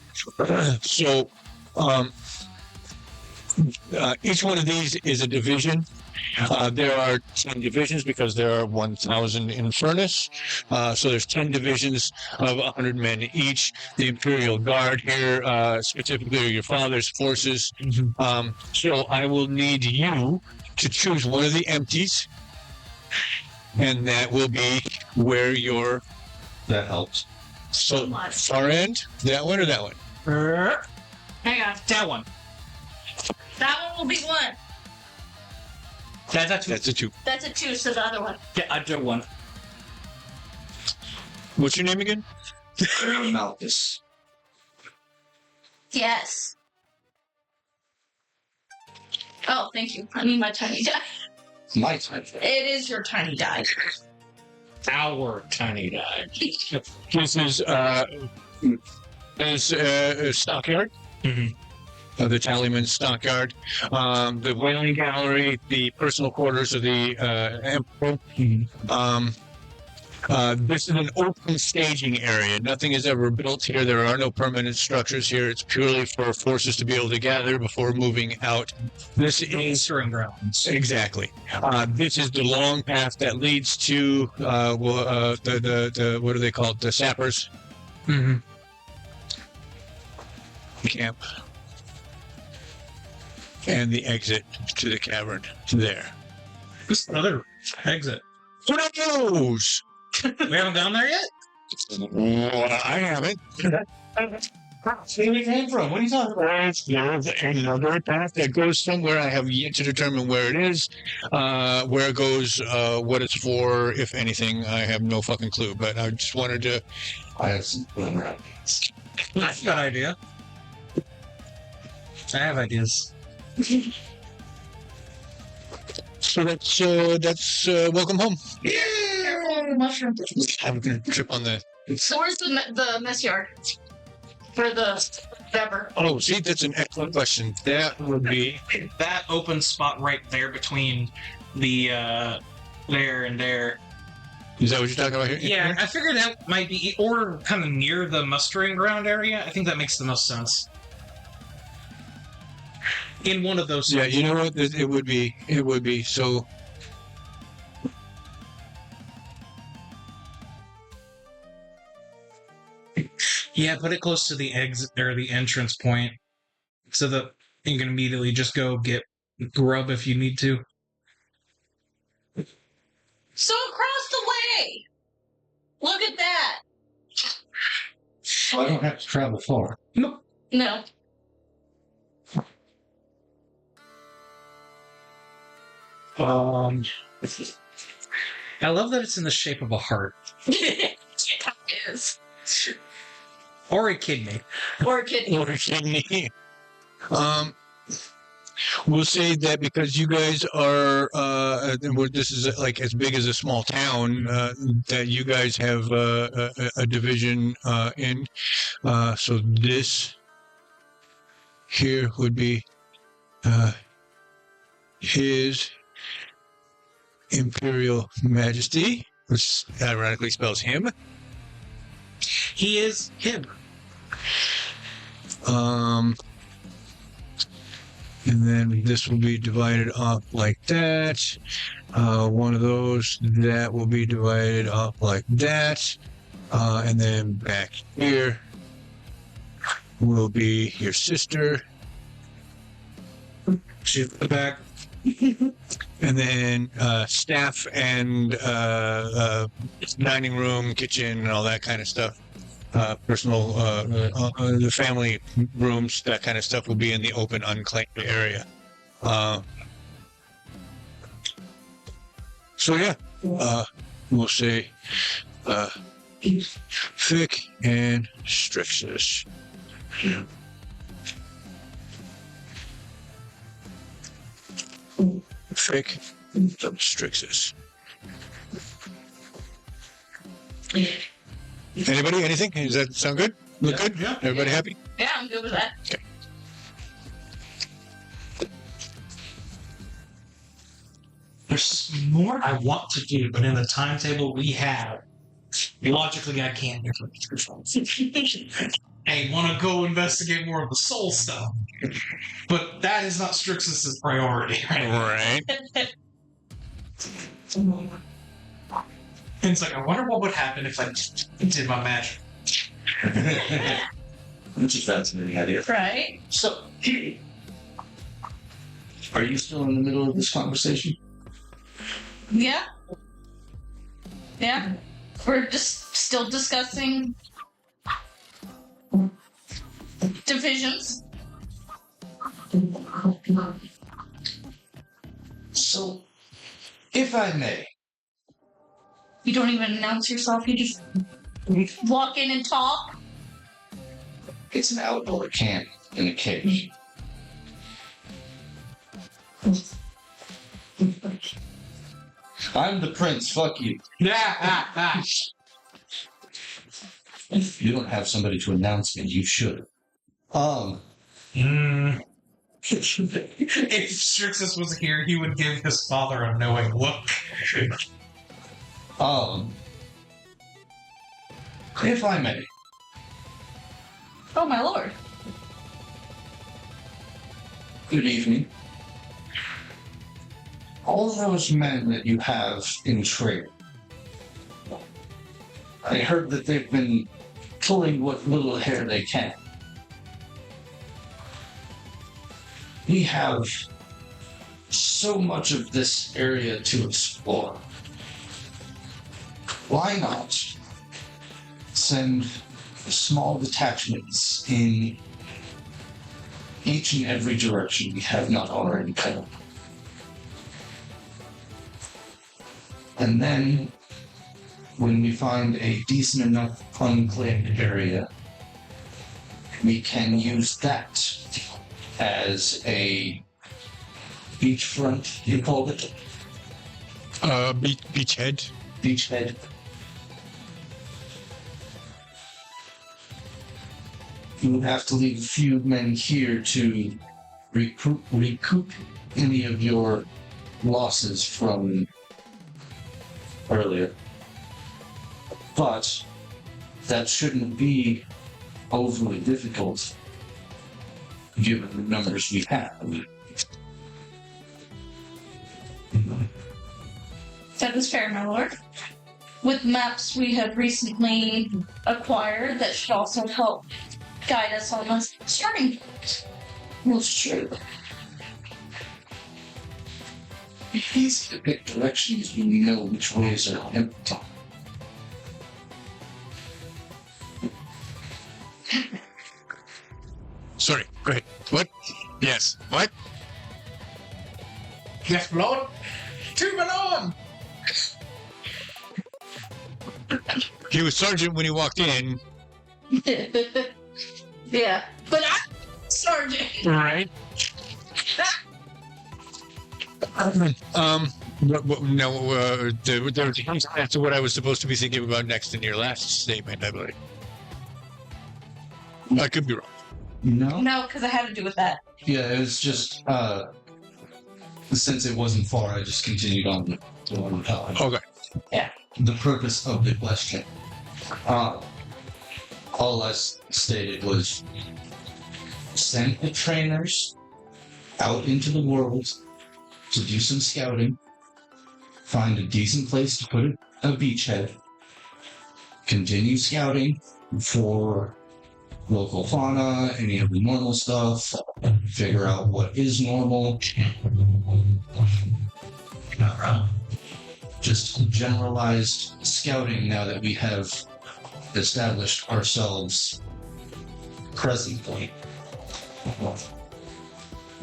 So each one of these is a division. There are 10 divisions because there are 1,000 in Furnace. So there's 10 divisions of 100 men each. The Imperial Guard here, specifically your father's forces. So I will need you to choose one of the empties, and that will be where your That helps. so far end. That one or that one? Hang on. That one. That one will be 1. That's That's a 2. That's a 2, so the other one. Yeah, I do one. What's your name again? Malchus. Yes. Oh, thank you. I need my tiny die. My time. It is your tiny die. Our tiny die. This is Stockyard. The Tallyman Stockyard, the Whaling Gallery, the personal quarters of the Emperor. This is an open staging area. Nothing is ever built here. There are no permanent structures here. It's purely for forces to be able to gather before moving out. This is Answering grounds. exactly. This is the long path that leads to the what are they called? The sappers camp. And the exit to the cavern there. This another exit. Who knows? We haven't gone there yet? I haven't. See where we came from. What are you talking about? There's another path that goes somewhere. I have yet to determine where it is, where it goes, what it's for, if anything. I have no fucking clue. But I just wanted to. I have some That's a good idea. I have ideas. So that's welcome home. Yeah, mushroom. I'm gonna trip on the. So where's the mess yard? For the Bever. Oh, see, that's an excellent question. That would be. That open spot right there between the there and there. Is that what you're talking about here? Yeah, I figured that might be, or kind of near the mustering ground area. I think that makes the most sense. In one of those. Yeah, you know what? It would be. It would be. So. Yeah, put it close to the exit or the entrance point, so that you can immediately just go get grub if you need to. So across the way! Look at that! So I don't have to travel far. No. I love that it's in the shape of a heart. It is. Or a kidney. Or a kidney. Or kidney. We'll say that because you guys are, this is like as big as a small town, that you guys have a division in. So this here would be His Imperial Majesty, which ironically spells him. He is him. And then this will be divided up like that. One of those, that will be divided up like that. And then back here will be your sister. She's the back. And then staff and dining room, kitchen, and all that kind of stuff. Personal, the family rooms, that kind of stuff will be in the open, unclaimed area. So yeah, we'll say thick and Strixus. Thick Strixus. Anybody? Anything? Does that sound good? Look good? Yeah. Everybody happy? Yeah, I'm good with that. There's more I want to do, but in the timetable we have, logically I can't do it. I want to go investigate more of the soul stuff, but that is not Strixus' priority, right? Right. And it's like, I wonder what would happen if I did my magic. Which is fascinating idea. Right? So, are you still in the middle of this conversation? Yeah. Yeah. We're just still discussing divisions. So, if I may, You don't even announce yourself, you just walk in and talk. it's an outdoor camp in a cage. I'm the prince, fuck you. If you don't have somebody to announce me, you should. If Strixus was here, he would give his father a knowing look. If I may, Oh my lord. good evening. All those men that you have in trade, I heard that they've been pulling what little hair they can. We have so much of this area to explore. Why not send small detachments in each and every direction we have not already been? And then, when we find a decent enough unclaimed area, we can use that as a beachfront, you called it? Beachhead. Beachhead. You would have to leave a few men here to recoup any of your losses from earlier. But that shouldn't be overly difficult given the numbers we have. That is fair, my lord. With maps we have recently acquired that should also help guide us on the starting point. That's true. It's easy to pick directions when you know which ways are empty. Sorry. Go ahead. What? Yes. What? Yes, my lord. To my lord! He was sergeant when he walked in. Yeah. But I'm sergeant. Right. No, that's what I was supposed to be thinking about next in your last statement, I believe. I could be wrong. No? No, because I had to do with that. Yeah, it was just, since it wasn't far, I just continued on the one Okay. the purpose of the question. All I stated was send the trainers out into the world to do some scouting, find a decent place to put a beachhead, continue scouting for local fauna, any of the normal stuff, figure out what is normal. Just generalized scouting now that we have established ourselves presently.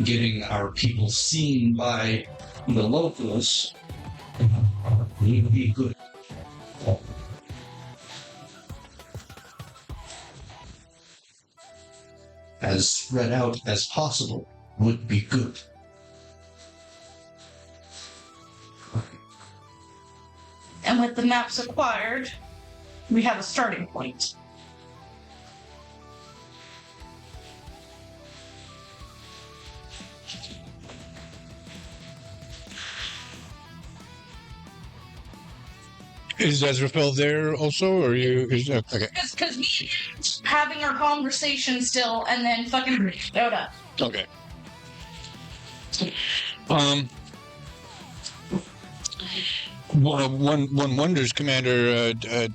Getting our people seen by the locals would be good. As spread out as possible would be good. that the map's acquired, we have a starting point. Is Azrael there also, or you? Okay. Because me having our conversation still, and then fucking showed up. Okay. One wonders, Commander.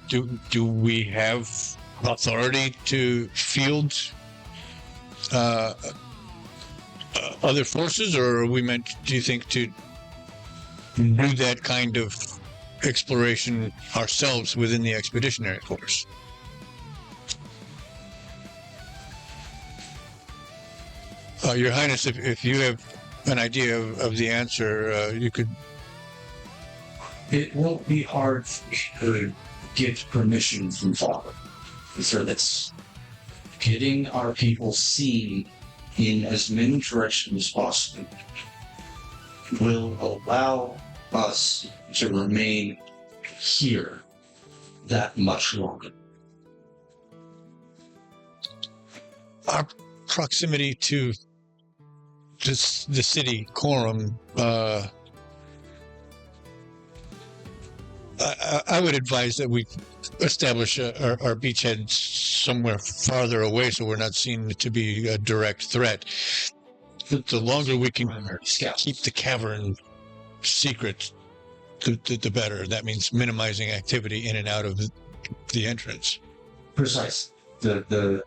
Do we have authority to field other forces, or are we meant, do you think, to do that kind of exploration ourselves within the expeditionary force? Your Highness, if you have an idea of the answer, you could. It won't be hard to get permission from Father. So that's getting our people seen in as many directions as possible will allow us to remain here that much longer. Our proximity to the city, Quorum, I would advise that we establish our beachhead somewhere farther away so we're not seen to be a direct threat. The longer we can keep the cavern secret, the better. That means minimizing activity in and out of the entrance. Precise. The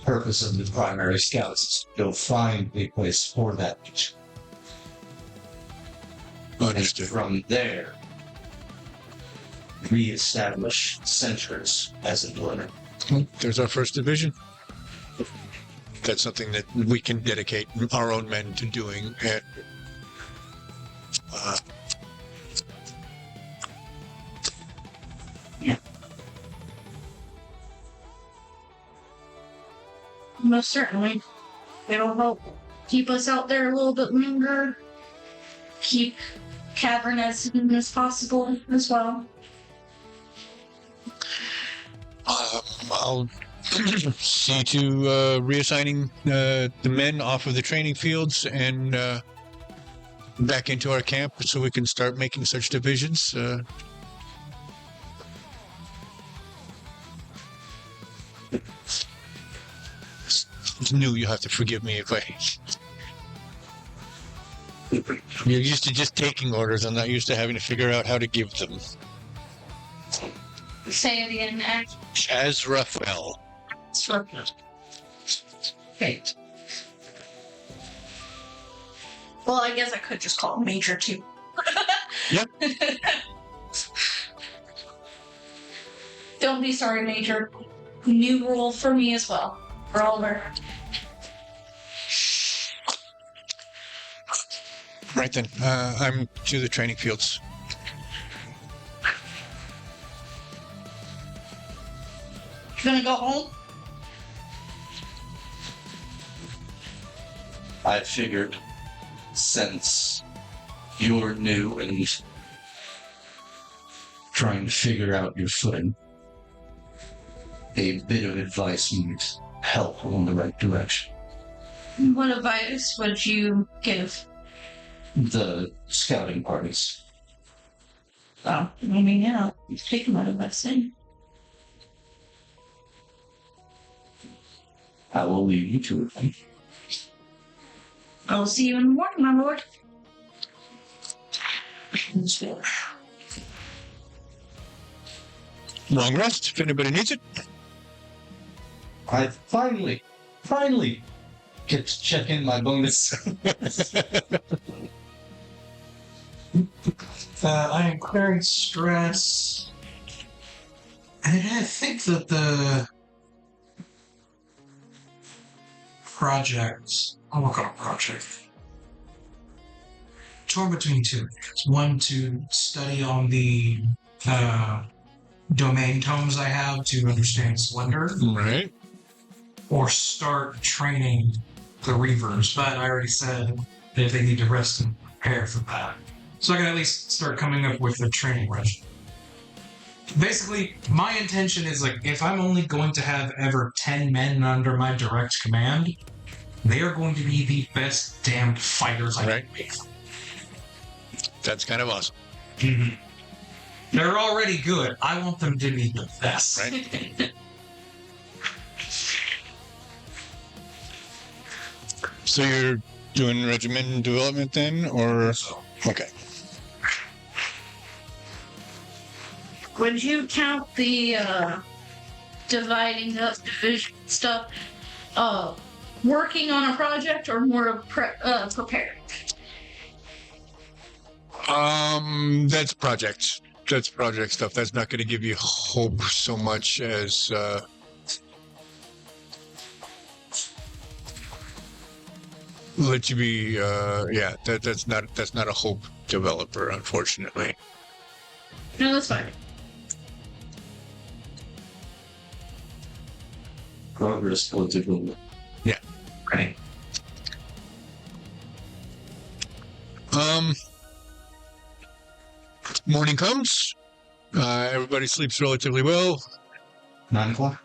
purpose of the primary scouts is to go find a place for that beach. Understood. And from there, re-establish centers as it were. There's our first division. That's something that we can dedicate our own men to doing. Most certainly. It'll help keep us out there a little bit longer. Keep cavern as hidden as possible as well. I'll see to reassigning the men off of the training fields and back into our camp so we can start making such divisions. It's new. You have to forgive me if I. You're used to just taking orders. I'm not used to having to figure out how to give them. Say it again. Azrael. Okay. Well, I guess I could just call him Major too. Yep. Don't be sorry, Major. New rule for me as well. For Oliver. Right then. I'm to the training fields. You gonna go home? I figured since you're new and trying to figure out your footing, a bit of advice might help in the right direction. What advice would you give? The scouting parties. Oh, I mean, yeah, take him out of that thing. I will leave you to it. I'll see you in the morning, my lord. Long rest if anybody needs it. I finally get to check in my bonus. I am clearing stress. And I think that the project, I'll work on a project. Torn between two. One, to study on the domain tomes I have to understand Slender. Right. Or start training the Reavers. But I already said that they need to rest and prepare for that. So I can at least start coming up with a training regimen. Basically, my intention is like, if I'm only going to have ever 10 men under my direct command, they are going to be the best damn fighters I can make. That's kind of awesome. Mm-hmm. They're already good. I want them to be the best. Right. So you're doing regimen development then, or okay? Would you count the dividing up division stuff working on a project or more of preparing? That's project. That's project stuff. That's not going to give you hope so much as let you be. Yeah, that's not a hope developer, unfortunately. No, that's fine. Progress political. Yeah. Right. Morning comes. Everybody sleeps relatively well. 9 o'clock?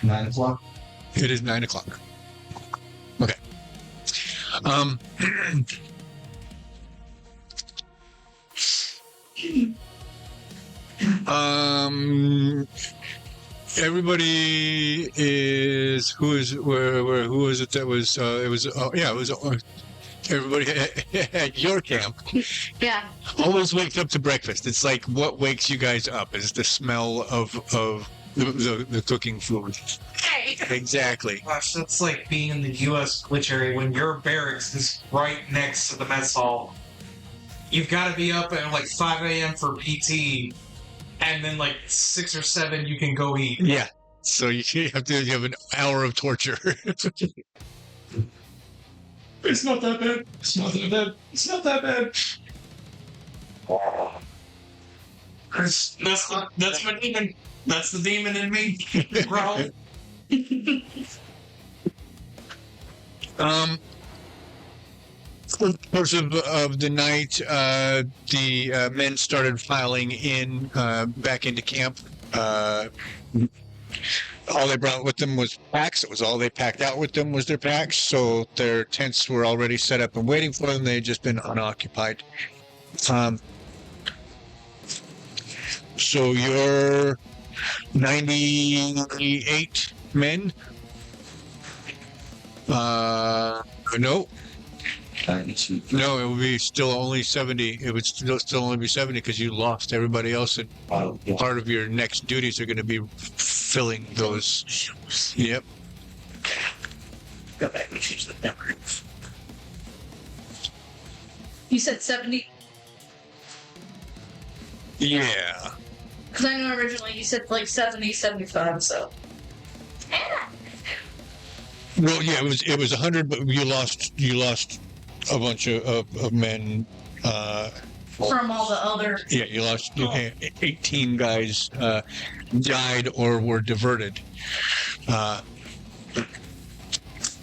9 o'clock? It is 9 o'clock. Okay. Everybody is who is it that was it was everybody at your camp Yeah. always wakes up to breakfast. It's like what wakes you guys up is the smell of the cooking food. Hey. Exactly. Gosh, that's like being in the U.S. military when your barracks is right next to the mess hall. You've got to be up at like 5 a.m. for PT, and then like 6 or 7 you can go eat. Yeah. So you have an hour of torture. It's not that bad. It's not that bad. It's not that bad. That's my demon. That's the demon in me. Growl. Over the course of the night, the men started filing in back into camp. All they brought with them was packs. It was all they packed out with them was their packs. So their tents were already set up and waiting for them. They had just been unoccupied. So you're 98 men. No, it would be still only 70. It would still only be 70 because you lost everybody else, and part of your next duties are going to be filling those. Yep. Go back and change the number. You said 70? Yeah. Because I know originally you said like 70, 75, so. Well, yeah, it was 100, but you lost a bunch of men. From all the other. Yeah, you lost 18 guys died or were diverted.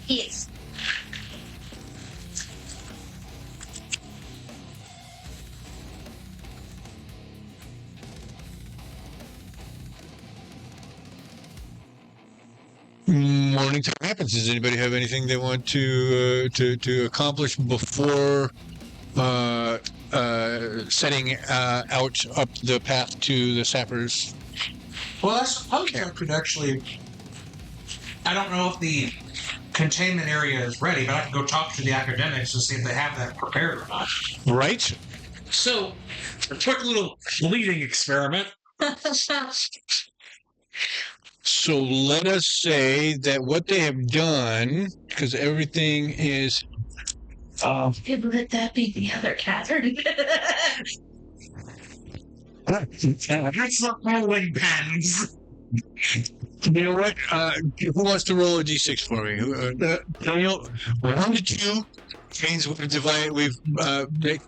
Yes. Morning time happens. Does anybody have anything they want to accomplish before setting out up the path to the sappers? Well, I suppose I could actually. I don't know if the containment area is ready, but I can go talk to the academics to see if they have that prepared or not. Right. So, a quick little leading experiment. So let us say that what they have done, because everything is. Let that be the other Catherine. That's not rolling pens. You know what? Who wants to roll a d6 for me? Daniel, 1 to 2 means we've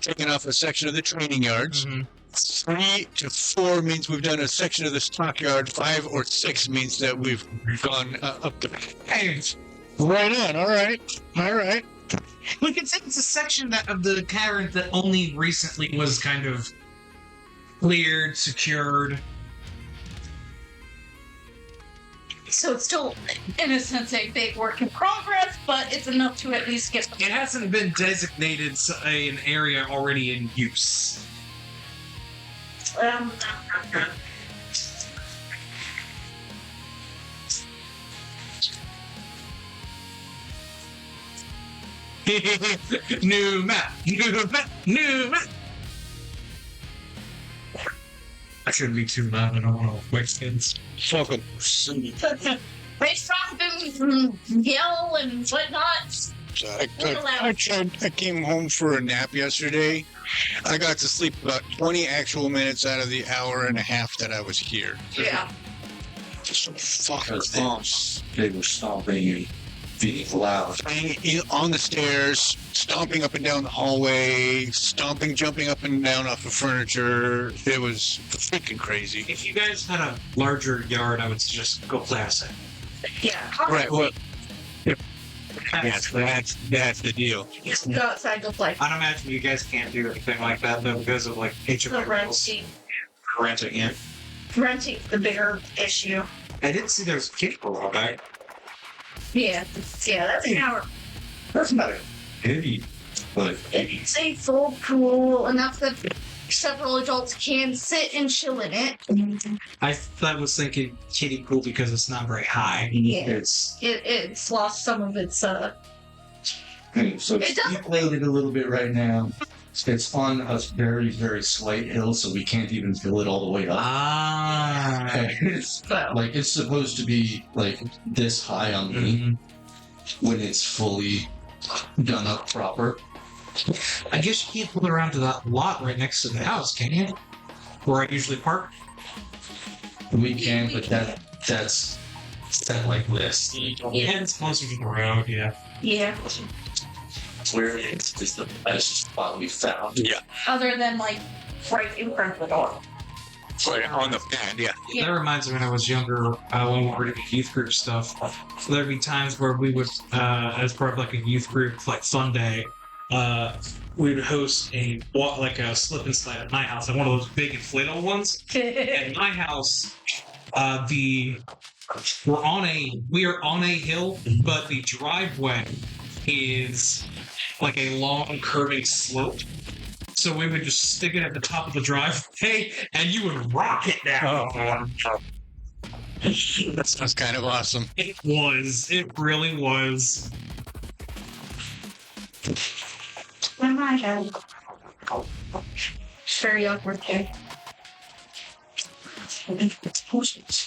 taken off a section of the training yards. Mm-hmm. 3 to 4 means we've done a section of the stockyard. 5 or 6 means that we've gone up the caves. Right on. All right. We could say it's a section of the cavern that only recently was kind of cleared, secured. So it's still, in a sense, a big work in progress, but it's enough to at least get It hasn't been designated an area already in use. um, New map, new map, new map. I shouldn't be too loud. I don't want to wake kids. Welcome. they stop and yell and whatnot. I came home for a nap yesterday. I got to sleep about 20 actual minutes out of the hour and a half that I was here. Yeah. So fucking Because they were stomping and being loud. on the stairs, stomping up and down the hallway, jumping up and down off of furniture. It was freaking crazy. If you guys had a larger yard, I would suggest go play outside. Yeah. Right. Well, that's the deal. Just go outside, go play. I'd imagine you guys can't do anything like that though because of like The HOA rules. renting. Yeah. Renting's the bigger issue. I did see there was a kid pool out back. Yeah. Yeah, that's an hour. That's not heavy, but It's a full pool, enough that several adults can sit and chill in it. I was thinking kiddie pool because it's not very high. Yeah. it's It's lost some of its so It it's doesn't- deflated a little bit right now. It's on a very, very slight hill, so we can't even fill it all the way up. Ah. It's so like it's supposed to be like this high on me when it's fully done up proper. I guess you can't pull it around to that lot right next to the house, can you? Where I usually park. We can, but that's set like this. Yeah, it's closer to the road. Yeah. yeah. Where it's the best spot we found. Yeah. Other than like right in front of the door. Right on the pad, yeah. Yeah. That reminds me when I was younger, when we were doing youth group stuff. There'd be times where we would, as part of like a youth group, like fun day, we would host a slip and slide at my house, like one of those big inflatable ones. At my house, we are on a hill, but the driveway is like a long curving slope. So we would just stick it at the top of the driveway, and you would rock it down. That sounds kind of awesome. It was. It really was. When I had very awkward too.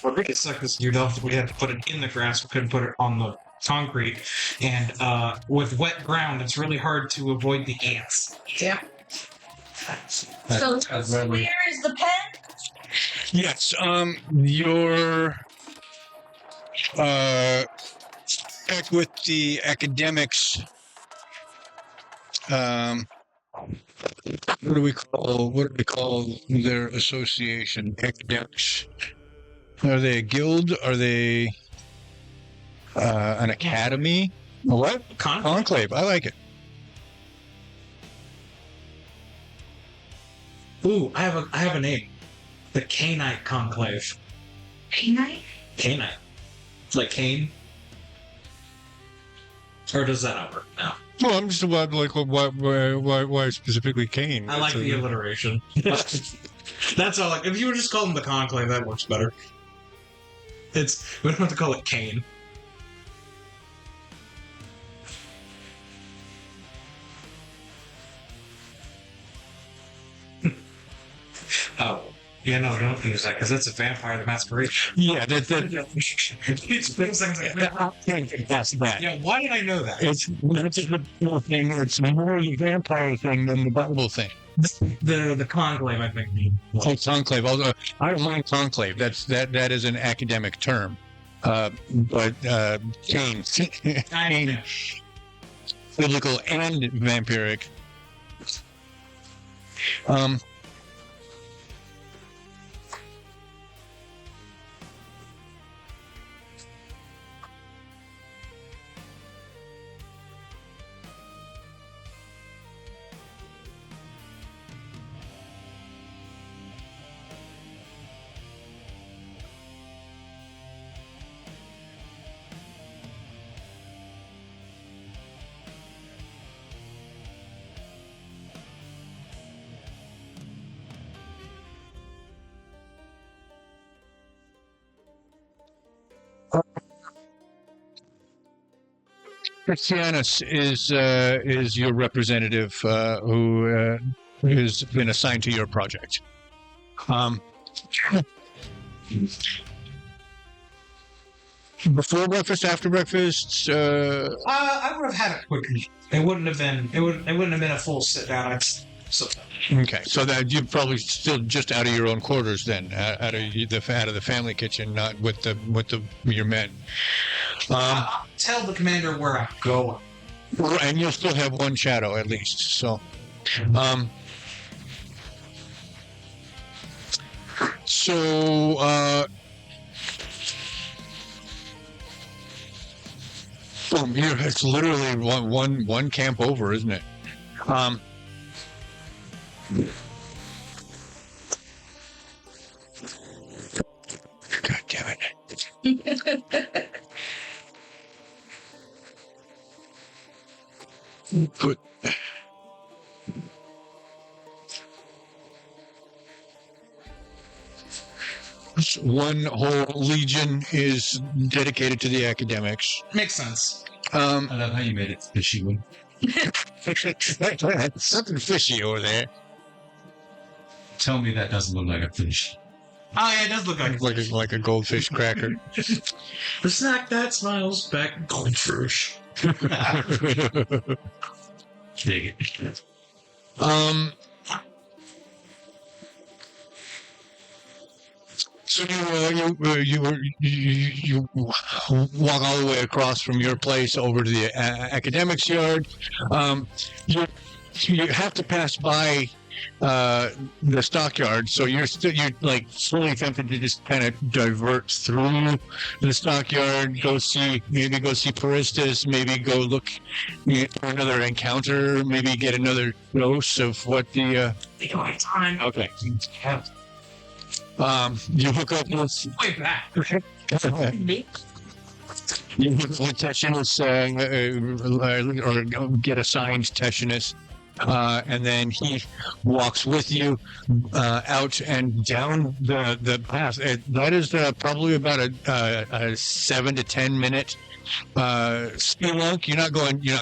What really sucked is we had to put it in the grass. We couldn't put it on the concrete. And with wet ground, it's really hard to avoid the ants. Yeah. So where is the pen? Yes, your back with the academics. What do we call their association? Academics. Are they a guild? Are they an academy? A what? Conclave. I like it. Ooh, I have a name. The Canite Conclave. Canine? Canite. Like Cane? Or does that not work? No. Well, I'm just about like why specifically Kane? I like the alliteration. That's all. Like, if you would just call them the Conclave, that works better. We don't have to call it Kane. Oh. Yeah, no, don't use that, because it's a Vampire the Masquerade. Yeah, It's things like that. Yeah, why did I know that? It's a good thing. It's more the vampire thing than the Bible thing. The Conclave, I think. Oh, conclave. Although I don't mind conclave. That is an academic term. But Kane, Kane, biblical and vampiric. Christianus is your representative who has been assigned to your project. Before breakfast, after breakfast. I would have had it quickly. It wouldn't have been. It wouldn't have been a full sit down. Okay, so that you're probably still just out of your own quarters then, out of the family kitchen, not with your men. Tell the commander where I'm going. And you'll still have one shadow at least. So, from here, it's literally one camp over, isn't it? God damn it. Good. One whole legion is dedicated to the academics. Makes sense. I love how you made it fishy one. Something fishy over there. Tell me that doesn't look like a fish. Oh yeah, it does look like Like a goldfish cracker. The snack that smiles back goldfish. Dig it. So you walk all the way across from your place over to the academics yard. You have to pass by the stockyard, so you're like slowly tempted to just kind of divert through the stockyard, go see Paristus, maybe go look for another encounter, maybe get another dose of what the time. okay. You hook up with Way back. you hook up with Teshinus, or get assigned Teshinus. And then he walks with you out and down the path. That is probably about a 7 to 10 minute spelunk. You're not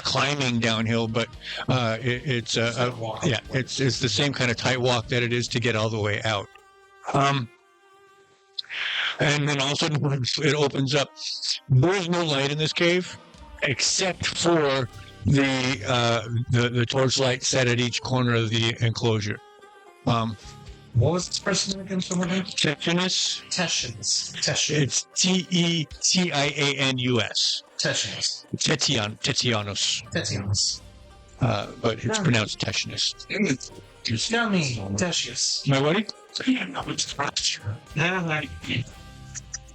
climbing downhill, but it's the same kind of tight walk that it is to get all the way out. And then all of a sudden it opens up. There's no light in this cave except for the torchlight set at each corner of the enclosure. What was this person again? Teshinus. It's Tetianus. Tetianus. But it's pronounced Teshinus. Tell me, Tetius. My buddy?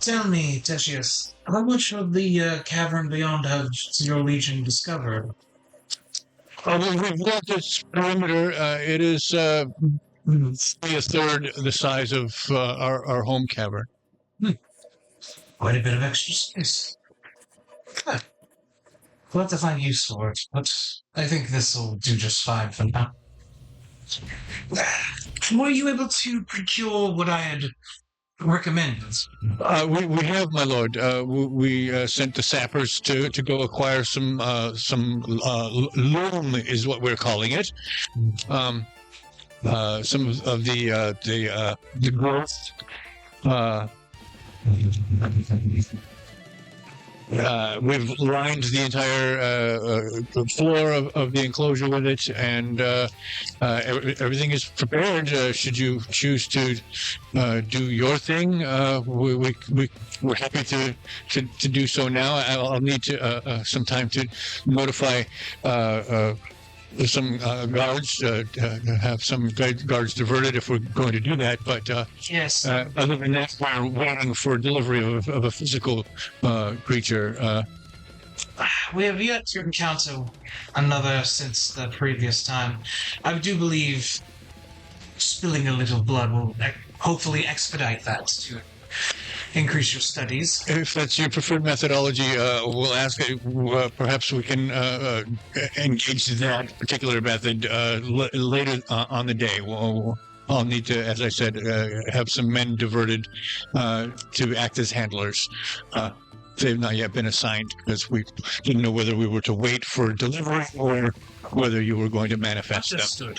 Tell me, Tetius, how much of the cavern beyond has your legion discovered? We've got this perimeter. It is only a third the size of our home cavern. Quite a bit of extra space. Good. We'll have to find use for it, but I think this will do just fine for now. Were you able to procure what I had recommended? We have, my lord. We sent the sappers to go acquire some loam is what we're calling it. Some of the growth. We've lined the entire floor of the enclosure with it, and everything is prepared. Should you choose to do your thing, we're happy to do so now. I'll need to some time to notify some guards, have some guards diverted if we're going to do that. But yes. Other than that, we're waiting for delivery of a physical creature. We have yet to encounter another since the previous time. I do believe spilling a little blood will hopefully expedite that to increase your studies. If that's your preferred methodology, we'll ask. Perhaps we can engage that particular method later on the day. I'll need to, as I said, have some men diverted to act as handlers. they've not yet been assigned because we didn't know whether we were to wait for delivery or whether you were going to manifest them. Understood.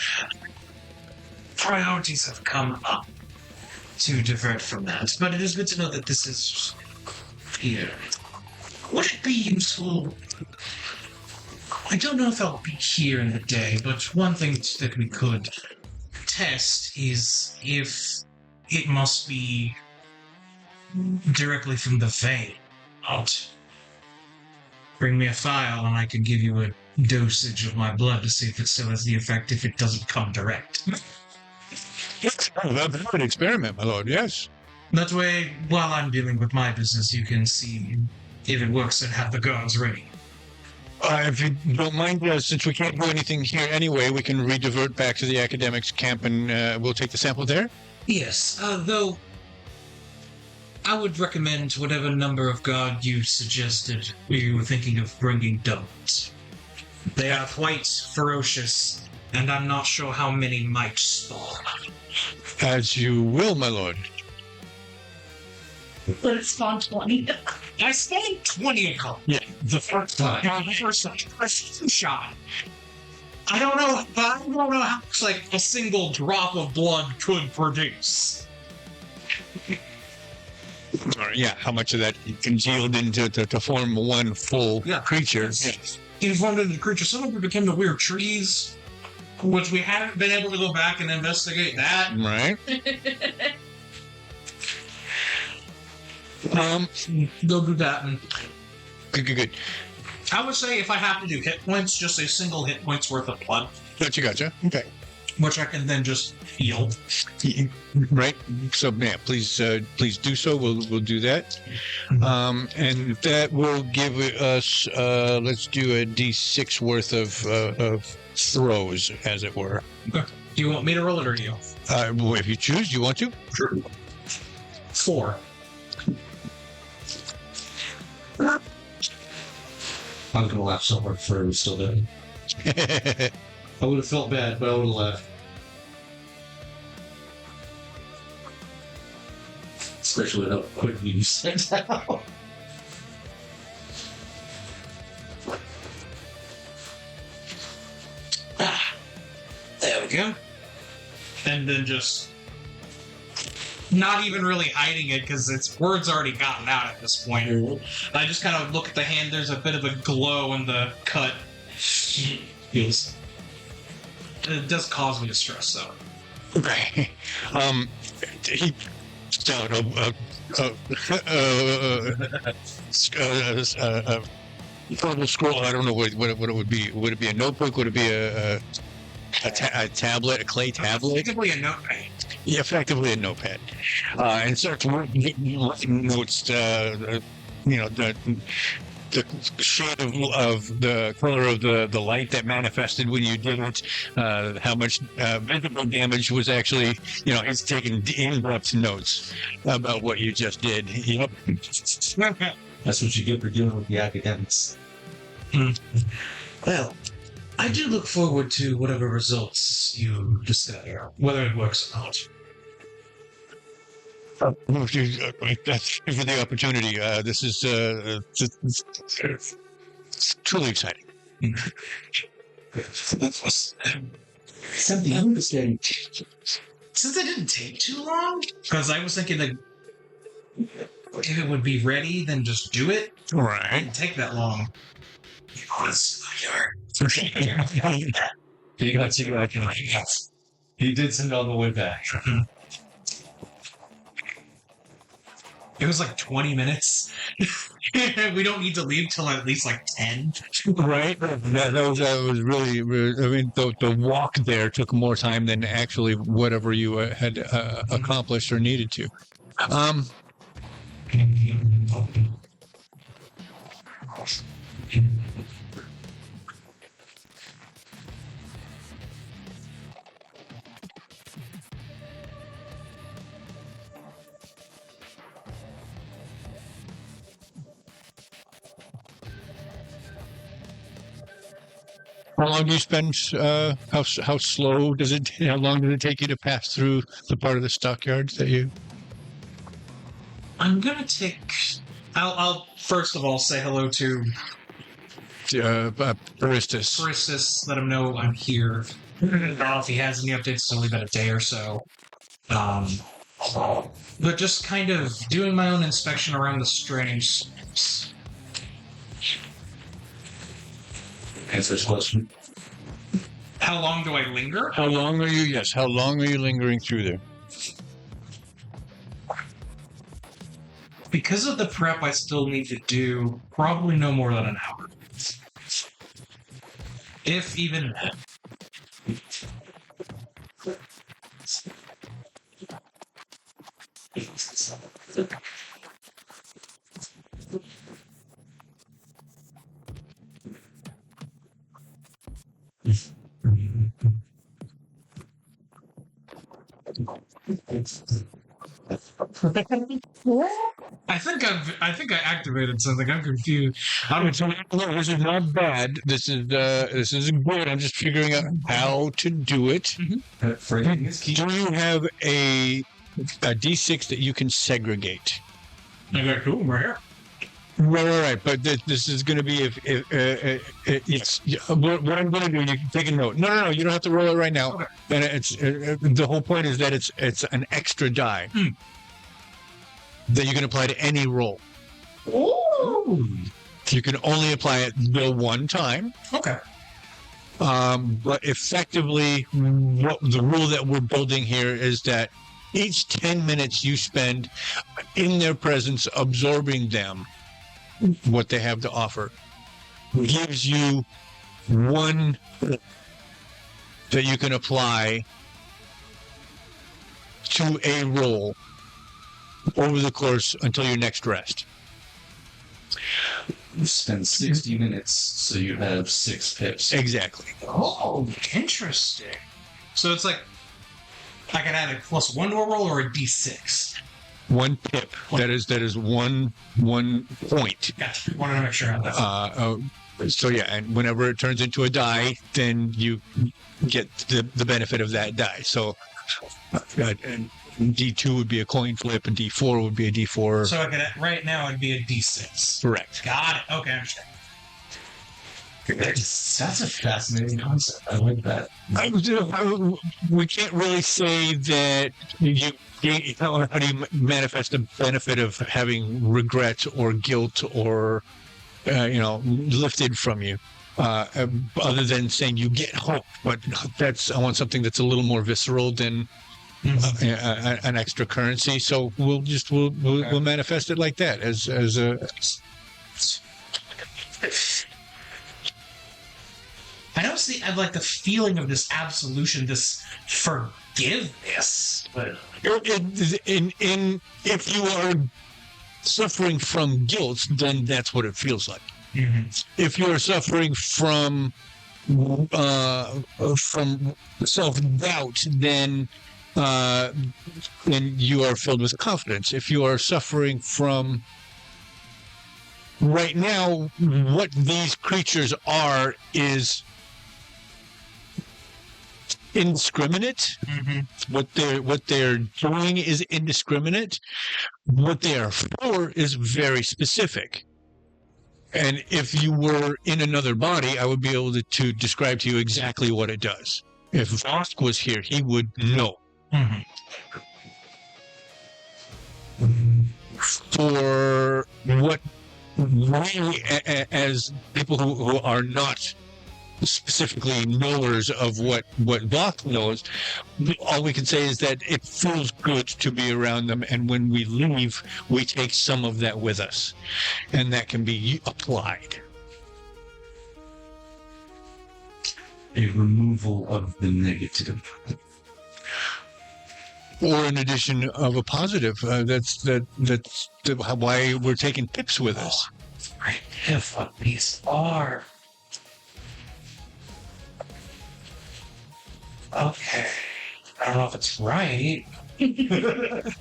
Priorities have come up to divert from that, but it is good to know that this is here. Would it be useful? I don't know if I'll be here in the day, but one thing that we could test is if it must be directly from the vein out. Bring me a file and I can give you a dosage of my blood to see if it still has the effect if it doesn't come direct. That'd be an experiment, my lord, yes. That way, while I'm dealing with my business, you can see if it works and have the guards ready. If you don't mind, since we can't do anything here anyway, we can re-divert back to the academics camp and we'll take the sample there? Yes, though I would recommend whatever number of guard you suggested you were thinking of bringing doubles. They are quite ferocious, and I'm not sure how many might spawn. As you will, my lord. But it's spawned 20. I spawned 20 of them. Yeah. The first time. The first time. First shot. I don't know how much like a single drop of blood could produce. Or, yeah, how much of that congealed into to form one full creature. Yes. He formed into the creature. Some of it became the weird trees, which we haven't been able to go back and investigate that. Right. Go do that. And Good. I would say if I have to do hit points, just a single hit points worth of blood, Gotcha. Okay. which I can then just heal. Right. So yeah, please do so. We'll do that. And that will give us let's do a D6 worth of throws, as it were. Okay. Do you want me to roll it or you? Well, if you choose, you want to? Sure. 4. I'm gonna laugh so hard for him still there. I would have felt bad, but I would have laughed. Especially how quickly you said that. There we go. And then just not even really hiding it because its word's already gotten out at this point. I just kind of look at the hand. There's a bit of a glow in the cut. Yes. It does cause me distress, though. Okay. He down a scroll. I don't know what it would be. Would it be a notebook? Would it be a tablet, a clay tablet? Effectively a notepad. Yeah, effectively a notepad. And starts writing notes. The shade of the color of the light that manifested when you did it, how much visible damage was actually, he's taking in-depth notes about what you just did. Yep. That's what you get for dealing with the academics. Well, I do look forward to whatever results you discover, whether it works or not. Thank you for the opportunity. This is truly exciting. Something interesting. Since it didn't take too long, because I was thinking that if it would be ready, then just do it. It Right. didn't take that long. He got you back. He did send it on the way back. It was like 20 minutes. We don't need to leave till at least like 10. Right. That was really, I mean, the walk there took more time than actually whatever you had accomplished or needed to. How long do you spend? How slow does it? How long does it take you to pass through the part of the stockyards that you? I'm gonna take. I'll first of all say hello to Baristas. Christus, let him know I'm here. I don't know if he has any updates. It's only been a day or so. But just kind of doing my own inspection around the strange. Answer this question. How long do I linger? How long are you? Yes. How long are you lingering through there? Because of the prep I still need to do, probably no more than an hour. If even that. I think I activated something. I'm confused. This is not bad. This is good. I'm just figuring out how to do it. Phrasing is key. Do you have a D6 that you can segregate? I got cool right here. Right. But this is going to be if it's what I'm going to do. You can take a note. No. You don't have to roll it right now. Okay. And it's the whole point is that it's an extra die that you can apply to any roll. Ooh. You can only apply it the one time. Okay. But effectively, what the rule that we're building here is that each 10 minutes you spend in their presence, absorbing them, what they have to offer, gives you one that you can apply to a roll over the course until your next rest. You spend 60 minutes, so you have 6 pips. Exactly. Oh, interesting. So it's like I can add a +1 to a roll or a D6. One pip. That is one point. Gotcha. Wanted to make sure I have that. So yeah, and whenever it turns into a die, then you get the benefit of that die. So and D2 would be a coin flip, and D4 would be a D4. So I could right now it'd be a D6. Correct. Got it. Okay, I understand. That's a fascinating concept. I like that. We can't really say that how do you manifest the benefit of having regret or guilt or lifted from you, other than saying you get hope. But I want something that's a little more visceral than an extra currency. So we'll manifest it like that as a. I don't see. I like the feeling of this absolution, this forgiveness. But If you are suffering from guilt, then that's what it feels like. Mm-hmm. If you are suffering from self-doubt, then you are filled with confidence. If you are suffering from right now, what these creatures are is indiscriminate. Mm-hmm. What they're doing is indiscriminate. What they are for is very specific. And if you were in another body, I would be able to describe to you exactly what it does. If Vosk was here, he would know. Mm-hmm. For what we, as people who are not specifically knowers of what Vosk knows, all we can say is that it feels good to be around them, and when we leave, we take some of that with us, and that can be applied. A removal of the negative. Or an addition of a positive. That's why we're taking pips with us. I have what these are. Okay. I don't know if it's right. It's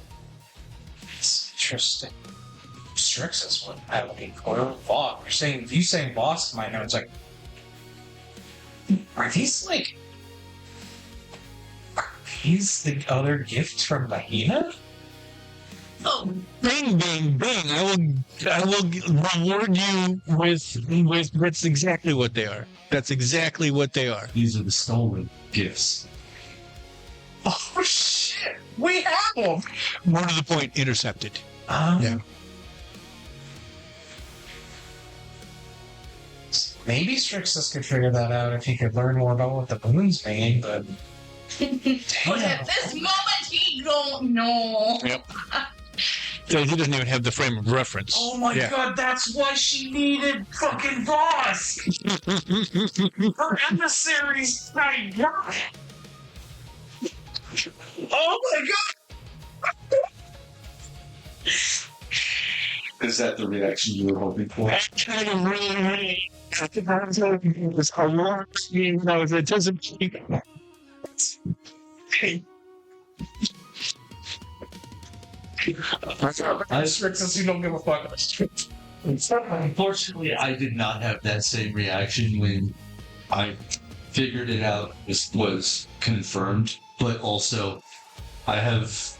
interesting. Strixus would have a coil Vosk. You're saying, you saying Vosk might know. It's like, are these the other gifts from Bei'Hara? Oh, Bing, bing, bing. I will reward you with that's exactly what they are. That's exactly what they are. These are the stolen gifts. Oh shit! We have them. More to the point, intercepted. Yeah. Maybe Strixus could figure that out if he could learn more about what the boons mean, but but at this moment he don't know. Yep. So he doesn't even have the frame of reference. oh my Yeah. god, that's why she needed fucking boss! Her emissaries, my god! Oh my god! Is that the reaction you were hoping for? That kind of really was a long scene. I was anticipating. Strixus, you don't give a fuck. Unfortunately, I did not have that same reaction when I figured it out. This was confirmed, but also I have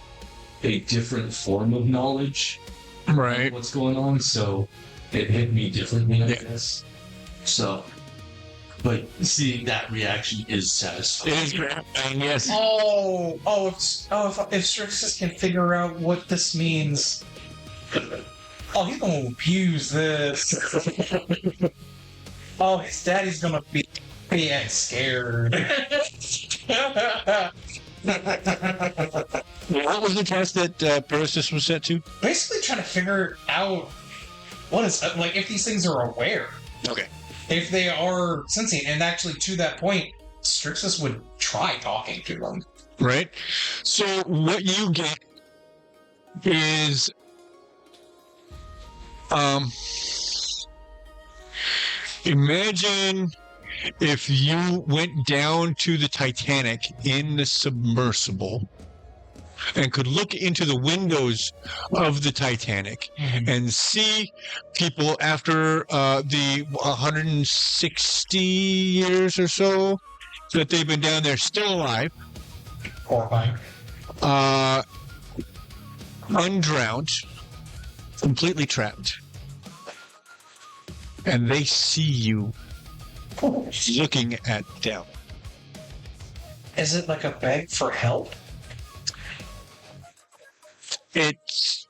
a different form of knowledge Right. of what's going on, so it hit me differently, I Yeah. guess. So, but seeing that reaction is satisfying. It is gratifying, yes. If Strixus can figure out what this means, oh, he's gonna abuse this. Oh, his daddy's gonna be scared. What was the test that Persis was set to? Basically, trying to figure out what is like if these things are aware, Okay. if they are sensing, and actually to that point, Strixus would try talking to them. Right? So what you get is imagine if you went down to the Titanic in the submersible and could look into the windows of the Titanic and see people after the 160 years or so that they've been down there still alive, Horrifying. undrowned, completely trapped, and they see you looking at them. Is it like a beg for help? It's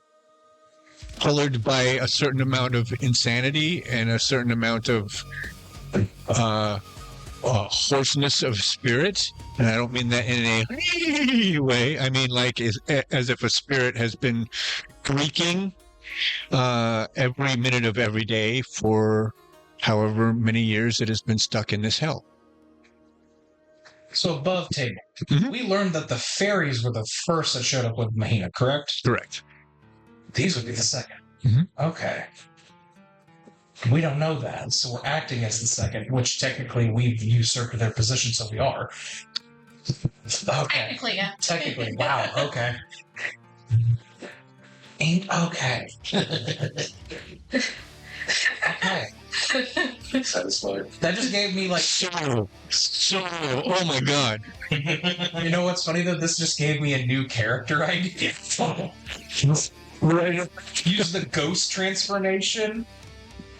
colored by a certain amount of insanity and a certain amount of hoarseness of spirit. And I don't mean that in a way. I mean like as if a spirit has been creaking every minute of every day for however many years it has been stuck in this hell. So above table, Mhm. we learned that the fairies were the first that showed up with Mahina, correct? Correct. These would be the second. Mhm. Okay. We don't know that, so we're acting as the second, which technically we've usurped their position, so we are. Okay. Technically, yeah. Technically, wow, okay. Ain't okay. Okay. Satisfying. That just gave me like So, oh my God. you know what's funny though? This just gave me a new character idea. Right. Use the ghost transformation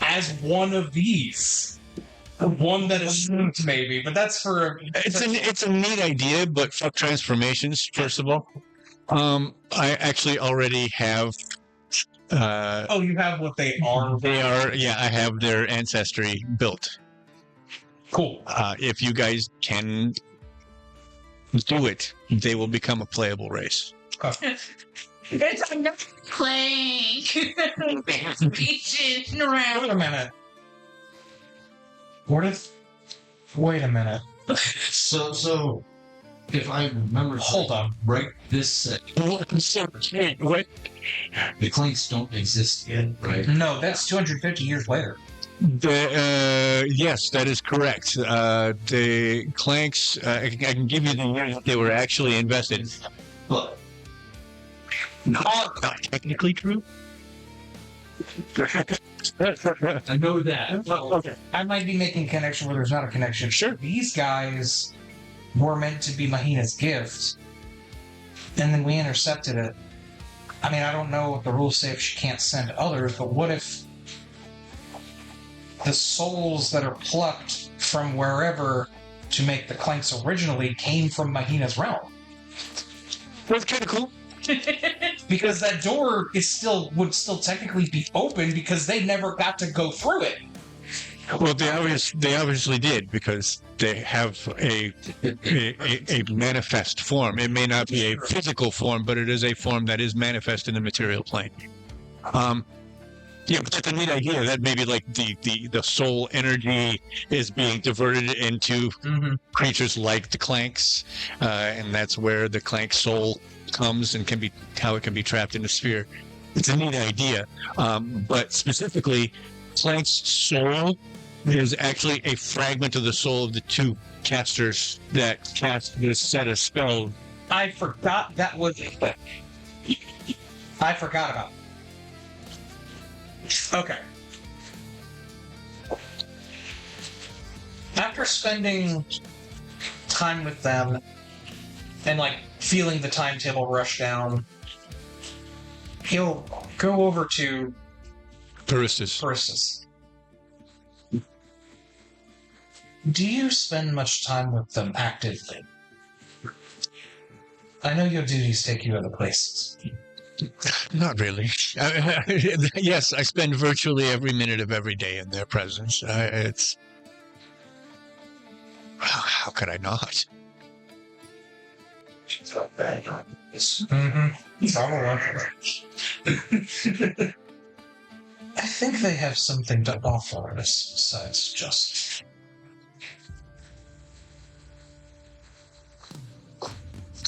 as one of these. One that is linked, maybe, but that's for It's a neat idea, but fuck transformations, first of all. I actually already have oh, you have what they are. I have their ancestry built. Cool. If you guys can do it, they will become a playable race. It's a Clank. Beaching around. Wait a minute. Wait a minute. So, if I remember, Hold on. right this second, What? the Clanks don't exist yet, right? No, that's 250 years later. Yes, that is correct. The Clanks, I can give you the year that they were actually invested. But Not technically true. I know that. Okay. I might be making a connection where there's not a connection. Sure. These guys were meant to be Mahina's gift, and then we intercepted it. I mean, I don't know what the rules say if she can't send others, but what if the souls that are plucked from wherever to make the Clanks originally came from Mahina's realm? That's kind of cool. Because that door would still technically be open because they never got to go through it. Well, they obviously did, because they have a manifest form. It may not be a physical form, but it is a form that is manifest in the material plane. Yeah, but that's a neat idea. That maybe like the soul energy is being diverted into creatures like the Clanks, and that's where the Clank soul comes and how it can be trapped in the sphere. It's a neat idea, but specifically, Clank's soul is actually a fragment of the soul of the two casters that cast this set of spells. I forgot that was. I forgot about it. Okay. After spending time with them and like feeling the timetable rush down, he'll go over to Paristus. Do you spend much time with them actively? I know your duties take you other places. Not really. Yes, I spend virtually every minute of every day in their presence. It's... How could I not? I think they have something to offer us besides just...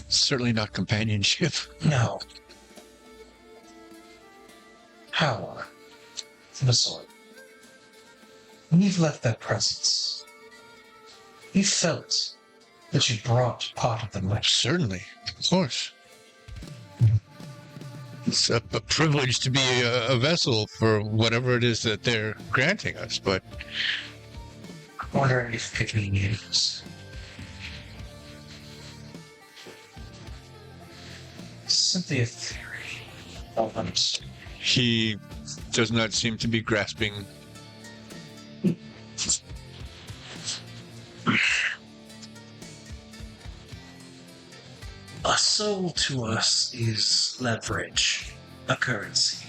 Certainly not companionship. No. Power. The sword. When you've left that presence, you felt that you brought part of them with you. Certainly. Of course. It's a privilege to be a vessel for whatever it is that they're granting us, but... I'm wondering if picking is simply a theory. I'll understand. He does not seem to be grasping. A soul to us is leverage, a currency.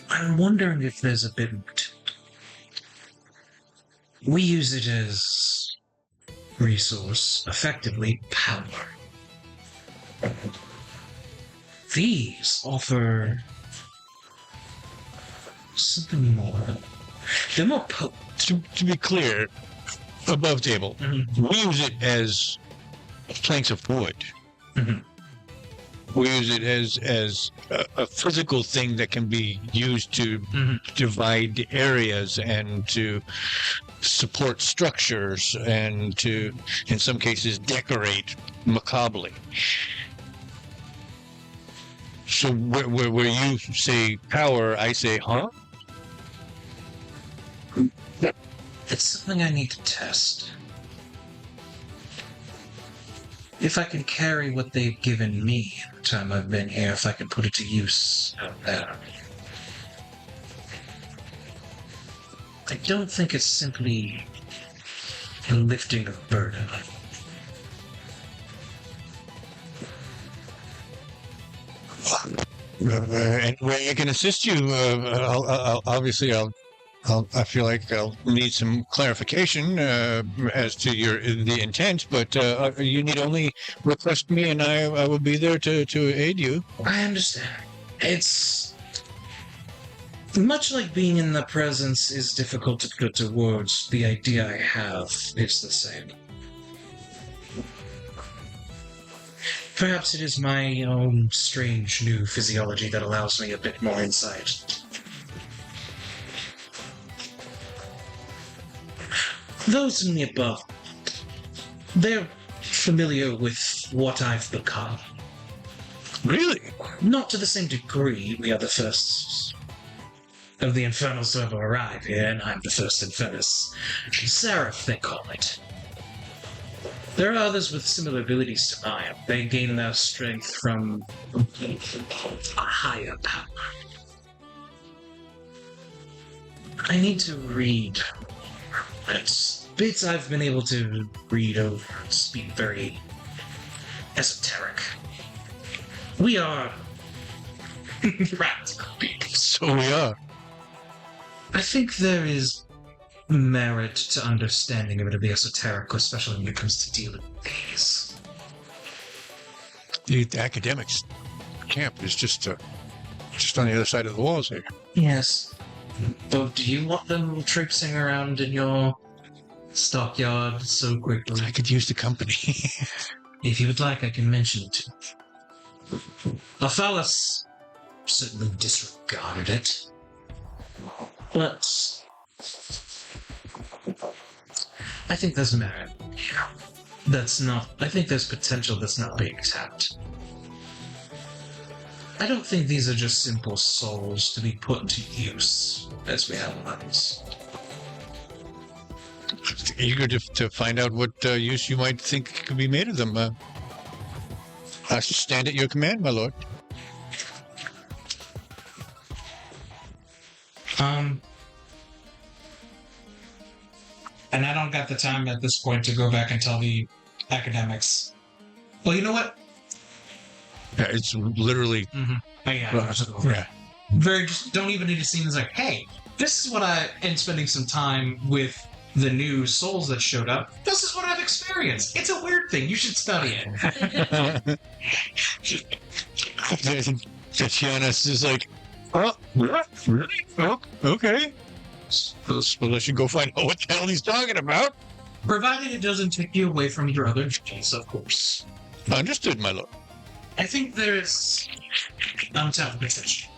I'm wondering if there's a bit more to it. We use it as resource, effectively power. These offer something more. They're more potent. To be clear, above table, we use it as planks of wood. We use it as a physical thing that can be used to divide areas and to support structures and to, in some cases, decorate macabrely. So where you say power, I say, huh? It's something I need to test. If I can carry what they've given me in the time I've been here, if I can put it to use out there. I don't think it's simply a lifting of burden. Any way I can assist you? I feel like I'll need some clarification as to the intent, but you need only request me, and I will be there to aid you. I understand. It's much like being in the presence is difficult to put to words. The idea I have is the same. Perhaps it is my own strange new physiology that allows me a bit more insight. Those in the above, they're familiar with what I've become. Really? Not to the same degree. We are the first of the Infernals to ever arrive here, and I'm the first Infernus. Seraph, they call it. There are others with similar abilities to mine. They gain their strength from a higher power. I need to read. It's bits I've been able to read over speak very esoteric. We are practical people. So we are. I think there is merit to understanding a bit of the esoteric, especially when it comes to dealing with these. The academics camp is just on the other side of the walls here. Yes. But do you want them traipsing around in your stockyard so quickly? I could use the company. If you would like, I can mention it to you. Athalas certainly disregarded it. But I think there's merit. I think there's potential that's not being tapped. I don't think these are just simple souls to be put to use as we analyze. Eager to find out what use you might think could be made of them. I stand at your command, my lord. And I don't got the time at this point to go back and tell the academics. Well, you know what? Yeah, it's literally. Oh, yeah. Just don't even need to seem like, hey, this is what and spending some time with the new souls that showed up. This is what I've experienced. It's a weird thing. You should study it. Tatiana is like, oh, really? Oh, okay. Well, I should go find out what the hell he's talking about. Provided it doesn't take you away from your other duties, of course. Understood, my lord. I think there's untapped potential.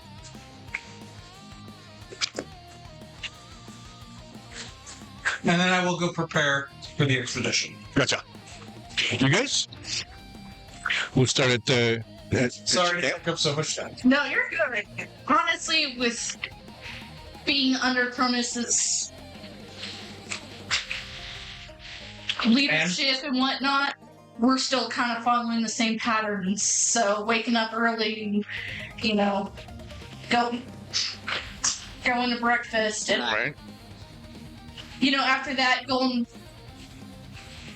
And then I will go prepare for the expedition. Gotcha. You guys? We'll start at the... Sorry to take up so much time. No, you're good. Honestly, with being under Cronus's leadership and whatnot, we're still kind of following the same patterns. So waking up early, going to breakfast, and Right. After that, going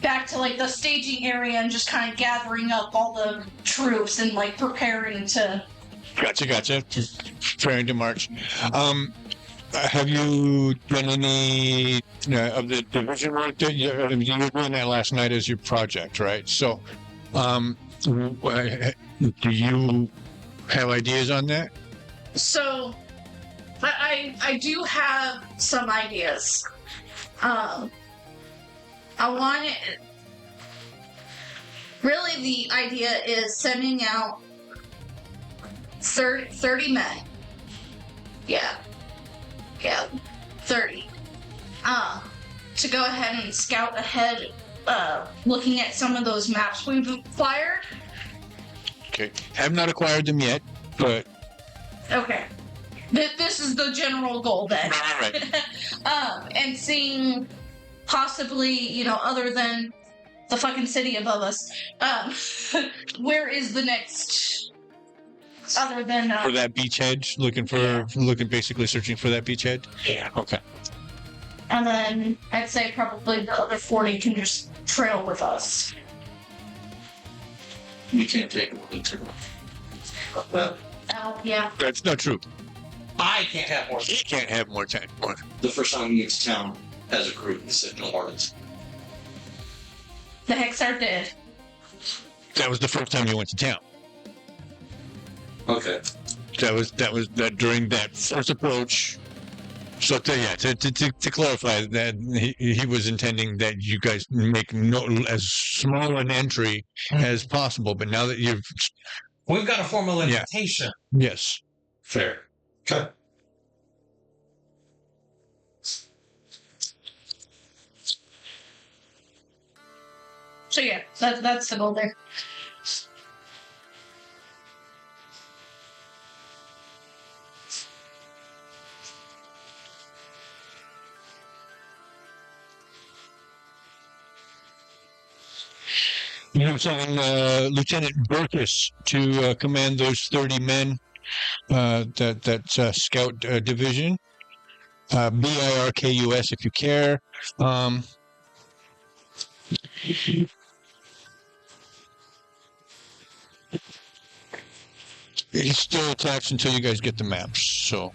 back to the staging area and just kind of gathering up all the troops and preparing to. Gotcha. Just preparing to march. Have you done any of the division work that you were doing that last night as your project, right? So, do you have ideas on that? So, I do have some ideas. I want it. Really, the idea is sending out 30 men. Yeah, 30. To go ahead and scout ahead, looking at some of those maps we've acquired. Okay. Have not acquired them yet, but... Okay. This is the general goal then. Right. And seeing possibly, other than the fucking city above us, where is the next, other than... for that beachhead, looking basically searching for that beachhead? Yeah. Okay. And then I'd say probably the other 40 can just trail with us. You can't take more than two. Oh, yeah. That's not true. I can't have more. He can't have more time. The first time we get to town as a group, we said no Martins. The Hex are dead. That was the first time you went to town. Okay. That was during that first approach. So to clarify that he was intending that you guys make as small an entry as possible, but now that We've got a formal invitation. yes. Fair. Okay. So yeah, that's the goal there. You know, something, Lieutenant Burkus to command those 30 men, that scout division. BIRKUS if you care. He still attacks until you guys get the maps, so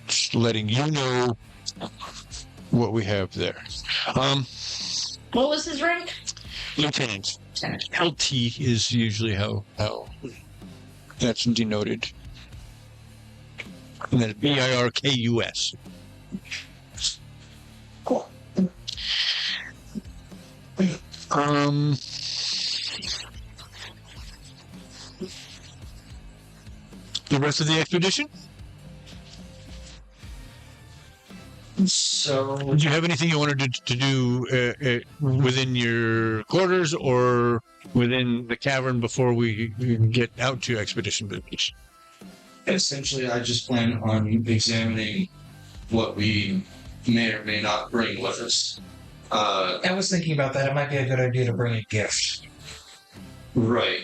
just letting you know what we have there. What was his rank? Lieutenant. LT is usually how that's denoted. And then BIRKUS. Cool. The rest of the expedition? So, Did you have anything you wanted to do within your quarters or within the cavern before we get out to expedition business? essentially, I just plan on examining what we may or may not bring with us. I was thinking about that. It might be a good idea to bring a gift. Right.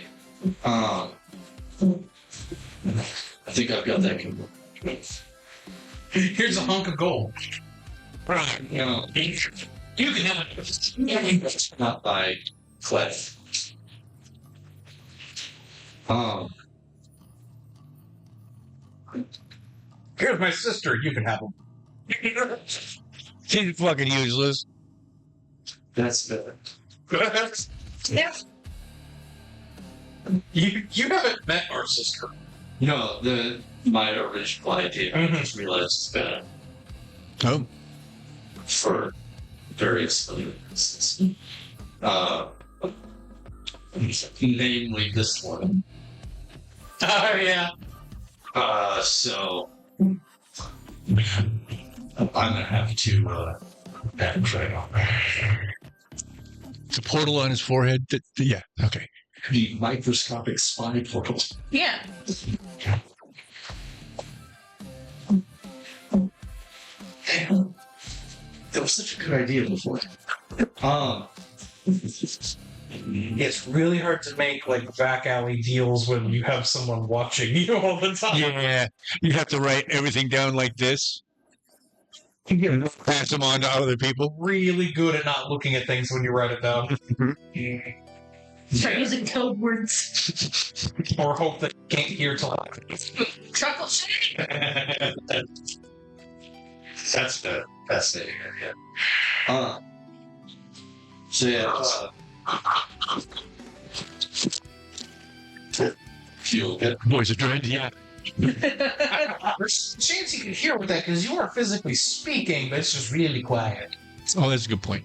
I think I've got that covered. Here's a hunk of gold. No, You can have it. not by Clef. Here's my sister. You can have them. She's fucking useless. That's better. Yeah. You haven't met our sister. No, my original idea. I just realized it's better Oh, for various other reasons. Namely this one. Oh, yeah. So I'm gonna have to backtrack on it's a portal on his forehead. Yeah, okay. the microscopic spy portal. Yeah. Damn. That was such a good idea before. It's really hard to make like back alley deals when you have someone watching you all the time. Yeah, you have to write everything down like this. Pass them on to other people. Really good at not looking at things when you write it down. Start using code words. Or hope that you can't hear till Chuckle shit. That's the fascinating idea. So yeah, Pheal, Boys are dread, yeah. There's a chance you can hear with that because you are physically speaking, but it's just really quiet. Oh, that's a good point.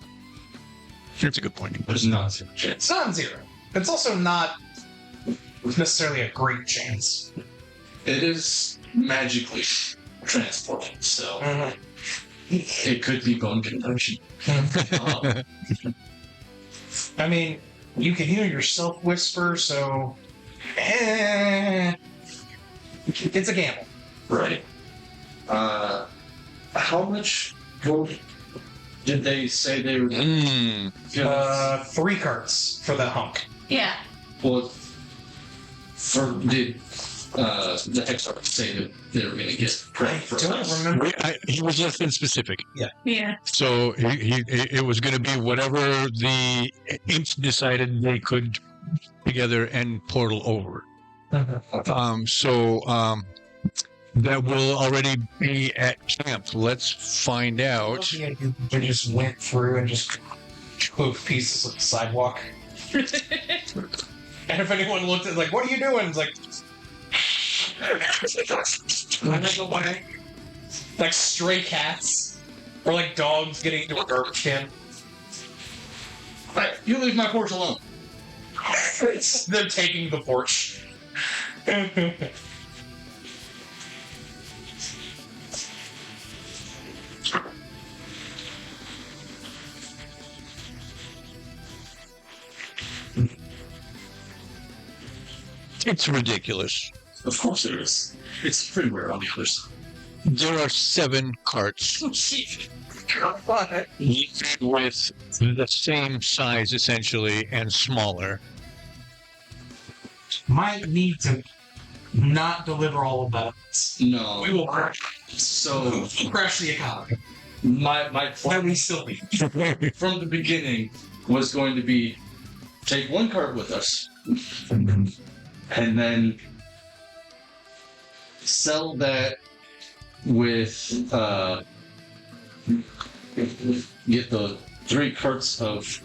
That's a good point. there's not zero chance. It's non-zero. It's also not necessarily a great chance. It is magically transported, so it could be bone conduction. I mean, you can hear yourself whisper, so it's a gamble. Right. How much gold did they say they were Mm. giving us? 3 carts for that hunk. Yeah. Well, did the Hexarch say that they were going to get I credit for don't us? remember. He was less than specific. Yeah. So it was going to be whatever the imps decided they could together and portal over. That will already be at camp. Let's find out. They just went through and just moved pieces of the sidewalk. And if anyone looked at it, like, what are you doing? It's like, like stray cats. Or like dogs getting into a garbage can. Right, you leave my porch alone. They're taking the porch. It's ridiculous. Of course it is. It's everywhere on the other side. There are 7 carts. with the same size, essentially, and smaller. Might need to not deliver all of that. No. We will crash. So Crash the economy. my That plan we still need. from the beginning was going to be take one cart with us and then sell that with get the 3 carts of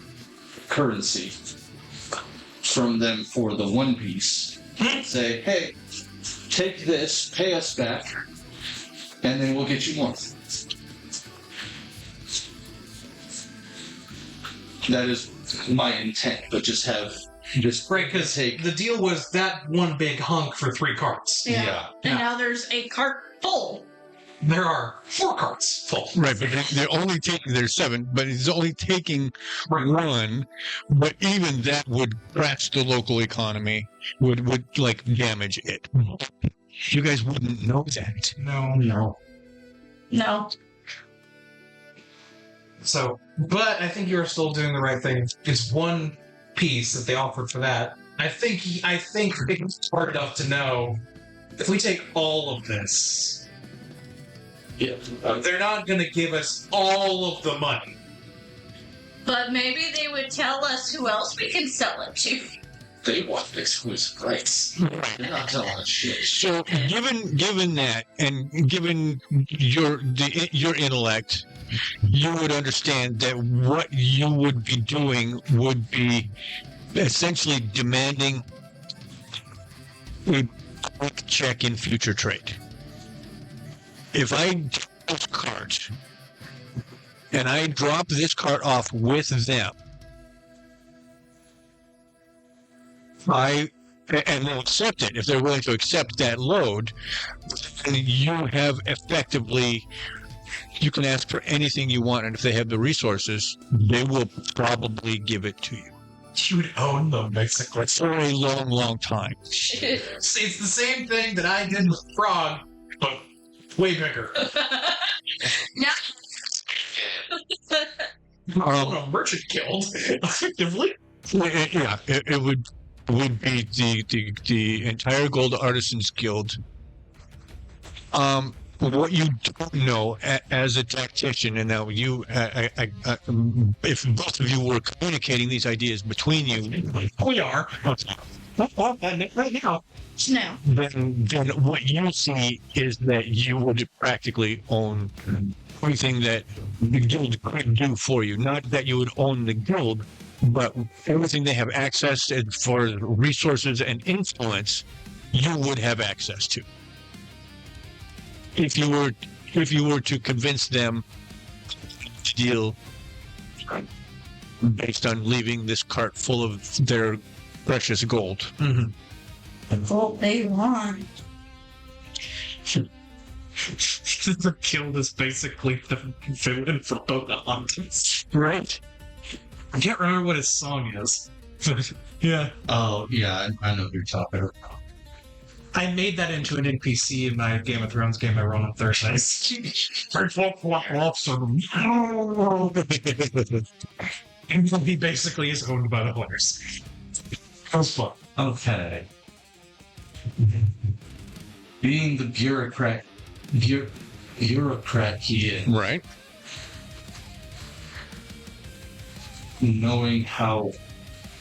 currency from them for the one piece. Say, hey, take this, pay us back, and then we'll get you more. That is my intent, but just Right, because the deal was that one big hunk for 3 carts. Yeah. And now there's a cart full. There are 4 carts full. Right, but they're only taking, there's 7, but it's only taking Right. 1, but even that would crash the local economy, would like damage it. You guys wouldn't know that. No. No. So, but I think you're still doing the right thing. It's one piece that they offered for that. I think it's smart enough to know if we take all of this, they're not going to give us all of the money. But maybe they would tell us who else we can sell it to. they want exclusive rights. They're not telling us shit. So, given that, and given your intellect, you would understand that what you would be doing would be essentially demanding a quick check in future trade. If I take this cart and I drop this cart off with them, and they'll accept it. If they're willing to accept that load, then you have effectively, you can ask for anything you want, and if they have the resources, they will probably give it to you. You would own them, basically. For a long, long time. See, it's the same thing that I did with Frog, but way bigger. Yeah. A merchant guild, effectively. Yeah, it would be the entire Gold Artisans Guild. What you don't know as a tactician, and now you, if both of you were communicating these ideas between you, We are. Right now. No. then what you see is that you would practically own everything that the guild could do for you. Not that you would own the guild, but everything they have access to for resources and influence, you would have access to. If you were to convince them to deal based on leaving this cart full of their precious gold. Mm-hmm. All they want. The guild is basically the villain for Pocahontas. Right. I can't remember what his song is. Yeah. Oh, yeah, I know who you're talking about. I made that into an NPC in my Game of Thrones game I run on Thursdays. And he basically is owned by the horse. That's fun. Okay. Being the bureaucrat he is, Right. knowing how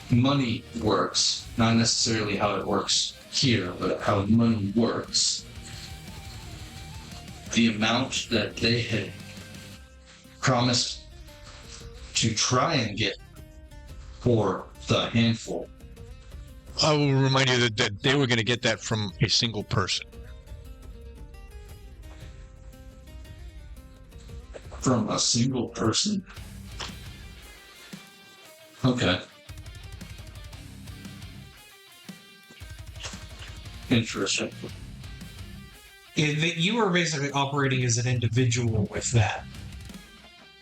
money works, not necessarily how it works here, but how money works, the amount that they had promised to try and get for the handful. I will remind you that they were going to get that from a single person. From a single person? Okay. Interesting. You are basically operating as an individual with that.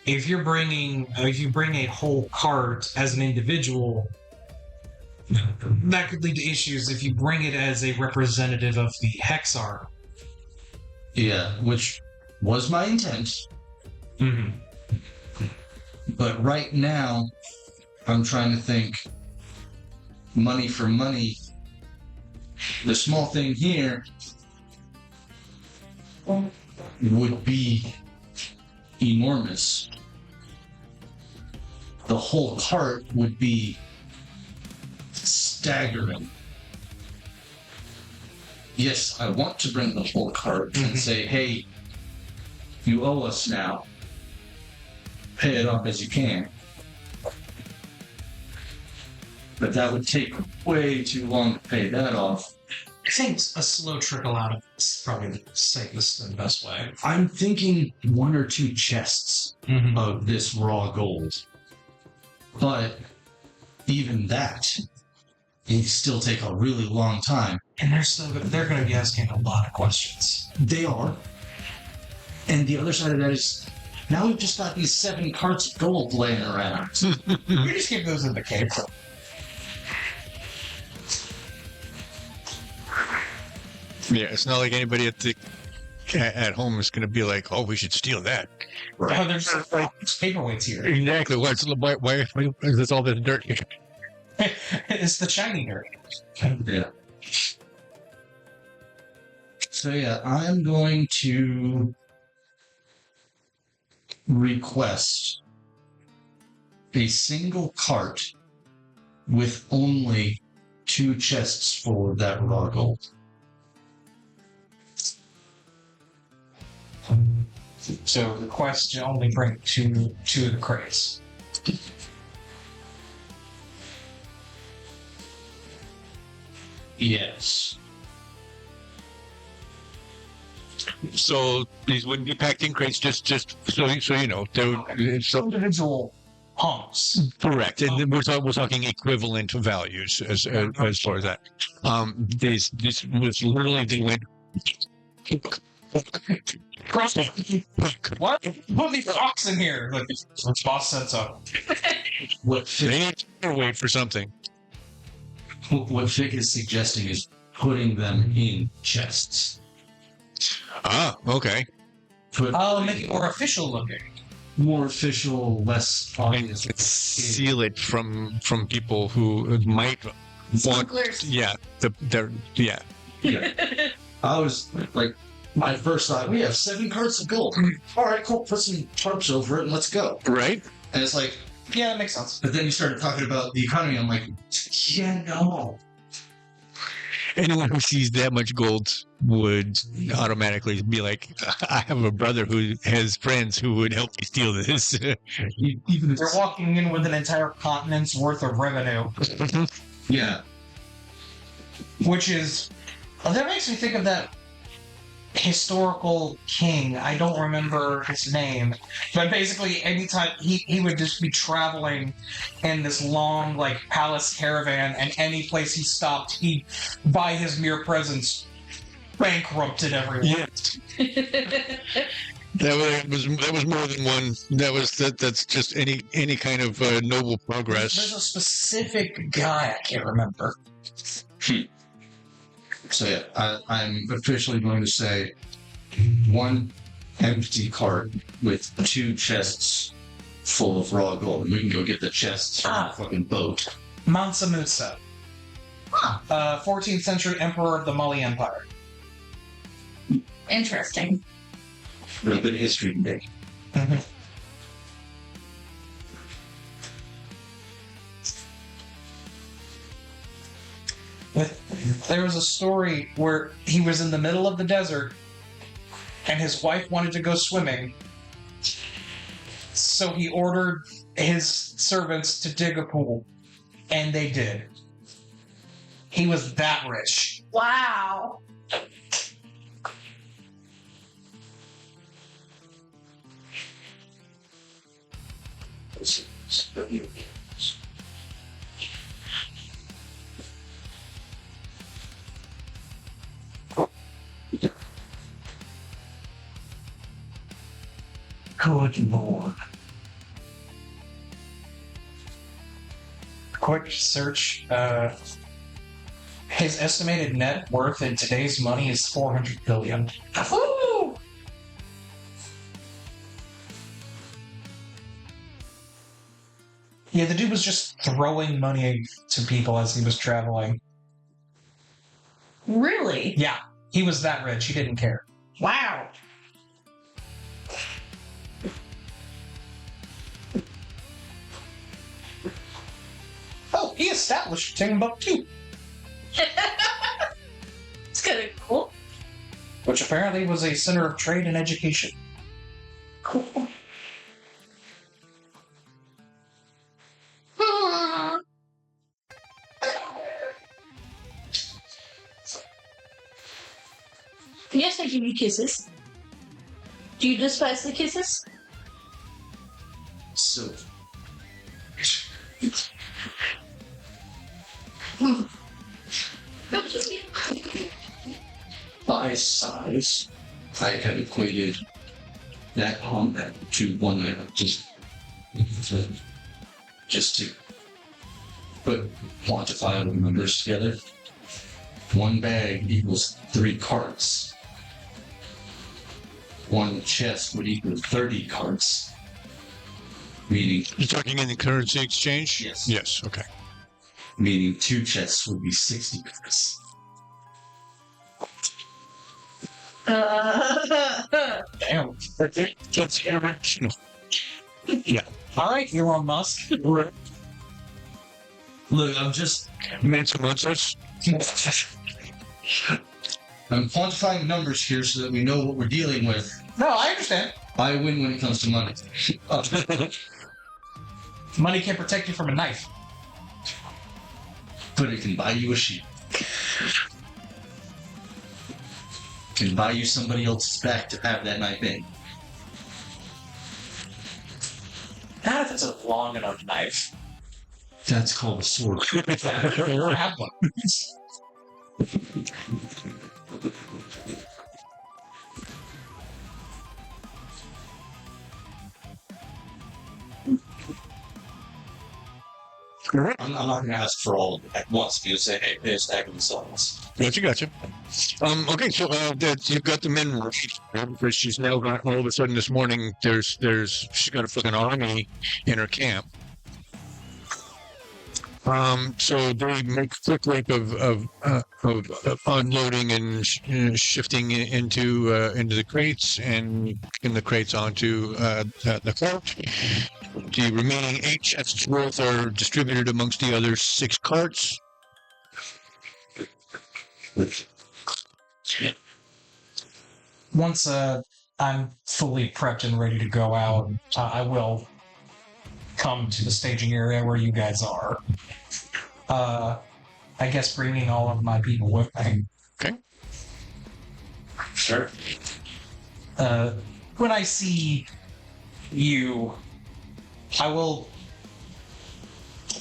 If you bring a whole cart as an individual, that could lead to issues if you bring it as a representative of the Hexar. Yeah, which was my intent. Mm-hmm. But right now, I'm trying to think money for money. The small thing here would be enormous. The whole cart would be staggering. Yes, I want to bring the whole cart and say, hey, you owe us now. Pay it off as you can. But that would take way too long to pay that off. I think a slow trickle out of it's probably the safest and best way. I'm thinking 1 or 2 chests of this raw gold. But even that, it still take a really long time. And they're going to be asking a lot of questions. They are. And the other side of that is, now we've just got these 7 carts of gold laying around. We just keep those in the cave. Yeah, it's not like anybody at home is going to be like, "Oh, we should steal that." Oh, there's paperweights here. Exactly. Why is this all this dirt here? It's the shiny dirt. Yeah. So yeah, I'm going to request a single cart with only 2 chests full of that raw gold. So request to only bring two of the crates. Yes. So these wouldn't be packed in crates, just so you know. So Individual hunks. correct, and then we're talking equivalent values as far as that. This was literally they went. What? Put these rocks in here. Like, boss said so. They need to wait for something. What Vic is suggesting is putting them in chests. Ah, okay. I'll make it more official looking. More official, less And obvious. seal it from people who might want. Smugglers. Yeah, yeah. I was like, my first thought, we have 7 carts of gold. All right, cool. Put some tarps over it and let's go. Right. And it's like, Yeah, that makes sense. but then you started talking about the economy. I'm like, yeah, no. Anyone who sees that much gold would automatically be like, I have a brother who has friends who would help me steal this. Even if They're walking in with an entire continent's worth of revenue, yeah. which is that makes me think of that historical king. I don't remember his name, but basically anytime he would just be traveling in this long like palace caravan, and any place he stopped, he by his mere presence bankrupted everyone. Yeah. That was more than one. That's just any kind of noble progress. There's a specific guy I can't remember. So yeah, I'm officially going to say 1 empty cart with 2 chests full of raw gold. We can go get the chests from the fucking boat. Mansa Musa, 14th century emperor of the Mali Empire. Interesting. A little bit of history today. There was a story where he was in the middle of the desert and his wife wanted to go swimming. So he ordered his servants to dig a pool. And they did. He was that rich. Wow. Good lord. Quick search. His estimated net worth in today's money is $400 billion. Woo! Yeah, the dude was just throwing money to people as he was traveling. Really? Yeah, he was that rich. He didn't care. Wow. Oh, he established Timbuktu, It's kind of cool. which apparently was a center of trade and education. Cool. Hmm. Yes, I give you kisses. Do you despise the kisses? So, by size, I have equated that combat to one item. Just to put quantifiable numbers together. One bag equals 3 carts. One chest would equal 30 carts. Meaning, You're talking in the currency exchange? Yes. Yes, okay. meaning 2 chests would be 60 carts. Damn. That's irrational. Yeah. All right, Elon Musk. Look, I'm just Mansa. I'm quantifying numbers here so that we know what we're dealing with. No, I understand. I win when it comes to money. Money can't protect you from a knife. But it can buy you a sheep. Can buy you somebody else's back to have that knife in. Not if it's a long enough knife. That's called a sword. Or have one. I'm not going to ask for all of it at once because say, hey, pay us back in the songs. Gotcha. Okay, so you've got the men right, because she's now got all of a sudden this morning. She's got a fucking army in her camp. So they make quick work of unloading and shifting into the crates and putting the crates onto the cart. The remaining 8 chests worth are distributed amongst the other 6 carts. Once I'm fully prepped and ready to go out, I will come to the staging area where you guys are. I guess bringing all of my people with me. Okay. Sure. When I see you, I will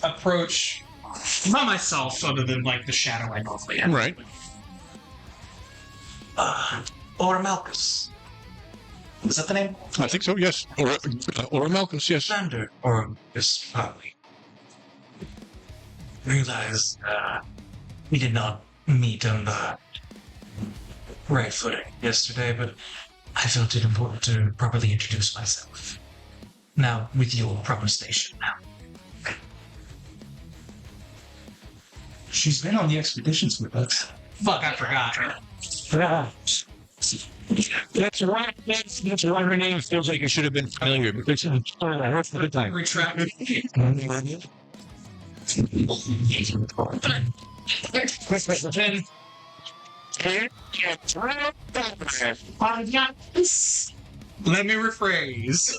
approach, not myself, other than like the shadow I normally have. Right. Oramalcus. Is that the name? I think so, yes. Or Malchus, yes. Commander Oramalcus, probably. Realize we did not meet on the right footing yesterday, but I felt it important to properly introduce myself. Now, with your proper station now. She's been on the expeditions with us. Fuck, I forgot. That's right. That's why her name feels like it should have been familiar because that's the time. Retract. Let me rephrase.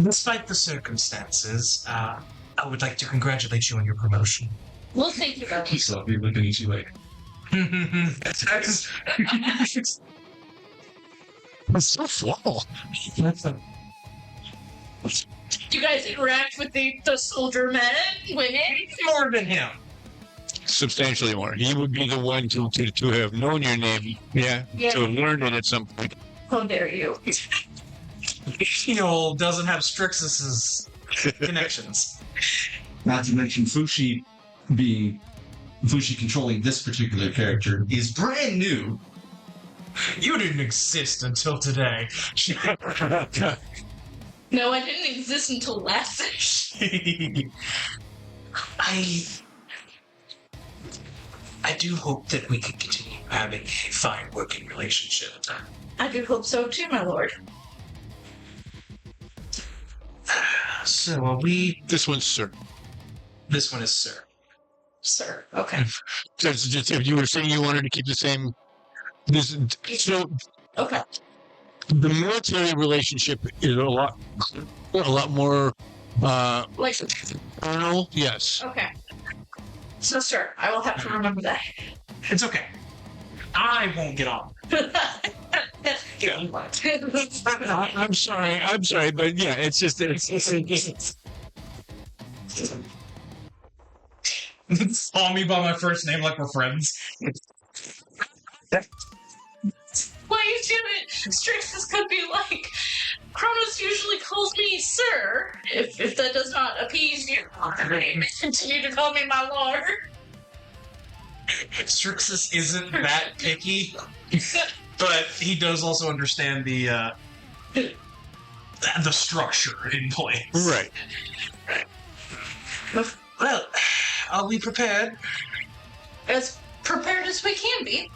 Despite the circumstances, I would like to congratulate you on your promotion. Well, thank you very much. So I'll be looking at you later. It's so small. Do you guys interact with the soldier men, women? More than him. Substantially more. He would be the one to have known your name. Yeah. Yeah. To have learned it at some point. How dare you? Pheal doesn't have Strixus's connections. Not to mention Fushi controlling this particular character is brand new. You didn't exist until today. No, I didn't exist until last session. I do hope that we can continue having a fine working relationship. I do hope so too, my lord. So are we? This one's sir. This one is sir. Sir. Okay. That's just if you were saying you wanted to keep the same. So Okay. the military relationship is a lot more. Like, Colonel, yes. okay. So, sir, I will have to remember that. It's okay. I won't get on. I'm sorry, but yeah, it's just Call me by my first name like we're friends. Please do it. Strixus could be like, Cronus usually calls me sir. If that does not appease you, continue to call me my lord. Strixus isn't that picky, but he does also understand the structure in place. right. Well, are we prepared? As prepared as we can be.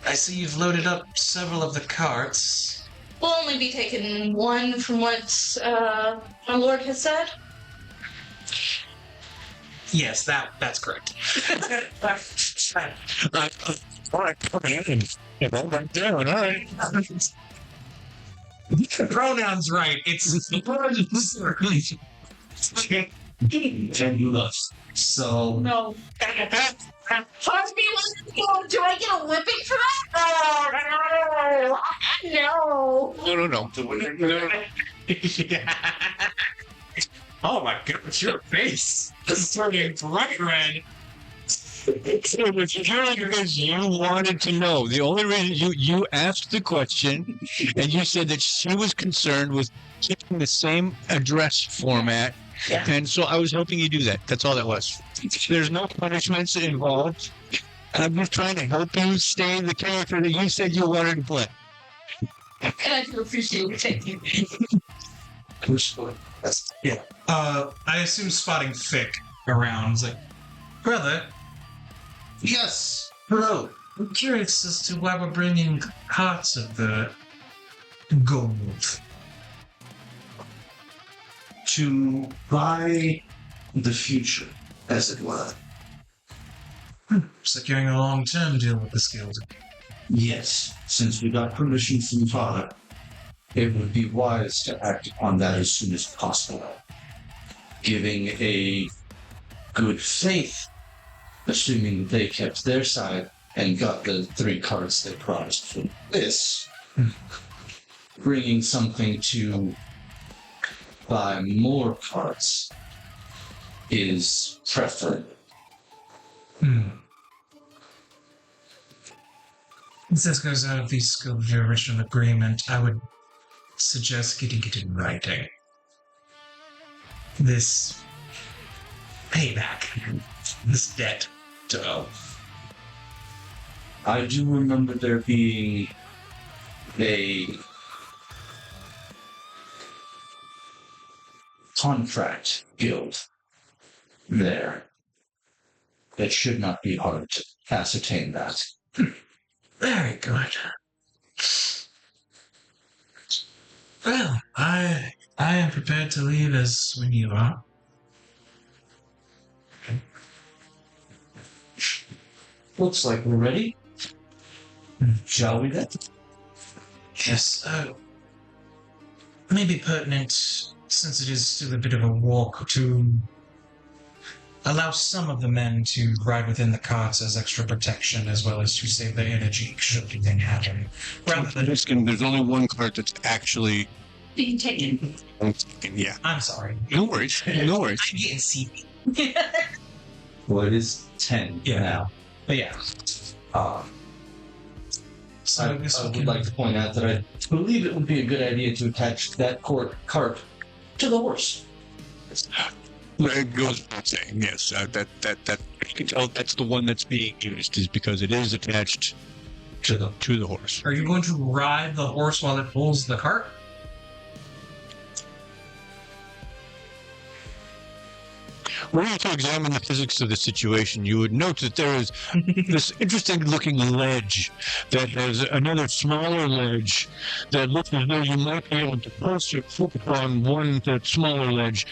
I see you've loaded up several of the carts. We'll only be taking one from what my lord has said. Yes, that's correct. All right, down. All right. Pronouns right. It's So No. Harvey wasn't going. Do I get a whipping for that? No. No. Oh my goodness, your face is turning bright red. It's purely because you wanted to know. The only reason you asked the question, and you said that she was concerned with keeping the same address format, Yeah. and so I was hoping you do that. That's all that was. There's no punishments involved. I'm just trying to help you stay in the character that you said you wanted to play. And I do appreciate it. Thank you. I assume spotting Fick around is like, brother, yes, hello. I'm curious as to why we're bringing parts of the gold. To buy the future, as it were. Securing a long-term deal with this guild. Yes, since we got permission from Father, it would be wise to act upon that as soon as possible. Giving a good faith, assuming that they kept their side and got the 3 cards they promised for this, bringing something to buy more cards is preferable. If this goes out of the scope of your original agreement, I would suggest getting it in writing. This payback, this debt to owe. I do remember there being a contract guild there. It should not be hard to ascertain that. Very good. Well, I am prepared to leave as when you are. Looks like we're ready. Shall we then? Yes, maybe pertinent, since it is still a bit of a walk, to allow some of the men to ride within the carts as extra protection, as well as to save their energy should anything happen. Rather than There's only one card that's actually. Being taken. Yeah. I'm sorry. No worries. No worries. I'm getting sleepy. Well, it is 10 Yeah. now. But yeah. So I would like to point out that I believe it would be a good idea to attach that cart to the horse. It goes without saying, yes. That you can tell that's the one that's being used is because it is attached to the horse. Are you going to ride the horse while it pulls the cart? Were you to examine the physics of the situation, you would note that there is this interesting-looking ledge that has another smaller ledge that looks as though you might be able to press your foot upon that smaller ledge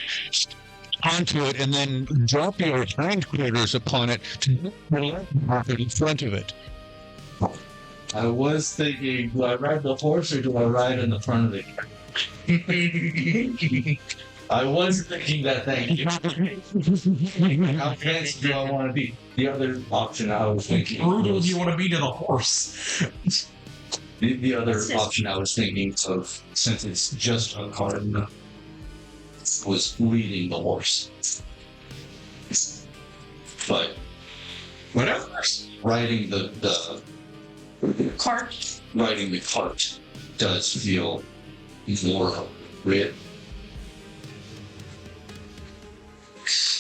onto it and then drop your hindquarters upon it to walk in front of it. I was thinking, do I ride the horse or do I ride in the front of it? I was thinking that, thank you. How fancy do I want to be? The other option I was thinking Brutal was, do you want to be to the horse? the other option I was thinking of, since it's just a cart, was leading the horse. But Whatever. riding the Cart. riding the cart does feel more real.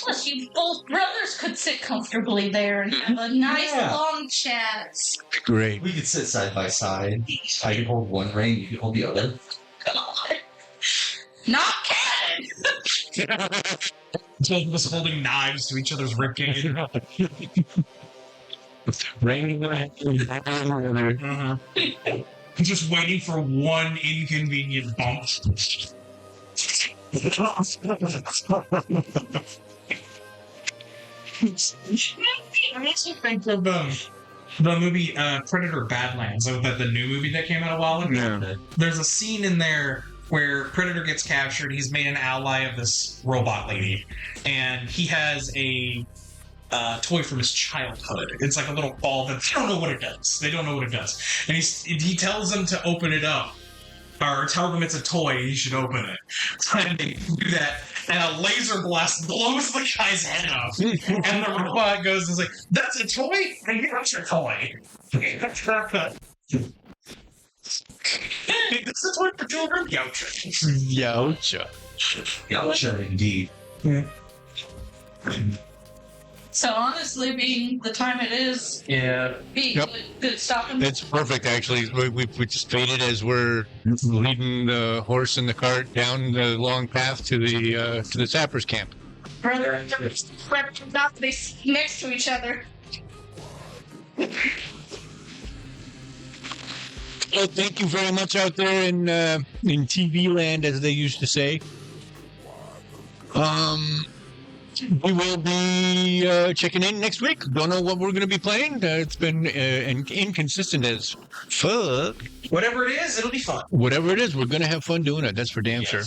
Plus, you both brothers could sit comfortably there and have a nice Yeah. long chat. Great. We could sit side by side. I could hold one rein, you could hold the other. God. Not canon! Both of us holding knives to each other's ribcage. Just waiting for one inconvenient bump. I also think of the movie Predator Badlands, the new movie that came out a while ago. Yeah. There's a scene in there where Predator gets captured. He's made an ally of this robot lady, and he has a toy from his childhood. It's like a little ball that they don't know what it does. They don't know what it does, and he tells them to open it up, or tell them it's a toy. He should open it, and they do that. And a laser blast blows the guy's head off. And the robot goes and is like, "That's a toy? That's a toy." That's a toy for children? Yowcha. Yowcha. Indeed. So honestly, being the time it is, Yeah. be Yep. good stopping. It's perfect, actually. We just faded as we're leading the horse and the cart down the long path to the sappers camp. Brother, not they next to each other. Well, thank you very much out there in TV land, as they used to say. We will be checking in next week. Don't know what we're going to be playing. It's been inconsistent as fuck. Whatever it is, it'll be fun. Whatever it is, we're going to have fun doing it. That's for damn sure.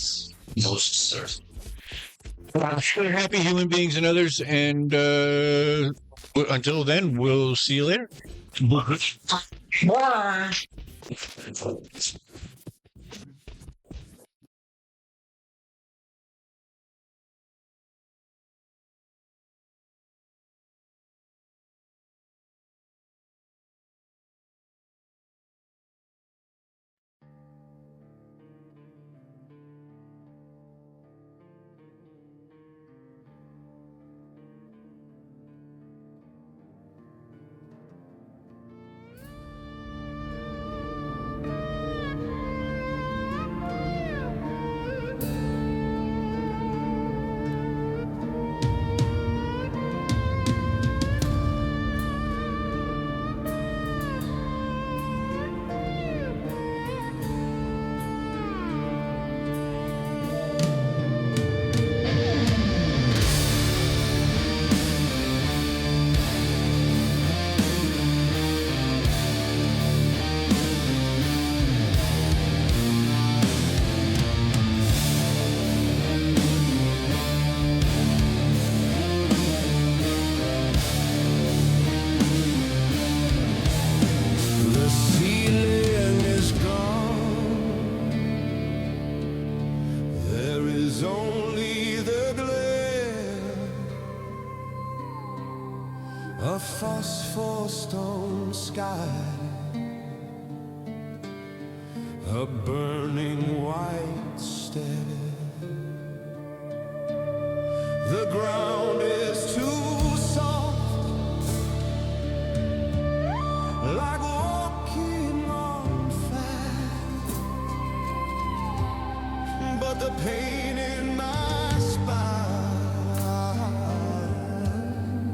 Most certain. Happy human beings and others. And until then, we'll see you later. Bye. The ceiling is gone. There is only the glare of phosphor stone sky, a burning white stare. The ground is too soft, like walking on fire, but the pain in my spine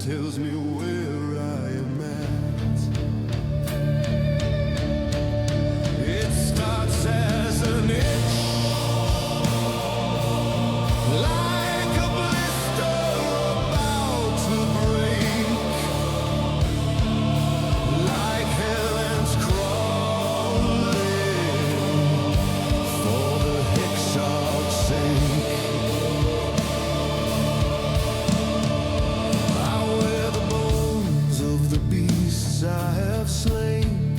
tells me where I am at. It starts as an itch, like a blister about to break, like Helen's crawling for the Hickshark's sake. I wear the bones of the beasts I have slain,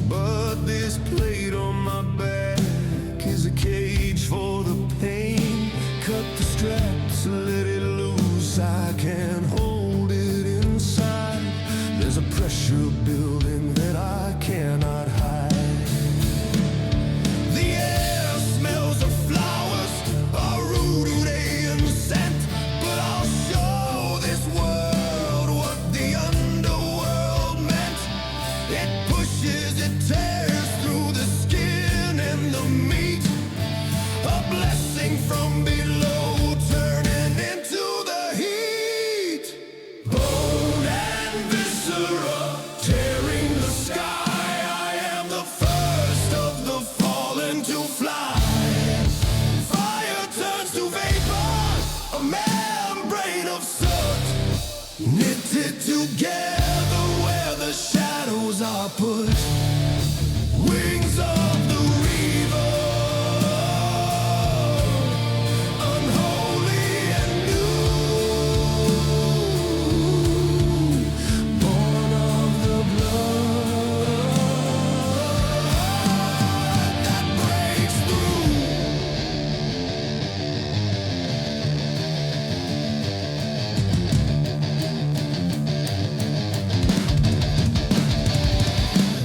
but this plate on my back is a cage for the pain. Cut the straps, let it loose, I can't hold it inside. There's a pressure building that I cannot hide. The air smells of flowers, a rude alien scent, but I'll show this world what the underworld meant. It pushes, it tears through the skin and the meat, a blessing from below turning into the heat. Bone and viscera tearing the sky, I am the first of the fallen to fly. Fire turns to vapor, a membrane of soot, knitted together where the shadows are put. Wings of the reaver, unholy and new, born of the blood that breaks through.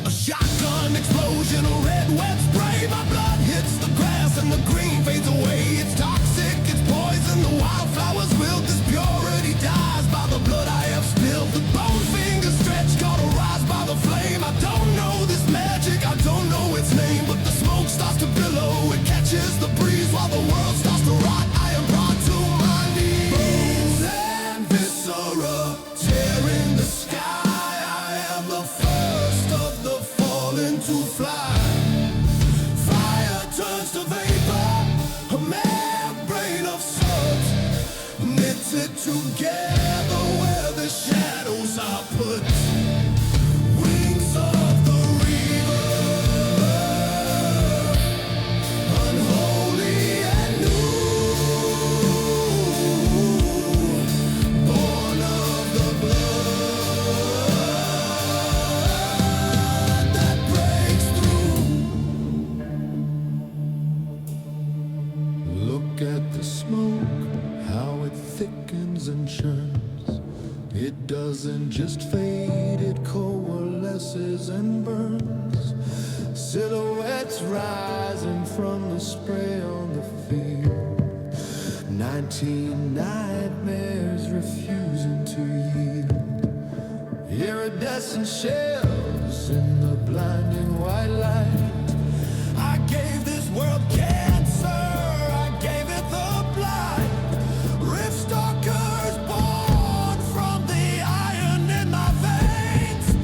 A shotgun explosion, a red wet spray. My blood hits the grass and the green fades away. It's toxic, it's poison. The wildflowers wilt, this purity dies by the blood I have spilled. The bone fingers stretch, caught a rise by the flame. I don't know this magic, I don't know its name, but the smoke starts to billow. It catches the breeze while the world starts to rot. I am brought to my knees. Bones and viscera tearing the sky. I am the first of the fallen to fly. Fire turns to vapor, a membrane of soot, knitted together where the shadows are put. Wings of the reaver, unholy and new, born of the blood that breaks through. Look at the smoke, how it thickens and churns. It doesn't just fade, it coalesces and burns. Silhouettes rising from the spray on the field. 19 nightmares refusing to yield. Iridescent shells in the blinding white light. I gave this world cancer, I gave it the blight. Rift stalkers born from the iron in my veins.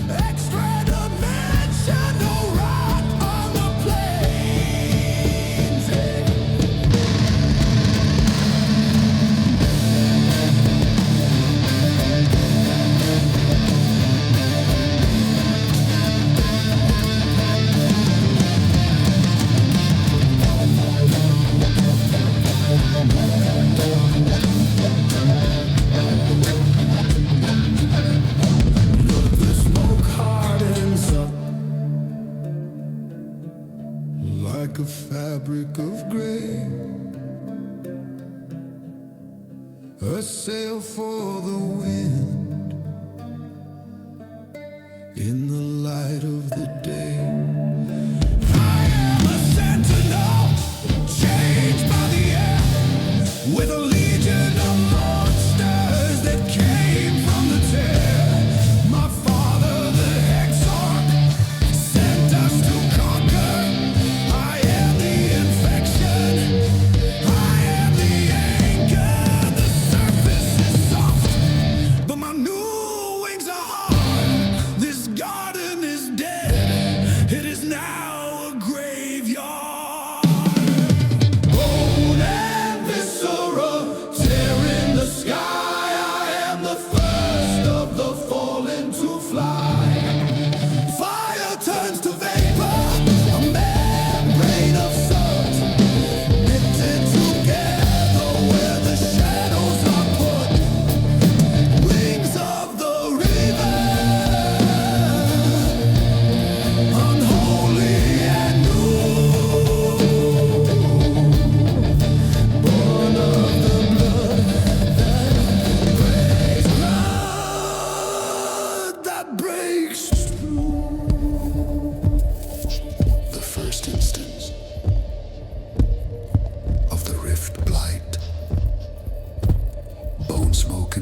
Extra dimensional rot on the plains. The smoke hardens up like a fabric of gray. A sail for the wind in the light of the day. I am a sentinel, changed by the air, with a legion of monsters that came from the tear. My father, the Hexarch, sent us to conquer. I am the infection, I am the anchor. The surface is soft,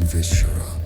viscera